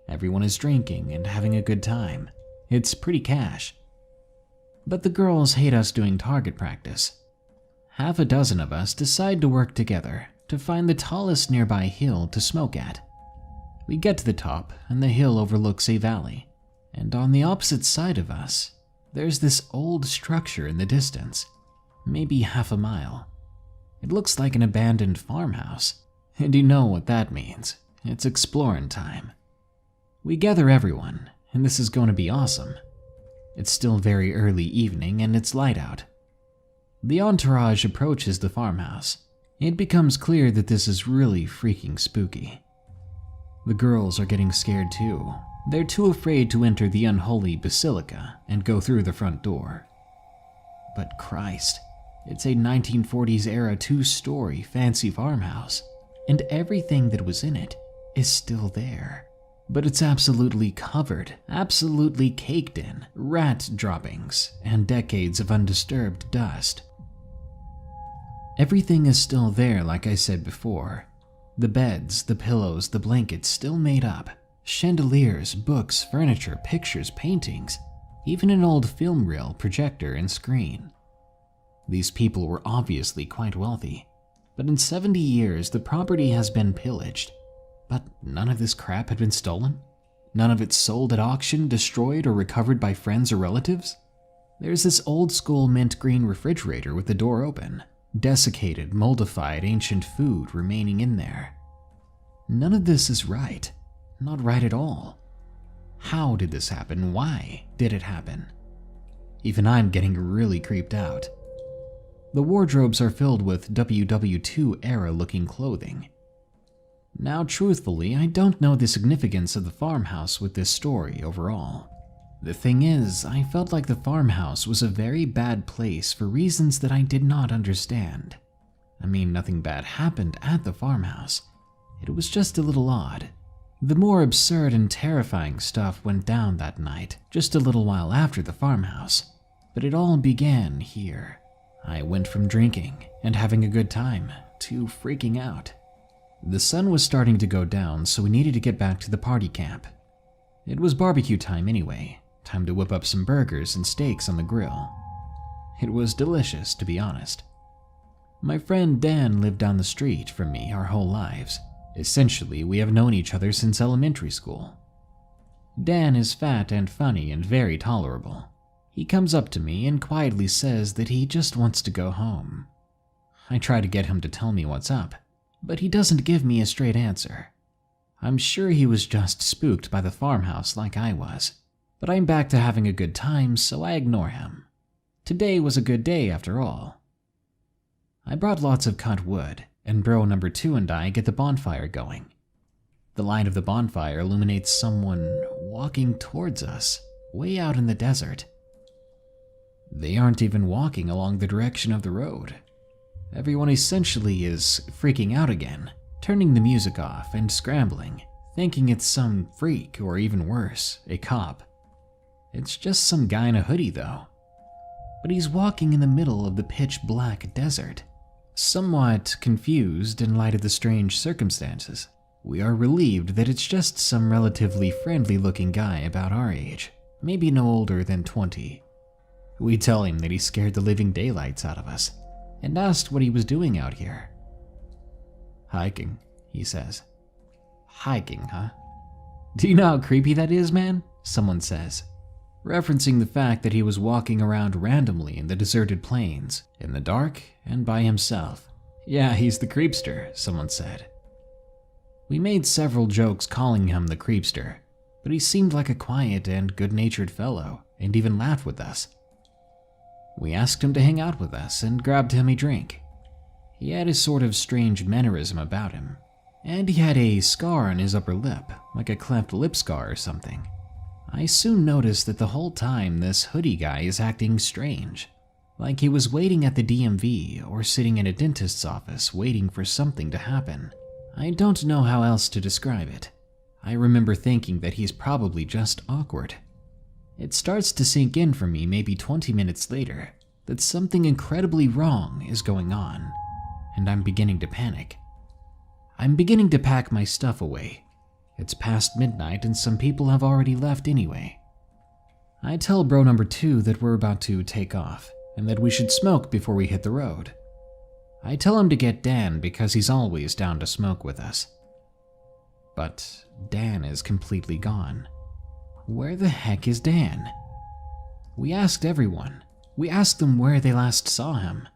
Everyone is drinking and having a good time. It's pretty cash. But the girls hate us doing target practice. Half a dozen of us decide to work together to find the tallest nearby hill to smoke at. We get to the top and the hill overlooks a valley. And on the opposite side of us, there's this old structure in the distance, maybe half a mile. It looks like an abandoned farmhouse, and you know what that means. It's exploring time. We gather everyone, and this is going to be awesome. It's still very early evening and it's light out. The entourage approaches the farmhouse. It becomes clear that this is really freaking spooky. The girls are getting scared too. They're too afraid to enter the unholy basilica and go through the front door. But Christ, it's a 1940s era 2-story fancy farmhouse, and everything that was in it is still there. But it's absolutely covered, absolutely caked in rat droppings and decades of undisturbed dust. Everything is still there like I said before. The beds, the pillows, the blankets still made up. Chandeliers, books, furniture, pictures, paintings, even an old film reel, projector, and screen. These people were obviously quite wealthy, but in 70 years the property has been pillaged. But none of this crap had been stolen? None of it sold at auction, destroyed, or recovered by friends or relatives? There's this old school mint green refrigerator with the door open, desiccated, moldified, ancient food remaining in there. None of this is right. Not right at all. How did this happen? Why did it happen? Even I'm getting really creeped out. The wardrobes are filled with WW2 era looking clothing. Now truthfully, I don't know the significance of the farmhouse with this story overall. The thing is, I felt like the farmhouse was a very bad place for reasons that I did not understand. I mean, nothing bad happened at the farmhouse. It was just a little odd. The more absurd and terrifying stuff went down that night, just a little while after the farmhouse. But it all began here. I went from drinking and having a good time to freaking out. The sun was starting to go down, so we needed to get back to the party camp. It was barbecue time anyway, time to whip up some burgers and steaks on the grill. It was delicious, to be honest. My friend Dan lived down the street from me our whole lives. Essentially, we have known each other since elementary school. Dan is fat and funny and very tolerable. He comes up to me and quietly says that he just wants to go home. I try to get him to tell me what's up, but he doesn't give me a straight answer. I'm sure he was just spooked by the farmhouse like I was, but I'm back to having a good time, so I ignore him. Today was a good day after all. I brought lots of cut wood, and bro number 2 and I get the bonfire going. The light of the bonfire illuminates someone walking towards us, way out in the desert. They aren't even walking along the direction of the road. Everyone essentially is freaking out again, turning the music off and scrambling, thinking it's some freak or even worse, a cop. It's just some guy in a hoodie though. But he's walking in the middle of the pitch black desert. Somewhat confused in light of the strange circumstances, we are relieved that it's just some relatively friendly looking guy about our age, maybe no older than 20. We tell him that he scared the living daylights out of us, and asked what he was doing out here. Hiking, he says. Hiking, huh? Do you know how creepy that is, man? Someone says, referencing the fact that he was walking around randomly in the deserted plains, in the dark and by himself. Yeah, he's the creepster, someone said. We made several jokes calling him the creepster, but he seemed like a quiet and good-natured fellow, and even laughed with us. We asked him to hang out with us and grabbed him a drink. He had a sort of strange mannerism about him, and he had a scar on his upper lip, like a cleft lip scar or something. I soon noticed that the whole time this hoodie guy is acting strange, like he was waiting at the DMV or sitting in a dentist's office waiting for something to happen. I don't know how else to describe it. I remember thinking that he's probably just awkward. It starts to sink in for me maybe 20 minutes later that something incredibly wrong is going on, and I'm beginning to panic. I'm beginning to pack my stuff away. It's past midnight and some people have already left anyway. I tell bro number 2 that we're about to take off and that we should smoke before we hit the road. I tell him to get Dan because he's always down to smoke with us. But Dan is completely gone. Where the heck is Dan? We asked everyone. We asked them where they last saw him.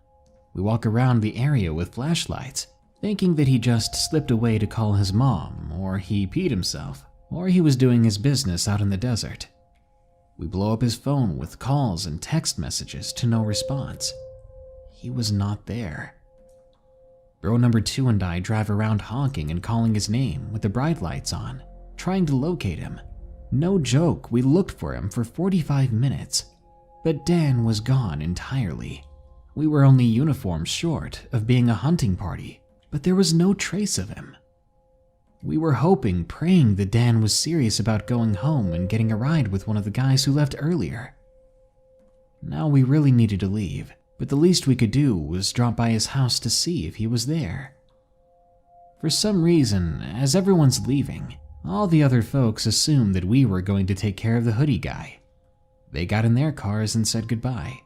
We walk around the area with flashlights, thinking that he just slipped away to call his mom, or he peed himself, or he was doing his business out in the desert. We blow up his phone with calls and text messages to no response. He was not there. Bro number 2 and I drive around honking and calling his name with the bright lights on, trying to locate him. No joke, we looked for him for 45 minutes, but Dan was gone entirely. We were only uniforms short of being a hunting party, but there was no trace of him. We were hoping, praying that Dan was serious about going home and getting a ride with one of the guys who left earlier. Now we really needed to leave, but the least we could do was drop by his house to see if he was there. For some reason, as everyone's leaving, all the other folks assumed that we were going to take care of the hoodie guy. They got in their cars and said goodbye.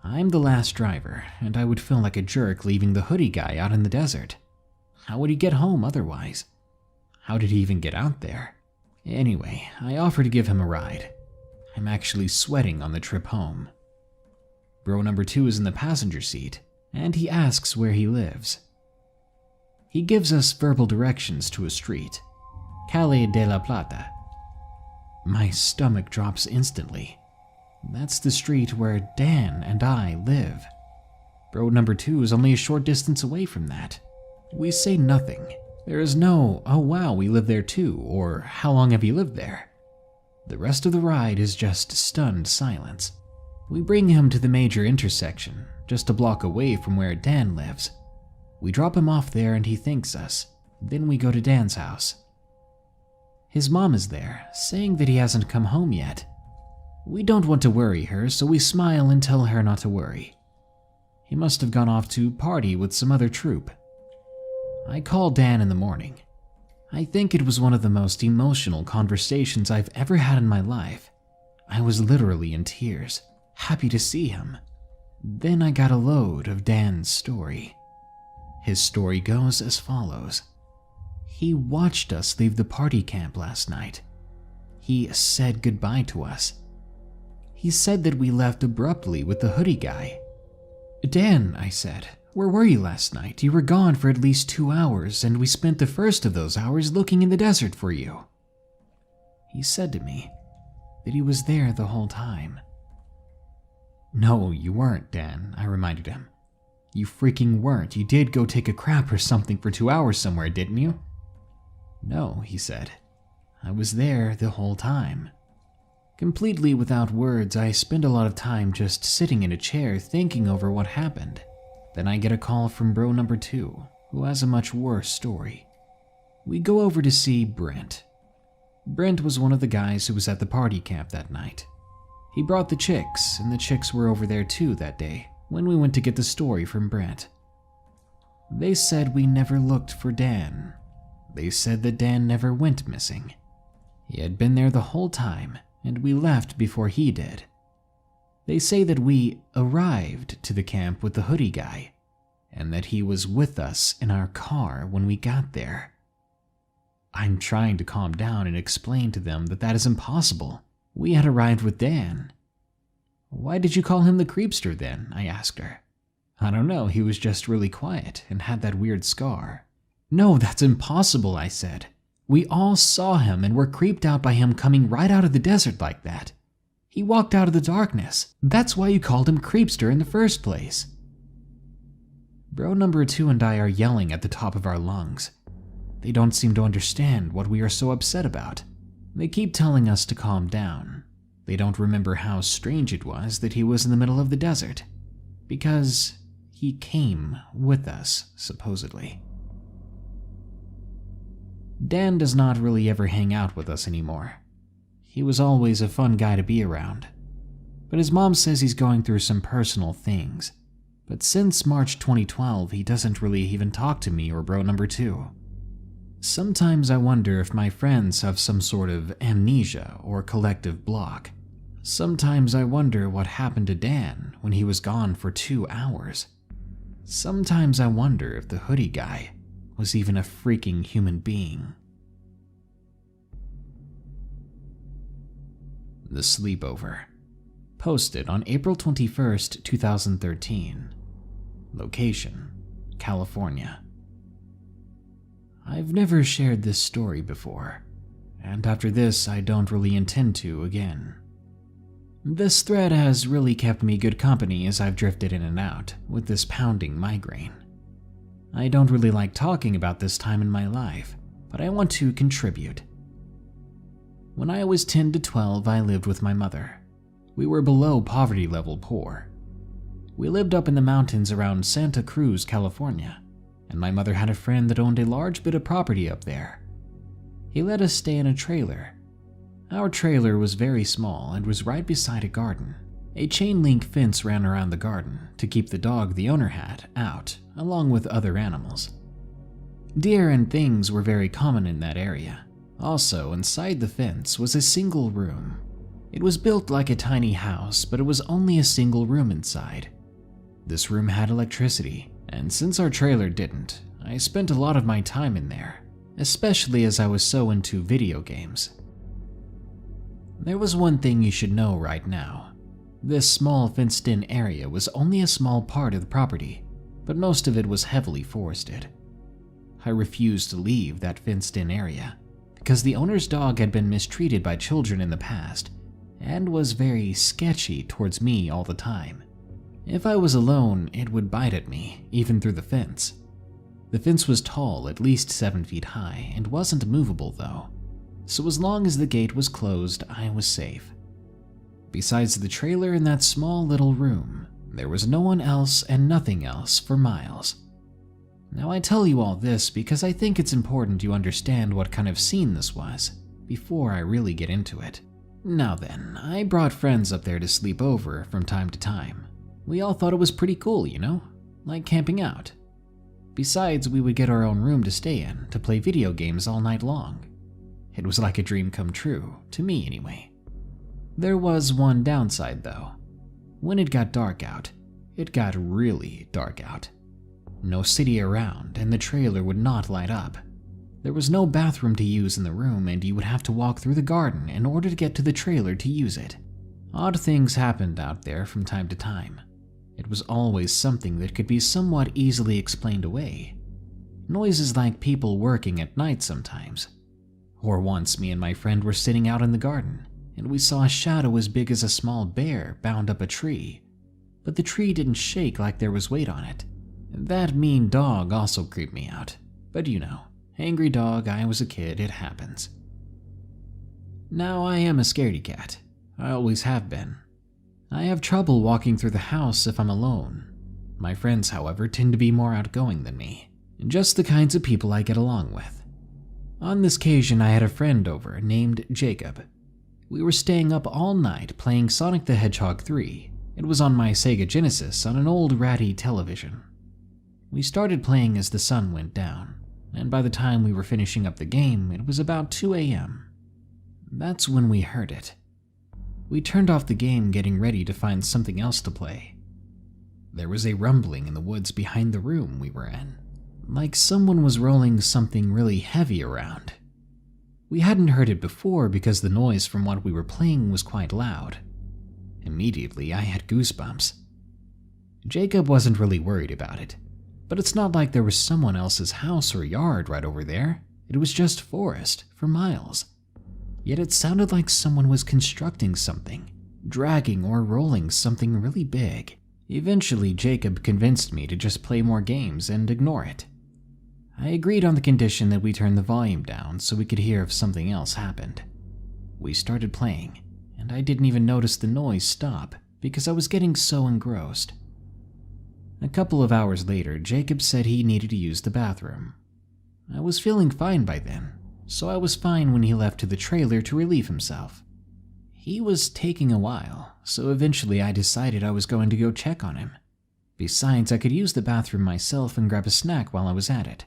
I'm the last driver, and I would feel like a jerk leaving the hoodie guy out in the desert. How would he get home otherwise? How did he even get out there? Anyway, I offer to give him a ride. I'm actually sweating on the trip home. Bro number 2 is in the passenger seat, and he asks where he lives. He gives us verbal directions to a street, Calle de la Plata. My stomach drops instantly. That's the street where Dan and I live. Bro number 2 is only a short distance away from that. We say nothing. There is no, oh wow, we live there too, or how long have you lived there? The rest of the ride is just stunned silence. We bring him to the major intersection, just a block away from where Dan lives. We drop him off there and he thanks us. Then we go to Dan's house. His mom is there, saying that he hasn't come home yet. We don't want to worry her, so we smile and tell her not to worry. He must have gone off to party with some other troop. I call Dan in the morning. I think it was one of the most emotional conversations I've ever had in my life. I was literally in tears, happy to see him. Then I got a load of Dan's story. His story goes as follows. He watched us leave the party camp last night. He said goodbye to us. He said that we left abruptly with the hoodie guy. Dan, I said, where were you last night? You were gone for at least 2 hours, and we spent the first of those hours looking in the desert for you. He said to me that he was there the whole time. No, you weren't, Dan, I reminded him. You freaking weren't. You did go take a crap or something for 2 hours somewhere, didn't you? No, he said. I was there the whole time. Completely without words, I spend a lot of time just sitting in a chair thinking over what happened. Then I get a call from bro number 2, who has a much worse story. We go over to see Brent. Brent was one of the guys who was at the party camp that night. He brought the chicks, and the chicks were over there too that day when we went to get the story from Brent. They said we never looked for Dan. They said that Dan never went missing. He had been there the whole time, and we left before he did. They say that we arrived to the camp with the hoodie guy, and that he was with us in our car when we got there. I'm trying to calm down and explain to them that that is impossible. We had arrived with Dan. Why did you call him the creepster then? I asked her. I don't know, he was just really quiet and had that weird scar. No, that's impossible, I said. We all saw him and were creeped out by him coming right out of the desert like that. He walked out of the darkness. That's why you called him creepster in the first place. Bro number 2 and I are yelling at the top of our lungs. They don't seem to understand what we are so upset about. They keep telling us to calm down. They don't remember how strange it was that he was in the middle of the desert. Because he came with us, supposedly. Dan does not really ever hang out with us anymore. He was always a fun guy to be around. But his mom says he's going through some personal things. But since March 2012, he doesn't really even talk to me or bro number 2. Sometimes I wonder if my friends have some sort of amnesia or collective block. Sometimes I wonder what happened to Dan when he was gone for 2 hours. Sometimes I wonder if the hoodie guy was even a freaking human being. The Sleepover. Posted on April 21st, 2013. Location: California. I've never shared this story before, and after this I don't really intend to again. This thread has really kept me good company as I've drifted in and out with this pounding migraine. I don't really like talking about this time in my life, but I want to contribute. When I was 10 to 12, I lived with my mother. We were below poverty level poor. We lived up in the mountains around Santa Cruz, California, and my mother had a friend that owned a large bit of property up there. He let us stay in a trailer. Our trailer was very small and was right beside a garden. A chain link fence ran around the garden to keep the dog the owner had out, along with other animals. Deer and things were very common in that area. Also, inside the fence was a single room. It was built like a tiny house, but it was only a single room inside. This room had electricity, and since our trailer didn't, I spent a lot of my time in there, especially as I was so into video games. There was one thing you should know right now. This small fenced-in area was only a small part of the property, but most of it was heavily forested. I refused to leave that fenced-in area because the owner's dog had been mistreated by children in the past and was very sketchy towards me all the time. If I was alone, it would bite at me, even through the fence. The fence was tall, at least 7 feet high, and wasn't movable though, so as long as the gate was closed, I was safe. Besides the trailer in that small little room, there was no one else and nothing else for miles. Now I tell you all this because I think it's important you understand what kind of scene this was before I really get into it. Now then, I brought friends up there to sleep over from time to time. We all thought it was pretty cool, you know, like camping out. Besides, we would get our own room to stay in to play video games all night long. It was like a dream come true, to me anyway. There was one downside though. When it got dark out, it got really dark out. No city around, and the trailer would not light up. There was no bathroom to use in the room, and you would have to walk through the garden in order to get to the trailer to use it. Odd things happened out there from time to time. It was always something that could be somewhat easily explained away. Noises like people working at night sometimes. Or once me and my friend were sitting out in the garden, and we saw a shadow as big as a small bear bound up a tree. But the tree didn't shake like there was weight on it. That mean dog also creeped me out. But you know, angry dog, I was a kid, it happens. Now I am a scaredy cat. I always have been. I have trouble walking through the house if I'm alone. My friends, however, tend to be more outgoing than me, just the kinds of people I get along with. On this occasion, I had a friend over named Jacob. We were staying up all night playing Sonic the Hedgehog 3. It was on my Sega Genesis on an old ratty television. We started playing as the sun went down, and by the time we were finishing up the game, it was about 2 a.m. That's when we heard it. We turned off the game getting ready to find something else to play. There was a rumbling in the woods behind the room we were in, like someone was rolling something really heavy around. We hadn't heard it before because the noise from what we were playing was quite loud. Immediately, I had goosebumps. Jacob wasn't really worried about it, but it's not like there was someone else's house or yard right over there. It was just forest for miles. Yet it sounded like someone was constructing something, dragging or rolling something really big. Eventually, Jacob convinced me to just play more games and ignore it. I agreed on the condition that we turn the volume down so we could hear if something else happened. We started playing, and I didn't even notice the noise stop because I was getting so engrossed. A couple of hours later, Jacob said he needed to use the bathroom. I was feeling fine by then, so I was fine when he left to the trailer to relieve himself. He was taking a while, so eventually I decided I was going to go check on him. Besides, I could use the bathroom myself and grab a snack while I was at it.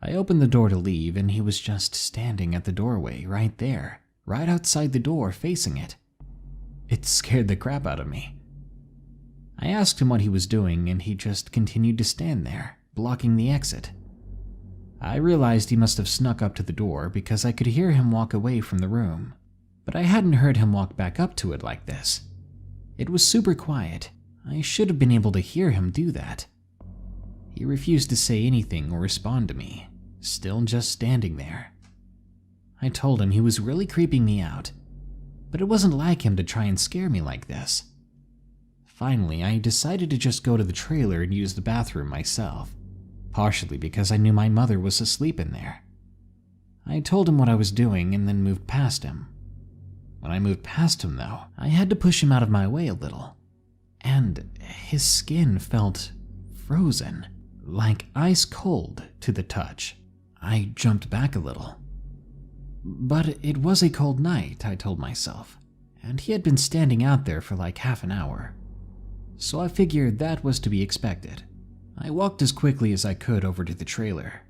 I opened the door to leave, and he was just standing at the doorway right there, right outside the door facing it. It scared the crap out of me. I asked him what he was doing, and he just continued to stand there, blocking the exit. I realized he must have snuck up to the door because I could hear him walk away from the room, but I hadn't heard him walk back up to it like this. It was super quiet. I should have been able to hear him do that. He refused to say anything or respond to me, still just standing there. I told him he was really creeping me out, but it wasn't like him to try and scare me like this. Finally, I decided to just go to the trailer and use the bathroom myself, partially because I knew my mother was asleep in there. I told him what I was doing and then moved past him. When I moved past him, though, I had to push him out of my way a little, and his skin felt frozen, like ice cold to the touch. I jumped back a little. But it was a cold night, I told myself, and he had been standing out there for like half an hour. So I figured that was to be expected. I walked as quickly as I could over to the trailer,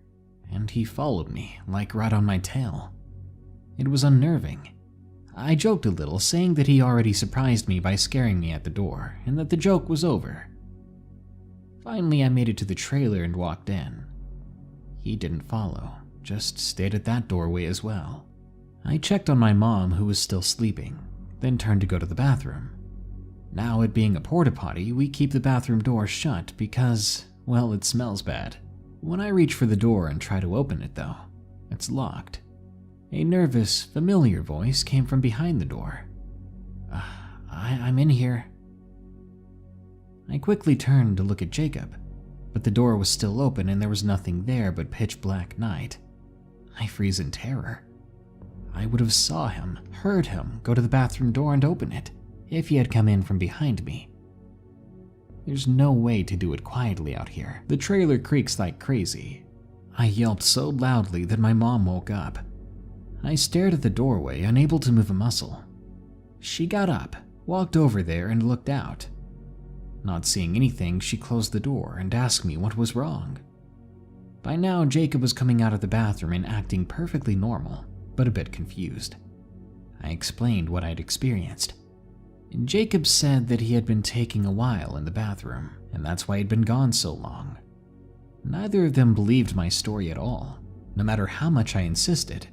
and he followed me, like right on my tail. It was unnerving. I joked a little, saying that he already surprised me by scaring me at the door, and that the joke was over. Finally, I made it to the trailer and walked in. He didn't follow, just stayed at that doorway as well. I checked on my mom, who was still sleeping, then turned to go to the bathroom. Now, it being a porta potty, we keep the bathroom door shut because, well, it smells bad. When I reach for the door and try to open it, though, it's locked. A nervous, familiar voice came from behind the door. I'm in here. I quickly turned to look at Jacob, but the door was still open and there was nothing there but pitch black night. I freeze in terror. I would have saw him, heard him go to the bathroom door and open it, if he had come in from behind me. There's no way to do it quietly out here. The trailer creaks like crazy. I yelped so loudly that my mom woke up. I stared at the doorway, unable to move a muscle. She got up, walked over there, and looked out. Not seeing anything, she closed the door and asked me what was wrong. By now, Jacob was coming out of the bathroom and acting perfectly normal, but a bit confused. I explained what I'd experienced. Jacob said that he had been taking a while in the bathroom, and that's why he'd been gone so long. Neither of them believed my story at all, no matter how much I insisted.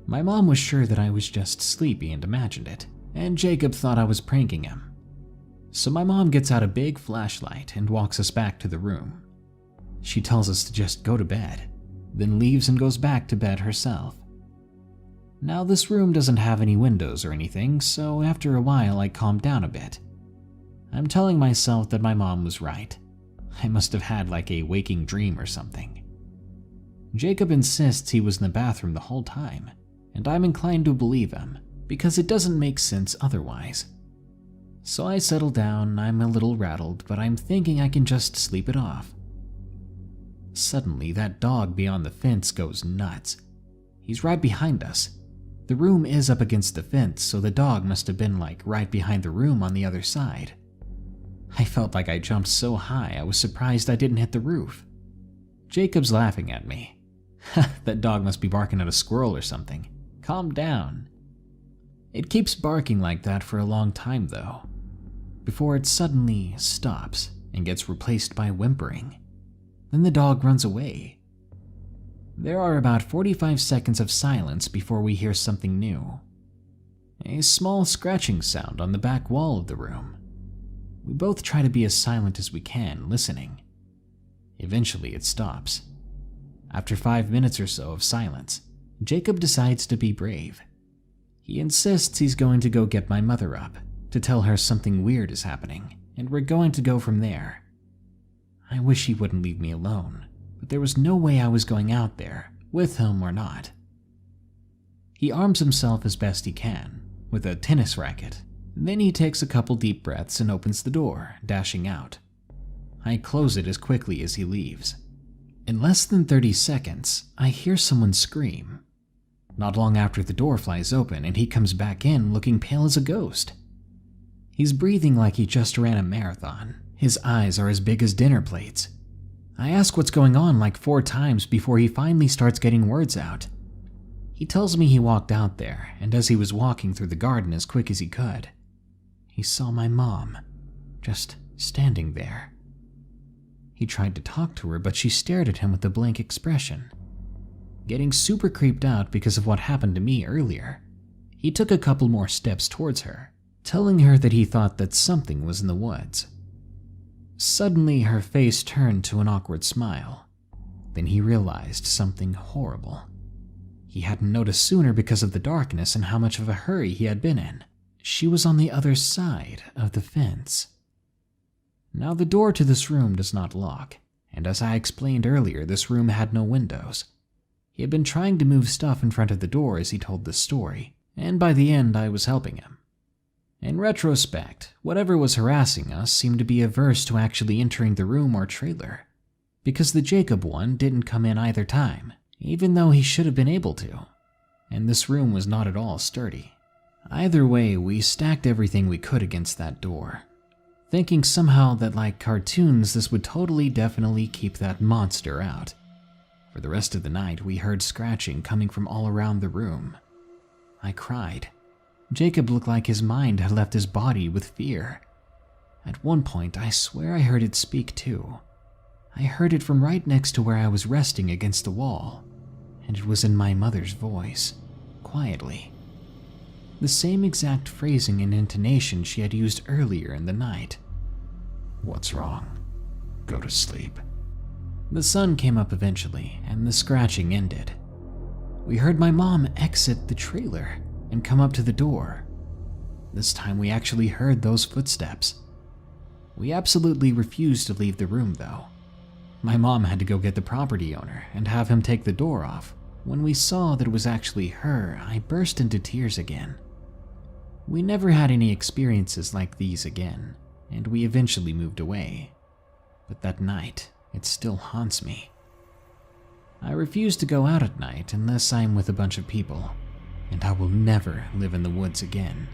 My mom was sure that I was just sleepy and imagined it, and Jacob thought I was pranking him. So my mom gets out a big flashlight and walks us back to the room. She tells us to just go to bed, then leaves and goes back to bed herself. Now, this room doesn't have any windows or anything, so after a while I calmed down a bit. I'm telling myself that my mom was right. I must have had like a waking dream or something. Jacob insists he was in the bathroom the whole time, and I'm inclined to believe him, because it doesn't make sense otherwise. So I settle down. I'm a little rattled, but I'm thinking I can just sleep it off. Suddenly, that dog beyond the fence goes nuts. He's right behind us. The room is up against the fence, so the dog must have been like right behind the room on the other side. I felt like I jumped so high I was surprised I didn't hit the roof. Jacob's laughing at me. That dog must be barking at a squirrel or something. Calm down. It keeps barking like that for a long time though, before it suddenly stops and gets replaced by whimpering. Then the dog runs away. There are about 45 seconds of silence before we hear something new. A small scratching sound on the back wall of the room. We both try to be as silent as we can, listening. Eventually it stops. After 5 minutes or so of silence, Jacob decides to be brave. He insists he's going to go get my mother up, to tell her something weird is happening, and we're going to go from there. I wish he wouldn't leave me alone, but there was no way I was going out there, with him or not. He arms himself as best he can, with a tennis racket. Then he takes a couple deep breaths and opens the door, dashing out. I close it as quickly as he leaves. In less than 30 seconds, I hear someone scream. Not long after, the door flies open and he comes back in looking pale as a ghost. He's breathing like he just ran a marathon. His eyes are as big as dinner plates. I ask what's going on like 4 times before he finally starts getting words out. He tells me he walked out there, and as he was walking through the garden as quick as he could, he saw my mom, just standing there. He tried to talk to her, but she stared at him with a blank expression. Getting super creeped out because of what happened to me earlier, he took a couple more steps towards her, telling her that he thought that something was in the woods. Suddenly, her face turned to an awkward smile. Then he realized something horrible. He hadn't noticed sooner because of the darkness and how much of a hurry he had been in. She was on the other side of the fence. Now, the door to this room does not lock, and as I explained earlier, this room had no windows. He had been trying to move stuff in front of the door as he told this story, and by the end I was helping him. In retrospect, whatever was harassing us seemed to be averse to actually entering the room or trailer, because the Jacob one didn't come in either time, even though he should have been able to, and this room was not at all sturdy. Either way, we stacked everything we could against that door, thinking somehow that like cartoons this would definitely keep that monster out. For the rest of the night, we heard scratching coming from all around the room. I cried. Jacob looked like his mind had left his body with fear. At one point, I swear I heard it speak too. I heard it from right next to where I was resting against the wall, and it was in my mother's voice, quietly. The same exact phrasing and intonation she had used earlier in the night. What's wrong? Go to sleep. The sun came up eventually, and the scratching ended. We heard my mom exit the trailer and come up to the door. This time we actually heard those footsteps. We absolutely refused to leave the room though. My mom had to go get the property owner and have him take the door off. When we saw that it was actually her, I burst into tears again. We never had any experiences like these again, and we eventually moved away. But that night, it still haunts me. I refuse to go out at night unless I'm with a bunch of people, and I will never live in the woods again.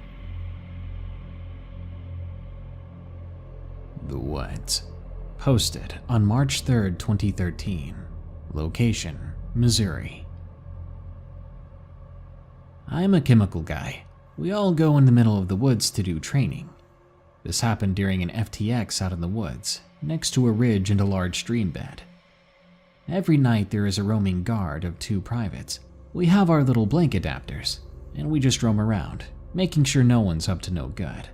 The Woods. Posted on March 3rd, 2013. Location, Missouri. I'm a chemical guy. We all go in the middle of the woods to do training. This happened during an FTX out in the woods, next to a ridge and a large stream bed. Every night there is a roaming guard of 2 privates. We have our little blank adapters, and we just roam around, making sure no one's up to no good.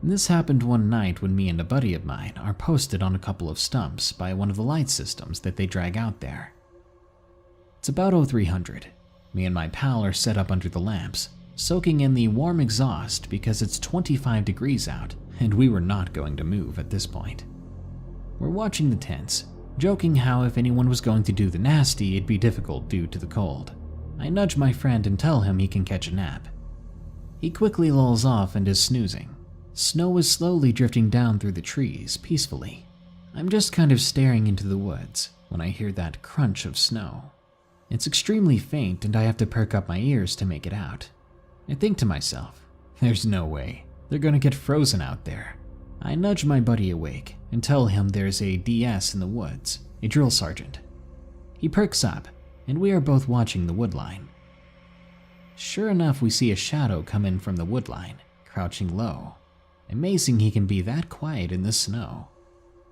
This happened one night when me and a buddy of mine are posted on a couple of stumps by one of the light systems that they drag out there. It's about 0300. Me and my pal are set up under the lamps, soaking in the warm exhaust because it's 25 degrees out, and we were not going to move at this point. We're watching the tents, joking how if anyone was going to do the nasty, it'd be difficult due to the cold. I nudge my friend and tell him he can catch a nap. He quickly lulls off and is snoozing. Snow is slowly drifting down through the trees, peacefully. I'm just kind of staring into the woods when I hear that crunch of snow. It's extremely faint and I have to perk up my ears to make it out. I think to myself, there's no way. They're gonna get frozen out there. I nudge my buddy awake and tell him there's a DS in the woods, a drill sergeant. He perks up, and we are both watching the woodline. Sure enough, we see a shadow come in from the woodline, crouching low. Amazing he can be that quiet in the snow.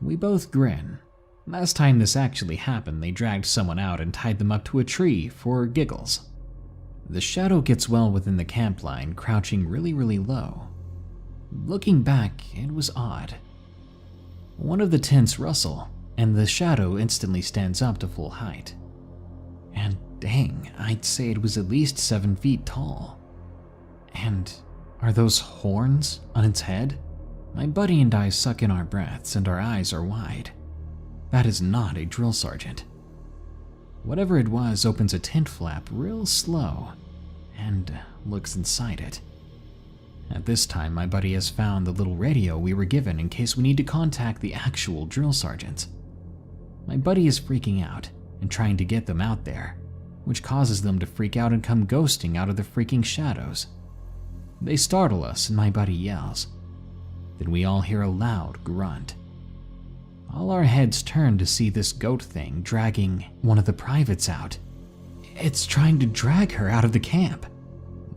We both grin. Last time this actually happened, they dragged someone out and tied them up to a tree for giggles. The shadow gets well within the camp line, crouching really low. Looking back, it was odd. One of the tents rustle, and the shadow instantly stands up to full height. And dang, I'd say it was at least 7 feet tall. And are those horns on its head? My buddy and I suck in our breaths and our eyes are wide. That is not a drill sergeant. Whatever it was opens a tent flap real slow and looks inside it. At this time, my buddy has found the little radio we were given in case we need to contact the actual drill sergeants. My buddy is freaking out and trying to get them out there, which causes them to freak out and come ghosting out of the freaking shadows. They startle us and my buddy yells. Then we all hear a loud grunt. All our heads turn to see this goat thing dragging one of the privates out. It's trying to drag her out of the camp.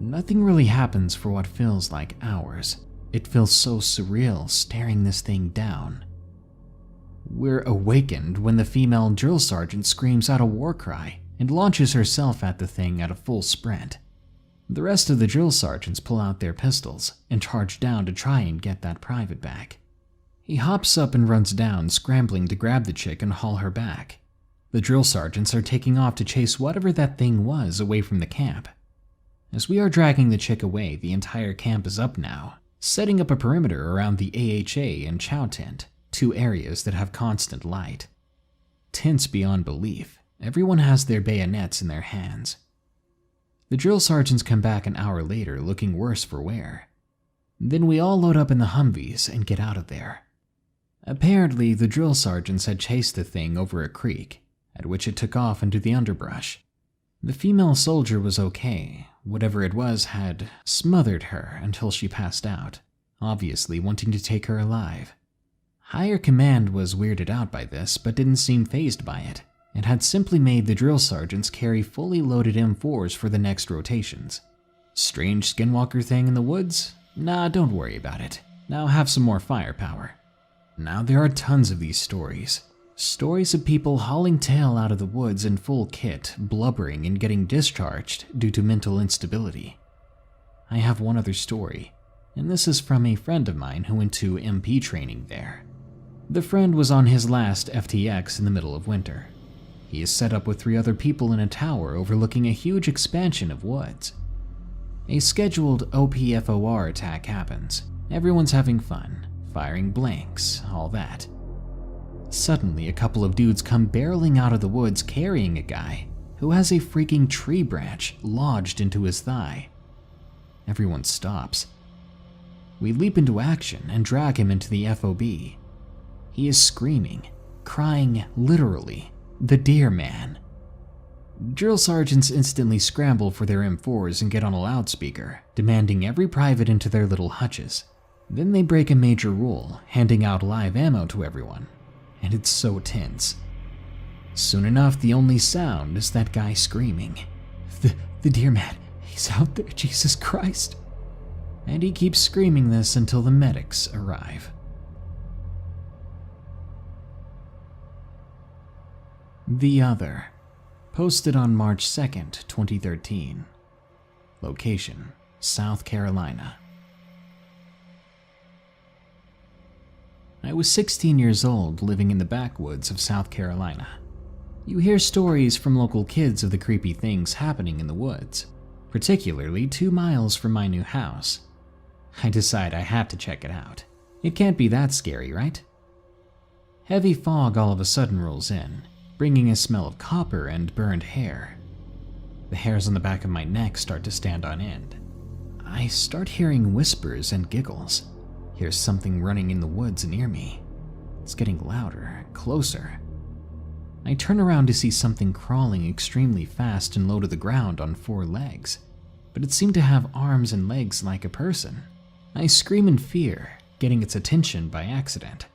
Nothing really happens for what feels like hours. It feels so surreal staring this thing down. We're awakened when the female drill sergeant screams out a war cry and launches herself at the thing at a full sprint. The rest of the drill sergeants pull out their pistols and charge down to try and get that private back. He hops up and runs down, scrambling to grab the chick and haul her back. The drill sergeants are taking off to chase whatever that thing was away from the camp. As we are dragging the chick away, the entire camp is up now, setting up a perimeter around the AHA and Chow tent, 2 areas that have constant light. Tense beyond belief, everyone has their bayonets in their hands. The drill sergeants come back an hour later looking worse for wear. Then we all load up in the Humvees and get out of there. Apparently, the drill sergeants had chased the thing over a creek, at which it took off into the underbrush. The female soldier was okay. Whatever it was had smothered her until she passed out, obviously wanting to take her alive. Higher command was weirded out by this, but didn't seem fazed by it, and had simply made the drill sergeants carry fully loaded M4s for the next rotations. Strange Skinwalker thing in the woods? Nah, don't worry about it. Now have some more firepower. Now there are tons of these stories. Stories of people hauling tail out of the woods in full kit, blubbering and getting discharged due to mental instability. I have one other story, and this is from a friend of mine who went to MP training there. The friend was on his last FTX in the middle of winter. He is set up with 3 other people in a tower overlooking a huge expansion of woods. A scheduled OPFOR attack happens. Everyone's having fun, firing blanks, all that. Suddenly, a couple of dudes come barreling out of the woods carrying a guy who has a freaking tree branch lodged into his thigh. Everyone stops. We leap into action and drag him into the FOB. He is screaming, crying literally, "The deer man." Drill sergeants instantly scramble for their M4s and get on a loudspeaker, demanding every private into their little hutches. Then they break a major rule, handing out live ammo to everyone, and it's so tense. Soon enough, the only sound is that guy screaming, The deer man, he's out there, Jesus Christ." And he keeps screaming this until the medics arrive. The Other. Posted on March 2nd, 2013. Location, South Carolina. I was 16 years old, living in the backwoods of South Carolina. You hear stories from local kids of the creepy things happening in the woods, particularly 2 miles from my new house. I decide I have to check it out. It can't be that scary, right? Heavy fog all of a sudden rolls in, bringing a smell of copper and burned hair. The hairs on the back of my neck start to stand on end. I start hearing whispers and giggles. Here's something running in the woods near me. It's getting louder, closer. I turn around to see something crawling extremely fast and low to the ground on 4 legs, but it seemed to have arms and legs like a person. I scream in fear, getting its attention by accident.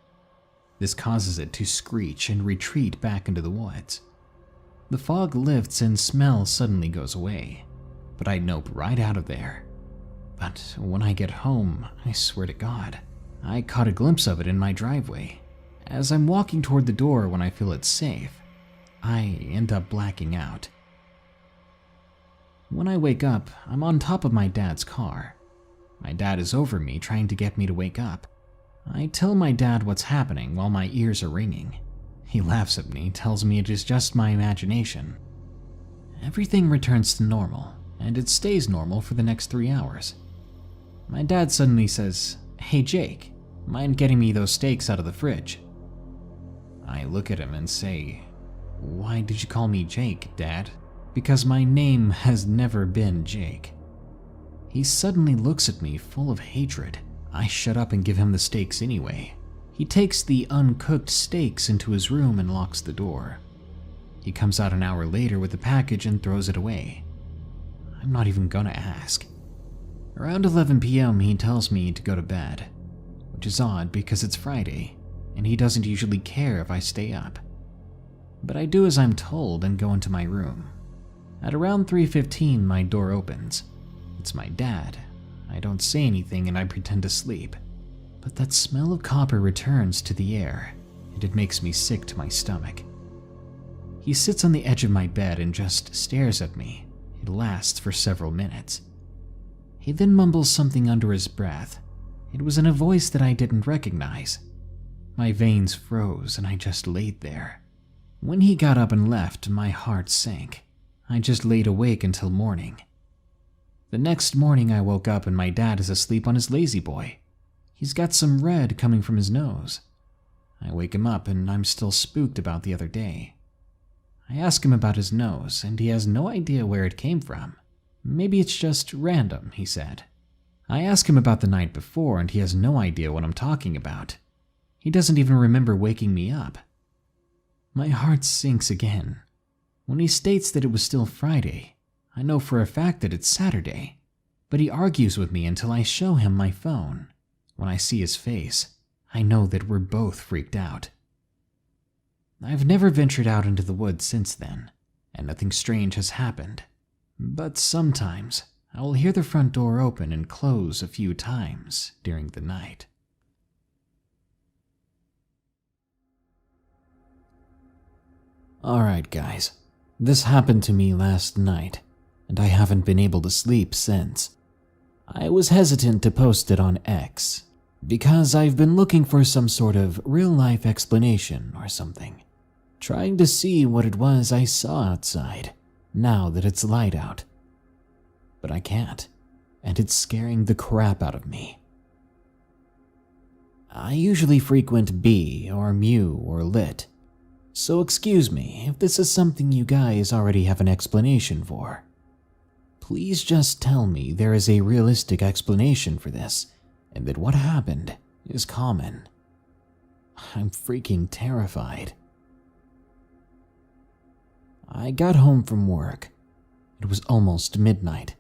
This causes it to screech and retreat back into the woods. The fog lifts and smell suddenly goes away, but I nope right out of there. But when I get home, I swear to God, I caught a glimpse of it in my driveway, As I'm walking toward the door when I feel it's safe, I end up blacking out. When I wake up, I'm on top of my dad's car. My dad is over me trying to get me to wake up. I tell my dad what's happening while my ears are ringing. He laughs at me, tells me it is just my imagination. Everything returns to normal, and it stays normal for the next 3 hours. My dad suddenly says, "Hey Jake, mind getting me those steaks out of the fridge?" I look at him and say, "Why did you call me Jake, Dad?" "Because my name has never been Jake." He suddenly looks at me full of hatred. I shut up and give him the steaks anyway. He takes the uncooked steaks into his room and locks the door. He comes out an hour later with the package and throws it away. I'm not even gonna ask. Around 11 p.m. he tells me to go to bed, which is odd because it's Friday, and he doesn't usually care if I stay up. But I do as I'm told and go into my room. At around 3:15, my door opens. It's my dad. I don't say anything and I pretend to sleep. But that smell of copper returns to the air, and it makes me sick to my stomach. He sits on the edge of my bed and just stares at me. It lasts for several minutes. He then mumbles something under his breath. It was in a voice that I didn't recognize. My veins froze and I just laid there. When he got up and left, my heart sank. I just laid awake until morning. The next morning I woke up and my dad is asleep on his lazy boy. He's got some red coming from his nose. I wake him up and I'm still spooked about the other day. I ask him about his nose and he has no idea where it came from. "Maybe it's just random," he said. I ask him about the night before and he has no idea what I'm talking about. He doesn't even remember waking me up. My heart sinks again. When he states that it was still Friday, I know for a fact that it's Saturday, but he argues with me until I show him my phone. When I see his face, I know that we're both freaked out. I've never ventured out into the woods since then, and nothing strange has happened. But sometimes I will hear the front door open and close a few times during the night. Alright guys, this happened to me last night, and I haven't been able to sleep since. I was hesitant to post it on X, because I've been looking for some sort of real-life explanation or something, trying to see what it was I saw outside, now that it's light out. But I can't, and it's scaring the crap out of me. I usually frequent B or Mu or Lit, so excuse me if this is something you guys already have an explanation for. Please just tell me there is a realistic explanation for this, and that what happened is common. I'm freaking terrified. I got home from work. It was almost midnight.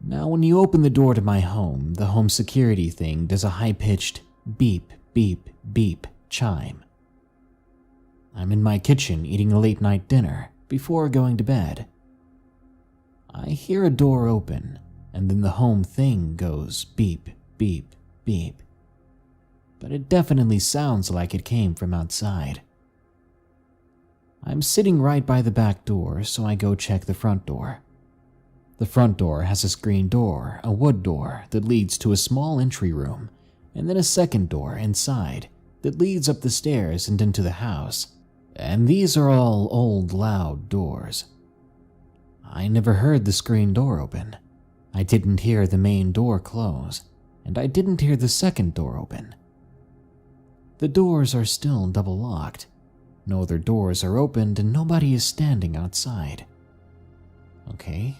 Now when you open the door to my home, the home security thing does a high-pitched beep, beep, beep chime. I'm in my kitchen eating a late-night dinner before going to bed. I hear a door open, and then the home thing goes beep, beep, beep. But it definitely sounds like it came from outside. I'm sitting right by the back door, so I go check the front door. The front door has a screen door, a wood door that leads to a small entry room, and then a second door inside that leads up the stairs and into the house. And these are all old, loud doors. I never heard the screen door open. I didn't hear the main door close, and I didn't hear the second door open. The doors are still double locked. No other doors are opened and nobody is standing outside. Okay,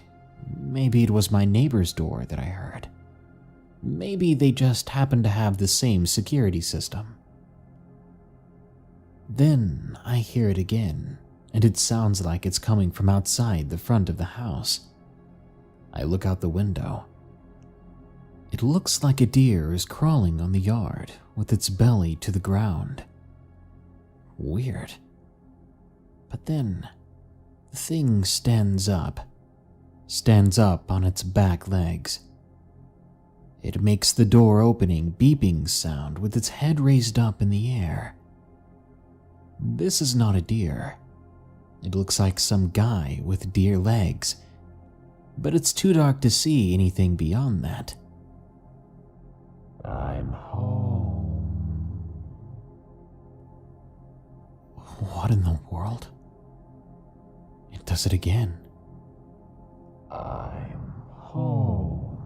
maybe it was my neighbor's door that I heard. Maybe they just happened to have the same security system. Then I hear it again, and it sounds like it's coming from outside the front of the house. I look out the window. It looks like a deer is crawling on the yard with its belly to the ground. Weird. But then, the thing stands up on its back legs. It makes the door opening beeping sound with its head raised up in the air, This is not a deer. It looks like some guy with deer legs, but it's too dark to see anything beyond that. I'm home. What in the world? It does it again. I'm home.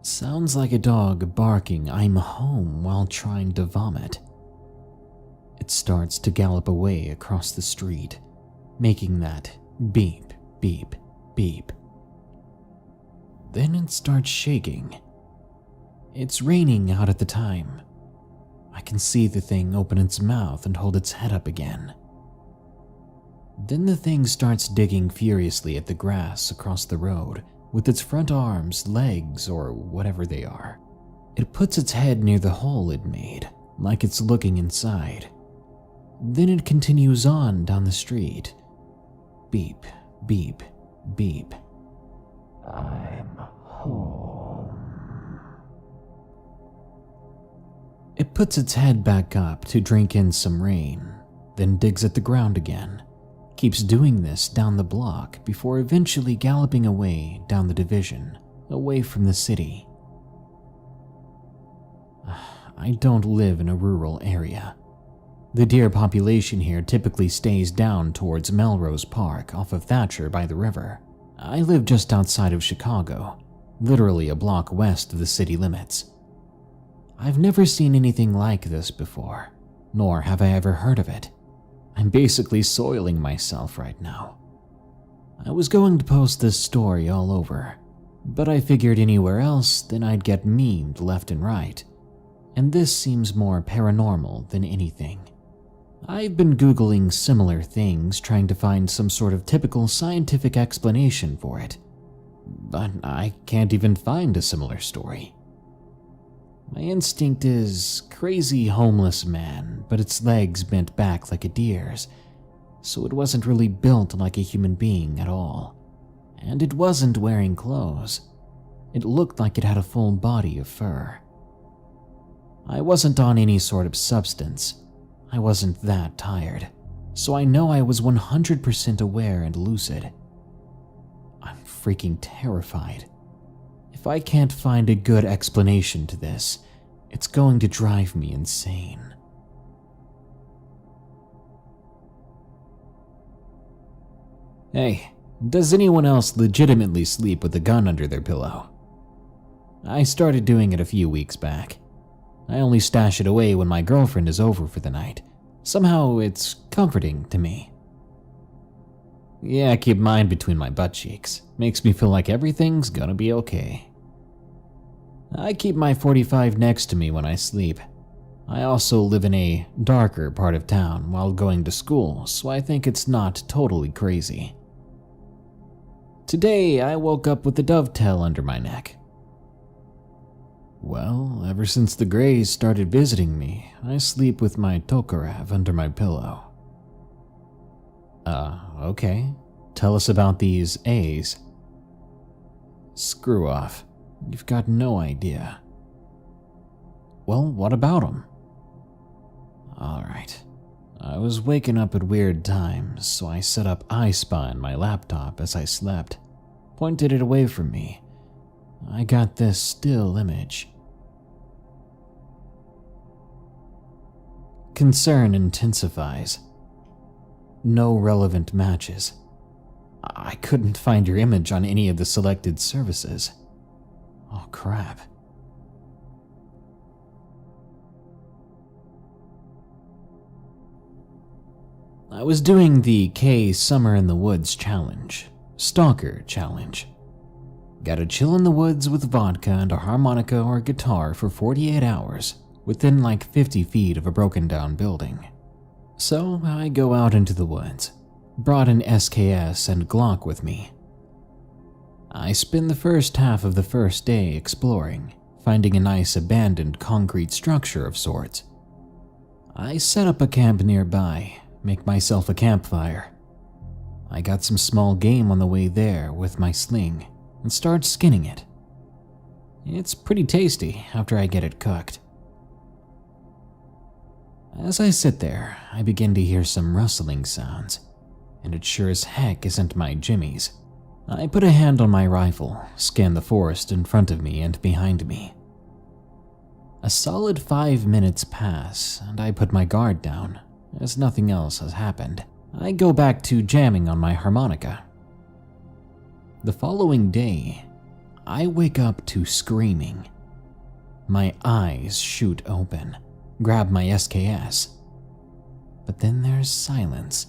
Sounds like a dog barking "I'm home" while trying to vomit. It starts to gallop away across the street, making that beep, beep, beep. Then it starts shaking. It's raining out at the time. I can see the thing open its mouth and hold its head up again. Then the thing starts digging furiously at the grass across the road with its front arms, legs, or whatever they are. It puts its head near the hole it made, like it's looking inside. Then it continues on down the street. Beep, beep, beep. I'm home. It puts its head back up to drink in some rain, then digs at the ground again. Keeps doing this down the block before eventually galloping away down the division, away from the city. I don't live in a rural area. The deer population here typically stays down towards Melrose Park off of Thatcher by the river. I live just outside of Chicago, literally a block west of the city limits. I've never seen anything like this before, nor have I ever heard of it. I'm basically soiling myself right now. I was going to post this story all over, but I figured anywhere else then I'd get memed left and right, and this seems more paranormal than anything. I've been Googling similar things trying to find some sort of typical scientific explanation for it, but I can't even find a similar story. My instinct is crazy homeless man, but its legs bent back like a deer's, so it wasn't really built like a human being at all. And it wasn't wearing clothes. It looked like it had a full body of fur. I wasn't on any sort of substance. I wasn't that tired, so I know I was 100% aware and lucid. I'm freaking terrified. If I can't find a good explanation to this, it's going to drive me insane. Hey, does anyone else legitimately sleep with a gun under their pillow? I started doing it a few weeks back. I only stash it away when my girlfriend is over for the night. Somehow it's comforting to me. Yeah, I keep mine between my butt cheeks. Makes me feel like everything's gonna be okay. I keep my .45 next to me when I sleep. I also live in a darker part of town while going to school, so I think it's not totally crazy. Today, I woke up with a dovetail under my neck. Well, ever since the Greys started visiting me, I sleep with my Tokarev under my pillow. Okay. Tell us about these A's. Screw off. You've got no idea. Well, what about them? Alright. I was waking up at weird times, so I set up iSpy on my laptop as I slept, pointed it away from me. I got this still image. Concern intensifies. No relevant matches. I couldn't find your image on any of the selected services. Oh crap. I was doing the K Summer in the Woods challenge, Stalker challenge. Gotta chill in the woods with vodka and a harmonica or guitar for 48 hours, within like 50 feet of a broken down building. So I go out into the woods, brought an SKS and Glock with me. I spend the first half of the first day exploring, finding a nice abandoned concrete structure of sorts. I set up a camp nearby, make myself a campfire. I got some small game on the way there with my sling and start skinning it. It's pretty tasty after I get it cooked. As I sit there, I begin to hear some rustling sounds, and it sure as heck isn't my jimmies. I put a hand on my rifle, scan the forest in front of me and behind me. A solid 5 minutes pass, and I put my guard down, as nothing else has happened. I go back to jamming on my harmonica. The following day, I wake up to screaming. My eyes shoot open, grab my SKS. But then there's silence.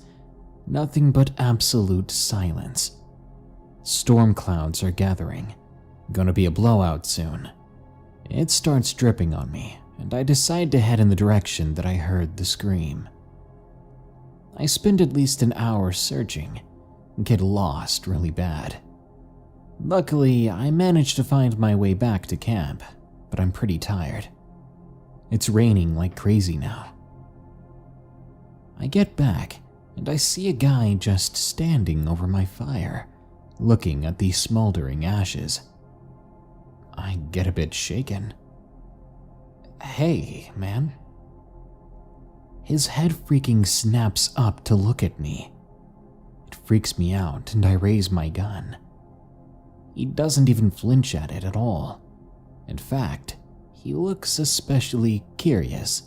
Nothing but absolute silence. Storm clouds are gathering. Gonna be a blowout soon. It starts dripping on me, and I decide to head in the direction that I heard the scream. I spend at least an hour searching, and get lost really bad. Luckily, I manage to find my way back to camp, but I'm pretty tired. It's raining like crazy now. I get back, and I see a guy just standing over my fire, looking at the smoldering ashes. I get a bit shaken. "Hey, man." His head freaking snaps up to look at me. It freaks me out, and I raise my gun. He doesn't even flinch at it at all. In fact, he looks especially curious.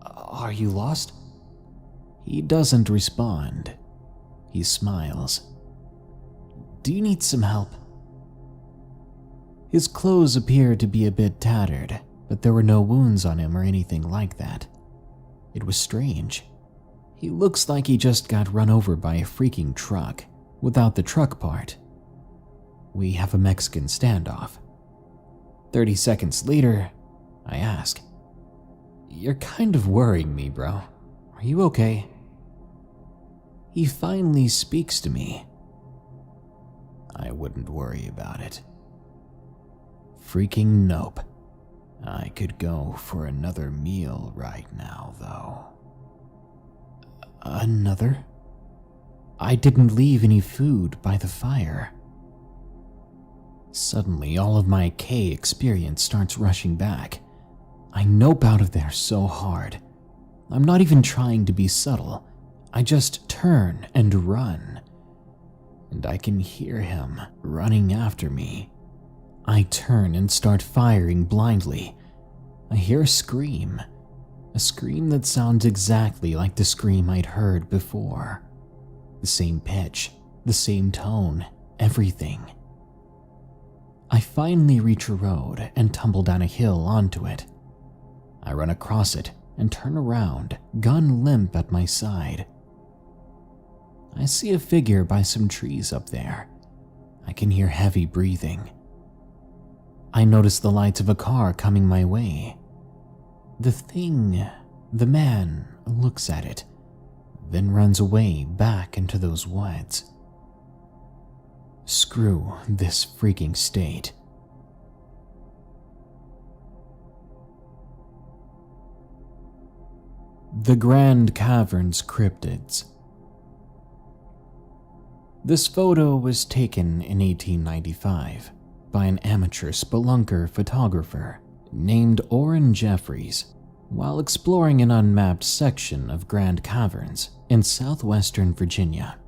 "Are you lost?" He doesn't respond. He smiles. "Do you need some help?" His clothes appear to be a bit tattered, but there were no wounds on him or anything like that. It was strange. He looks like he just got run over by a freaking truck, without the truck part. We have a Mexican standoff. 30 seconds later, I ask, "You're kind of worrying me, bro. Are you okay?" He finally speaks to me. "I wouldn't worry about it." Freaking nope. I could go for another meal right now, though. Another? I didn't leave any food by the fire. Suddenly, all of my K experience starts rushing back. I nope out of there so hard. I'm not even trying to be subtle. I just turn and run. And I can hear him running after me. I turn and start firing blindly. I hear a scream that sounds exactly like the scream I'd heard before. The same pitch, the same tone, everything. I finally reach a road and tumble down a hill onto it. I run across it and turn around, gun limp at my side. I see a figure by some trees up there. I can hear heavy breathing. I notice the lights of a car coming my way. The man looks at it, then runs away back into those woods. Screw this freaking state. The Grand Caverns Cryptids. This photo was taken in 1895 by an amateur spelunker photographer named Orrin Jeffries while exploring an unmapped section of Grand Caverns in southwestern Virginia.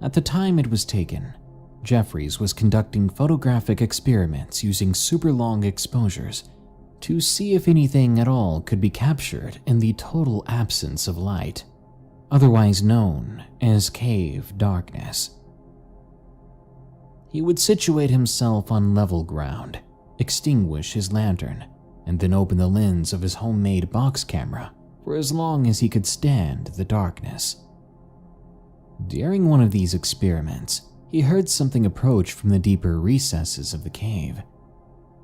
At the time it was taken, Jeffries was conducting photographic experiments using super long exposures to see if anything at all could be captured in the total absence of light, otherwise known as cave darkness. He would situate himself on level ground, extinguish his lantern, and then open the lens of his homemade box camera for as long as he could stand the darkness. During one of these experiments, he heard something approach from the deeper recesses of the cave.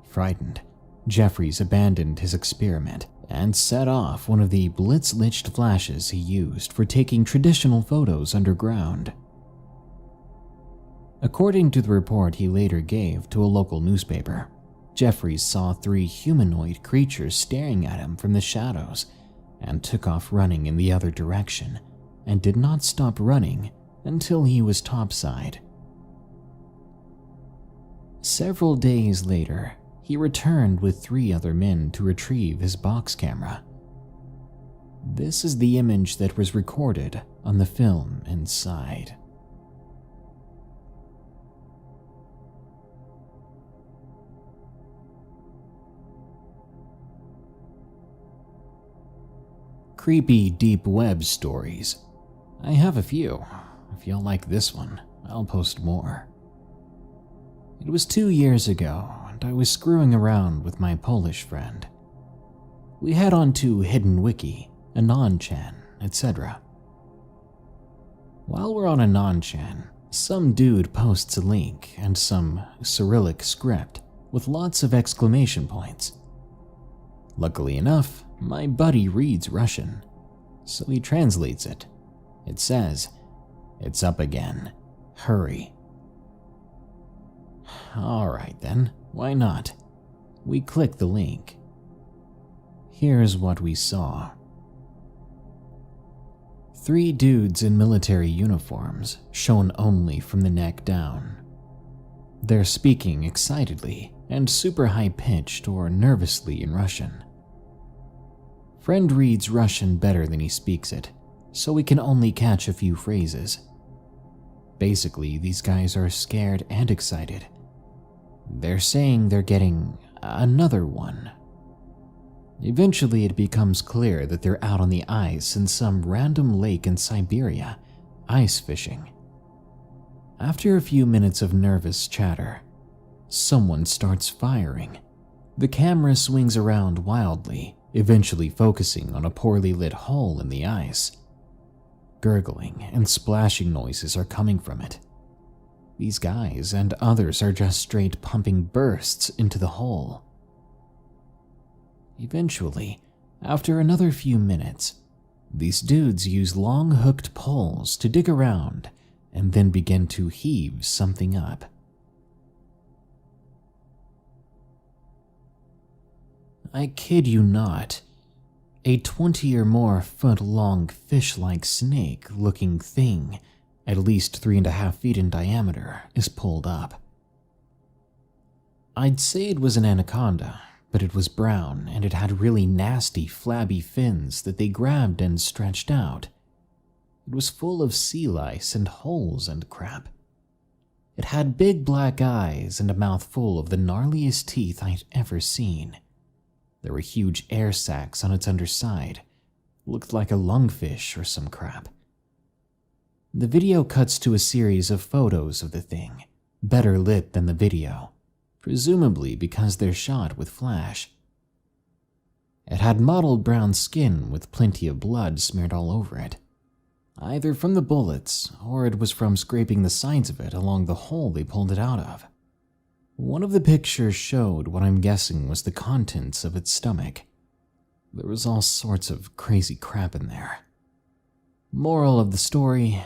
Frightened, Jeffries abandoned his experiment and set off one of the blitz-lit flashes he used for taking traditional photos underground. According to the report he later gave to a local newspaper, Jeffries saw 3 humanoid creatures staring at him from the shadows and took off running in the other direction and did not stop running until he was topside. Several days later, he returned with 3 other men to retrieve his box camera This is the image that was recorded on the film inside. Creepy deep web stories. I have a few. If you'll like this one, I'll post more. It was 2 years ago, and I was screwing around with my Polish friend. We head on to Hidden Wiki, Anonchan, etc. While we're on Anonchan, some dude posts a link and some Cyrillic script with lots of exclamation points. Luckily enough, my buddy reads Russian, so he translates it. It says, "It's up again. Hurry." Alright then, why not? We click the link. Here's what we saw. 3 dudes in military uniforms, shown only from the neck down. They're speaking excitedly and super high-pitched or nervously in Russian. Friend reads Russian better than he speaks it, so we can only catch a few phrases. Basically, these guys are scared and excited. They're saying they're getting another one. Eventually, it becomes clear that they're out on the ice in some random lake in Siberia, ice fishing. After a few minutes of nervous chatter, someone starts firing. The camera swings around wildly, eventually focusing on a poorly lit hole in the ice. Gurgling and splashing noises are coming from it. These guys and others are just straight pumping bursts into the hole. Eventually, after another few minutes, these dudes use long hooked poles to dig around and then begin to heave something up. I kid you not, a 20 or more foot long fish-like snake-looking thing, at least 3.5 feet in diameter, is pulled up. I'd say it was an anaconda, but it was brown and it had really nasty, flabby fins that they grabbed and stretched out. It was full of sea lice and holes and crap. It had big black eyes and a mouth full of the gnarliest teeth I'd ever seen. There were huge air sacs on its underside. Looked like a lungfish or some crap. The video cuts to a series of photos of the thing, better lit than the video, presumably because they're shot with flash. It had mottled brown skin with plenty of blood smeared all over it, either from the bullets or it was from scraping the sides of it along the hole they pulled it out of. One of the pictures showed what I'm guessing was the contents of its stomach. There was all sorts of crazy crap in there. Moral of the story,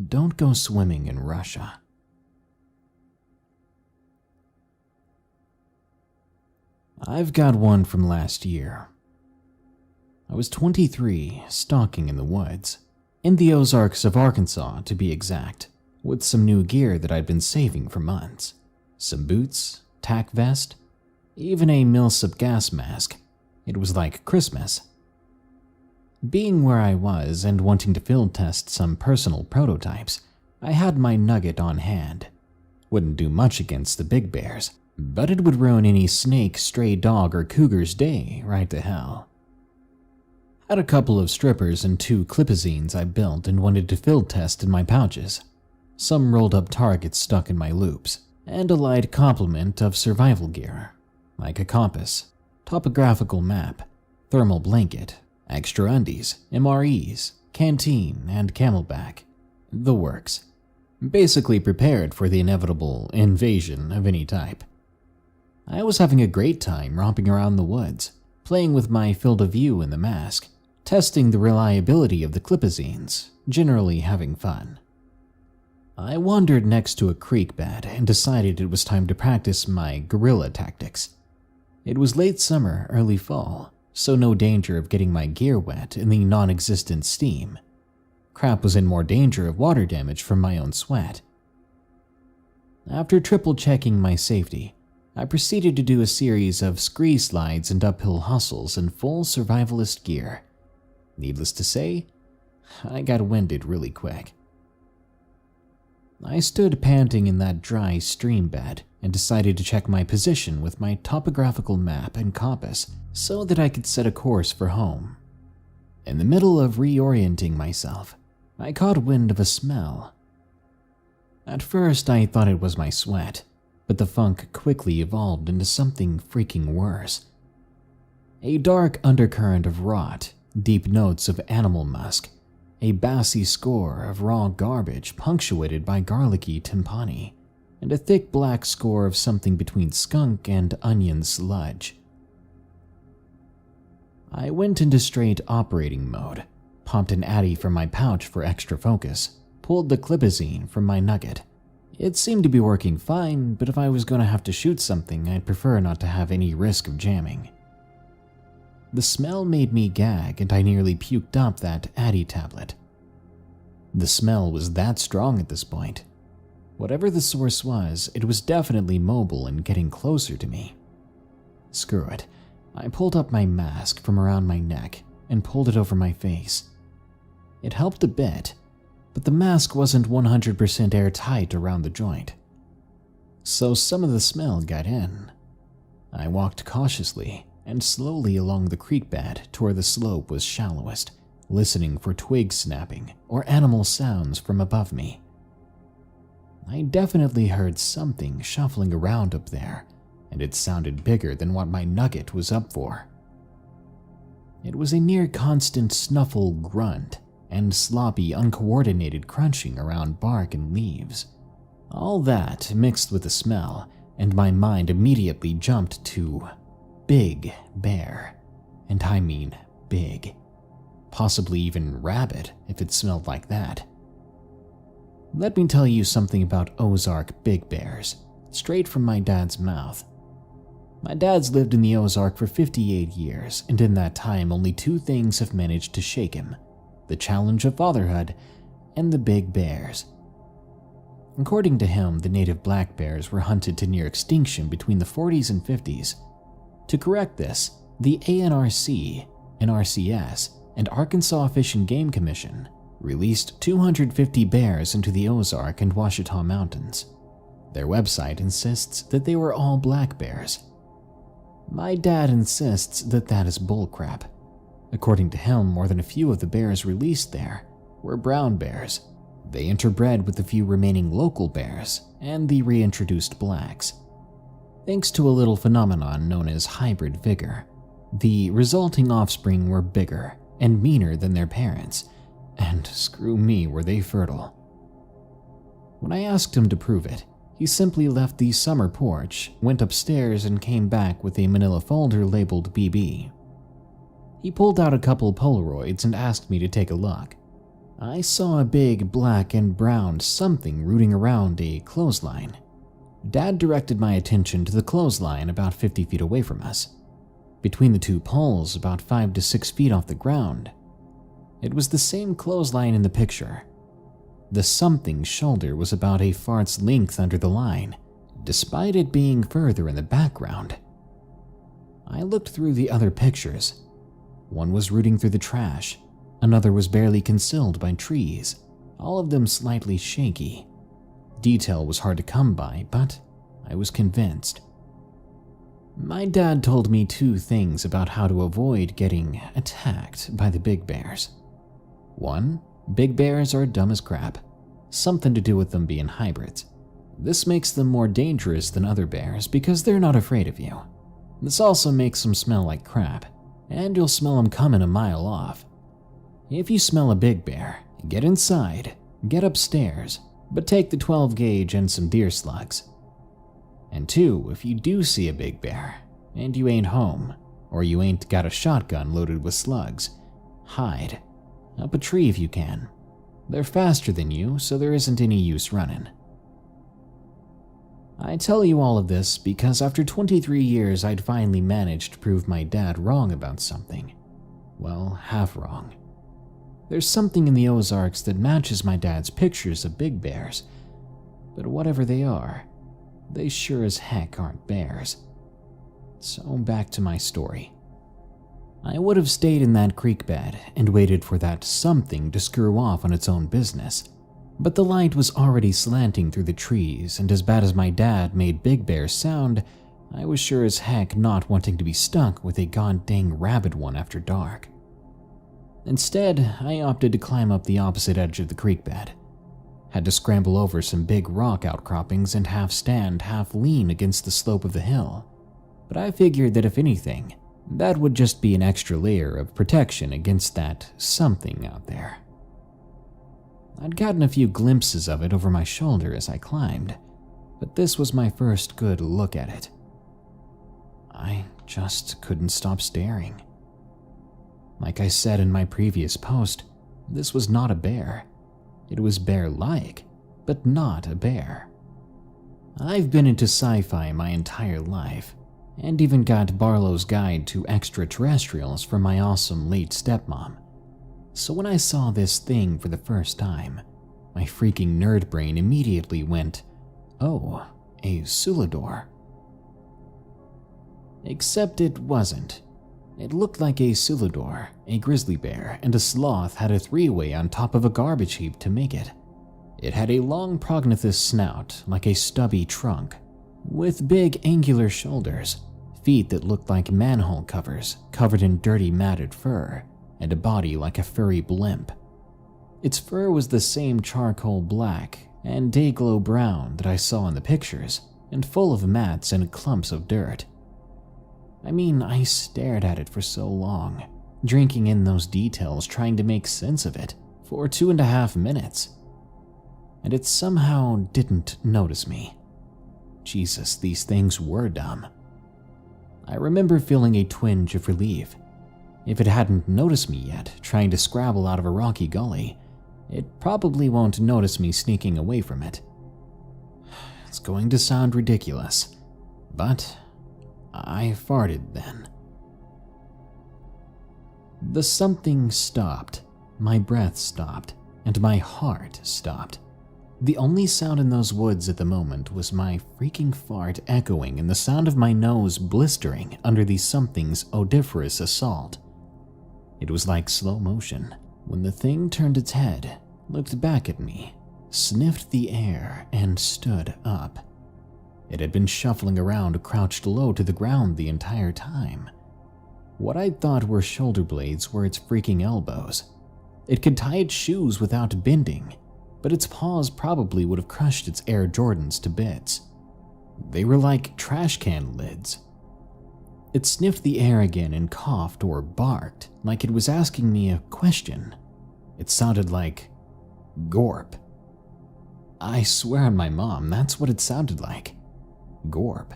don't go swimming in Russia. I've got one from last year. I was 23, stalking in the woods, in the Ozarks of Arkansas to be exact, with some new gear that I'd been saving for months. Some boots, tack vest, even a Millsap gas mask. It was like Christmas. Being where I was and wanting to field test some personal prototypes, I had my nugget on hand. Wouldn't do much against the big bears, but it would ruin any snake, stray dog, or cougar's day right to hell. Had a couple of strippers and 2 clipazines I built and wanted to field test in my pouches. Some rolled up targets stuck in my loops, and a light complement of survival gear, like a compass, topographical map, thermal blanket, extra undies, MREs, canteen, and camelback. The works. Basically prepared for the inevitable invasion of any type. I was having a great time romping around the woods, playing with my field of view in the mask, testing the reliability of the clipazines, generally having fun. I wandered next to a creek bed and decided it was time to practice my guerrilla tactics. It was late summer, early fall, so no danger of getting my gear wet in the non-existent steam. Crap was in more danger of water damage from my own sweat. After triple-checking my safety, I proceeded to do a series of scree slides and uphill hustles in full survivalist gear. Needless to say, I got winded really quick. I stood panting in that dry stream bed and decided to check my position with my topographical map and compass so that I could set a course for home. In the middle of reorienting myself, I caught wind of a smell. At first, I thought it was my sweat, but the funk quickly evolved into something freaking worse. A dark undercurrent of rot, deep notes of animal musk, a bassy score of raw garbage punctuated by garlicky timpani, and a thick black score of something between skunk and onion sludge. I went into straight operating mode, popped an Addy from my pouch for extra focus, pulled the clipazine from my nugget. It seemed to be working fine, but if I was going to have to shoot something, I'd prefer not to have any risk of jamming. The smell made me gag, and I nearly puked up that Addy tablet. The smell was that strong at this point. Whatever the source was, it was definitely mobile and getting closer to me. Screw it. I pulled up my mask from around my neck and pulled it over my face. It helped a bit, but the mask wasn't 100% airtight around the joint. So some of the smell got in. I walked cautiously and slowly along the creek bed to where the slope was shallowest, listening for twig snapping or animal sounds from above me. I definitely heard something shuffling around up there, and it sounded bigger than what my nugget was up for. It was a near constant snuffle grunt and sloppy, uncoordinated crunching around bark and leaves. All that mixed with the smell, and my mind immediately jumped to Big Bear. And I mean big. Possibly even rabid if it smelled like that. Let me tell you something about Ozark big bears, straight from my dad's mouth. My dad's lived in the Ozark for 58 years, and in that time only two things have managed to shake him: the challenge of fatherhood and the big bears. According to him, the native black bears were hunted to near extinction between the 40s and 50s. To correct this, the ANRC, NRCS, and Arkansas Fish and Game Commission released 250 bears into the Ozark and Ouachita Mountains. Their website insists that they were all black bears. My dad insists that that is bullcrap. According to him, more than a few of the bears released there were brown bears. They interbred with the few remaining local bears and the reintroduced blacks. Thanks to a little phenomenon known as hybrid vigor, the resulting offspring were bigger and meaner than their parents, and screw me were they fertile. When I asked him to prove it, he simply left the summer porch, went upstairs, and came back with a manila folder labeled BB. He pulled out a couple Polaroids and asked me to take a look. I saw a big black and brown something rooting around a clothesline. Dad directed my attention to the clothesline about 50 feet away from us, between the two poles about 5 to 6 feet off the ground. It was the same clothesline in the picture. The something's shoulder was about a fart's length under the line, despite it being further in the background. I looked through the other pictures. One was rooting through the trash, another was barely concealed by trees, all of them slightly shaky. Detail was hard to come by, but I was convinced. My dad told me two things about how to avoid getting attacked by the big bears. One, big bears are dumb as crap, something to do with them being hybrids. This makes them more dangerous than other bears because they're not afraid of you. This also makes them smell like crap, and you'll smell them coming a mile off. If you smell a big bear, get inside, get upstairs, but take the 12 gauge and some deer slugs. And two, if you do see a big bear, and you ain't home, or you ain't got a shotgun loaded with slugs, hide. Up a tree if you can. They're faster than you, so there isn't any use running. I tell you all of this because after 23 years I'd finally managed to prove my dad wrong about something. Well, half wrong. There's something in the Ozarks that matches my dad's pictures of big bears, but whatever they are, they sure as heck aren't bears. So back to my story. I would have stayed in that creek bed and waited for that something to screw off on its own business. But the light was already slanting through the trees, and as bad as my dad made Big Bear sound, I was sure as heck not wanting to be stuck with a god-dang rabid one after dark. Instead, I opted to climb up the opposite edge of the creek bed. Had to scramble over some big rock outcroppings and half stand, half lean against the slope of the hill. But I figured that if anything, that would just be an extra layer of protection against that something out there. I'd gotten a few glimpses of it over my shoulder as I climbed, but this was my first good look at it. I just couldn't stop staring. Like I said in my previous post, this was not a bear. It was bear-like, but not a bear. I've been into sci-fi my entire life, and even got Barlow's Guide to Extraterrestrials from my awesome late stepmom. So when I saw this thing for the first time, my freaking nerd brain immediately went, oh, a Sulador. Except it wasn't. It looked like a Sulador, a grizzly bear, and a sloth had a three-way on top of a garbage heap to make it. It had a long prognathous snout like a stubby trunk, with big angular shoulders, feet that looked like manhole covers covered in dirty matted fur, and a body like a furry blimp. Its fur was the same charcoal black and day-glow brown that I saw in the pictures, and full of mats and clumps of dirt. I mean, I stared at it for so long, drinking in those details, trying to make sense of it, for 2.5 minutes. And it somehow didn't notice me. Jesus, these things were dumb. I remember feeling a twinge of relief. If it hadn't noticed me yet, trying to scrabble out of a rocky gully, it probably won't notice me sneaking away from it. It's going to sound ridiculous, but I farted then. The something stopped, my breath stopped, and my heart stopped. The only sound in those woods at the moment was my freaking fart echoing and the sound of my nose blistering under the something's odoriferous assault. It was like slow motion when the thing turned its head, looked back at me, sniffed the air, and stood up. It had been shuffling around, crouched low to the ground the entire time. What I thought were shoulder blades were its freaking elbows. It could tie its shoes without bending, but its paws probably would have crushed its Air Jordans to bits. They were like trash can lids. It sniffed the air again and coughed or barked, like it was asking me a question. It sounded like Gorp. I swear on my mom, that's what it sounded like. Gorp.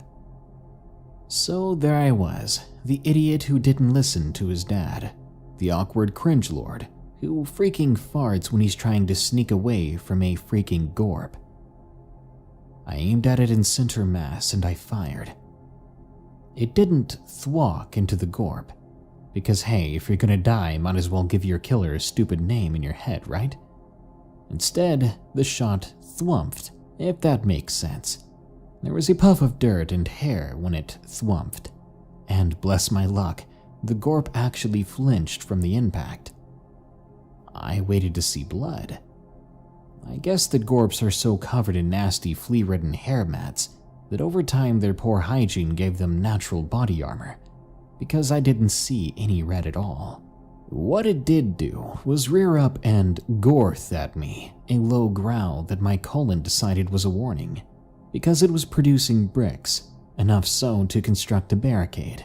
So there I was, the idiot who didn't listen to his dad, the awkward cringe lord who freaking farts when he's trying to sneak away from a freaking Gorp. I aimed at it in center mass and I fired. It didn't thwack into the Gorp, because hey, if you're gonna die, might as well give your killer a stupid name in your head, right? Instead, the shot thwumphed, if that makes sense. There was a puff of dirt and hair when it thwumphed, and bless my luck, the Gorp actually flinched from the impact. I waited to see blood. I guess that Gorps are so covered in nasty flea-ridden hair mats that over time their poor hygiene gave them natural body armor, because I didn't see any red at all. What it did do was rear up and gorth at me, a low growl that my colon decided was a warning, because it was producing bricks, enough so to construct a barricade.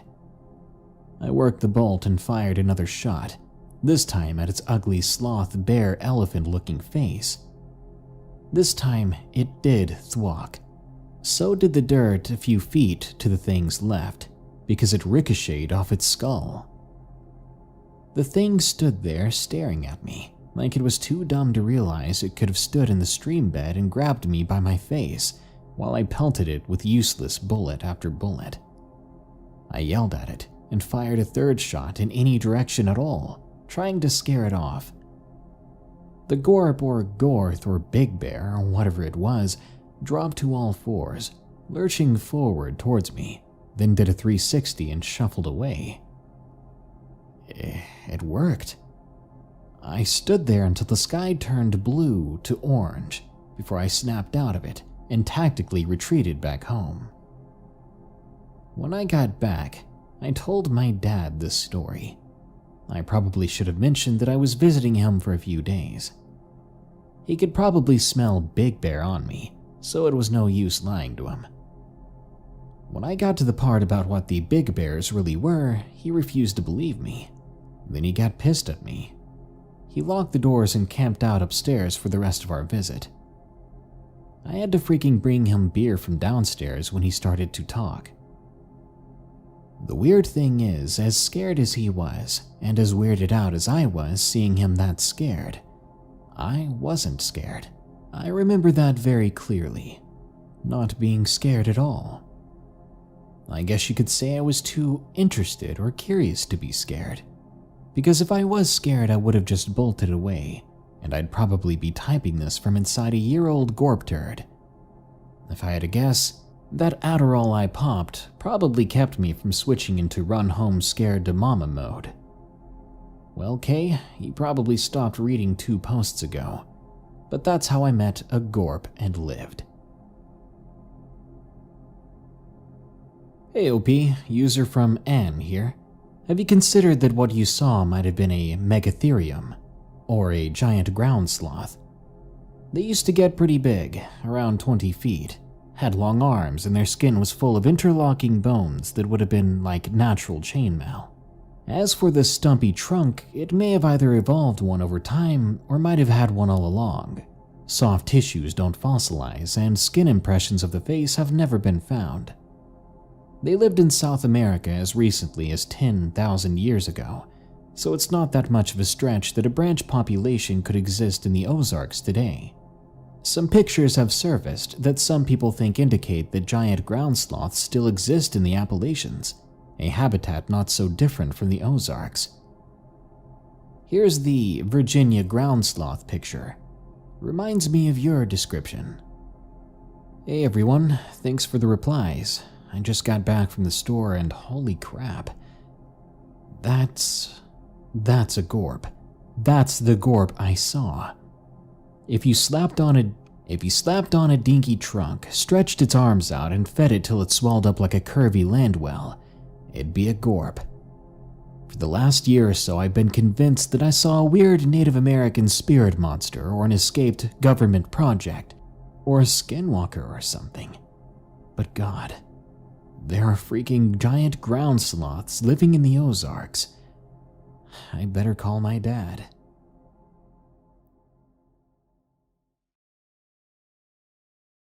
I worked the bolt and fired another shot, this time at its ugly sloth bear elephant looking face. This time it did thwack. So did the dirt a few feet to the thing's left, because it ricocheted off its skull. The thing stood there staring at me, like it was too dumb to realize it could have stood in the stream bed and grabbed me by my face while I pelted it with useless bullet after bullet. I yelled at it and fired a third shot in any direction at all, trying to scare it off. The Gorp or Gorth or Big Bear or whatever it was dropped to all fours, lurching forward towards me, then did a 360 and shuffled away. It worked. I stood there until the sky turned blue to orange before I snapped out of it and tactically retreated back home. When I got back, I told my dad this story. I probably should have mentioned that I was visiting him for a few days. He could probably smell Big Bear on me, so it was no use lying to him. When I got to the part about what the Big Bears really were, he refused to believe me. Then he got pissed at me. He locked the doors and camped out upstairs for the rest of our visit. I had to freaking bring him beer from downstairs when he started to talk. The weird thing is, as scared as he was, and as weirded out as I was seeing him that scared, I wasn't scared. I remember that very clearly. Not being scared at all. I guess you could say I was too interested or curious to be scared. Because if I was scared, I would have just bolted away, and I'd probably be typing this from inside a year-old Gorp turd. If I had to guess, that Adderall I popped probably kept me from switching into run home scared to mama mode. Well, Kay, he probably stopped reading 2 posts ago, but that's how I met a Gorp and lived. Hey OP, user from Ann here. Have you considered that what you saw might have been a megatherium, or a giant ground sloth? They used to get pretty big, around 20 feet, had long arms, and their skin was full of interlocking bones that would have been like natural chainmail. As for the stumpy trunk, it may have either evolved one over time or might have had one all along. Soft tissues don't fossilize, and skin impressions of the face have never been found. They lived in South America as recently as 10,000 years ago, so it's not that much of a stretch that a branch population could exist in the Ozarks today. Some pictures have surfaced that some people think indicate that giant ground sloths still exist in the Appalachians, a habitat not so different from the Ozarks. Here's the Virginia ground sloth picture. Reminds me of your description. Hey everyone, thanks for the replies. I just got back from the store and holy crap. That's a Gorp. That's the Gorp I saw. If you slapped on a dinky trunk, stretched its arms out and fed it till it swelled up like a curvy land well, it'd be a Gorp. For the last year or so, I've been convinced that I saw a weird Native American spirit monster or an escaped government project, or a Skinwalker or something. But God, there are freaking giant ground sloths living in the Ozarks. I better call my dad.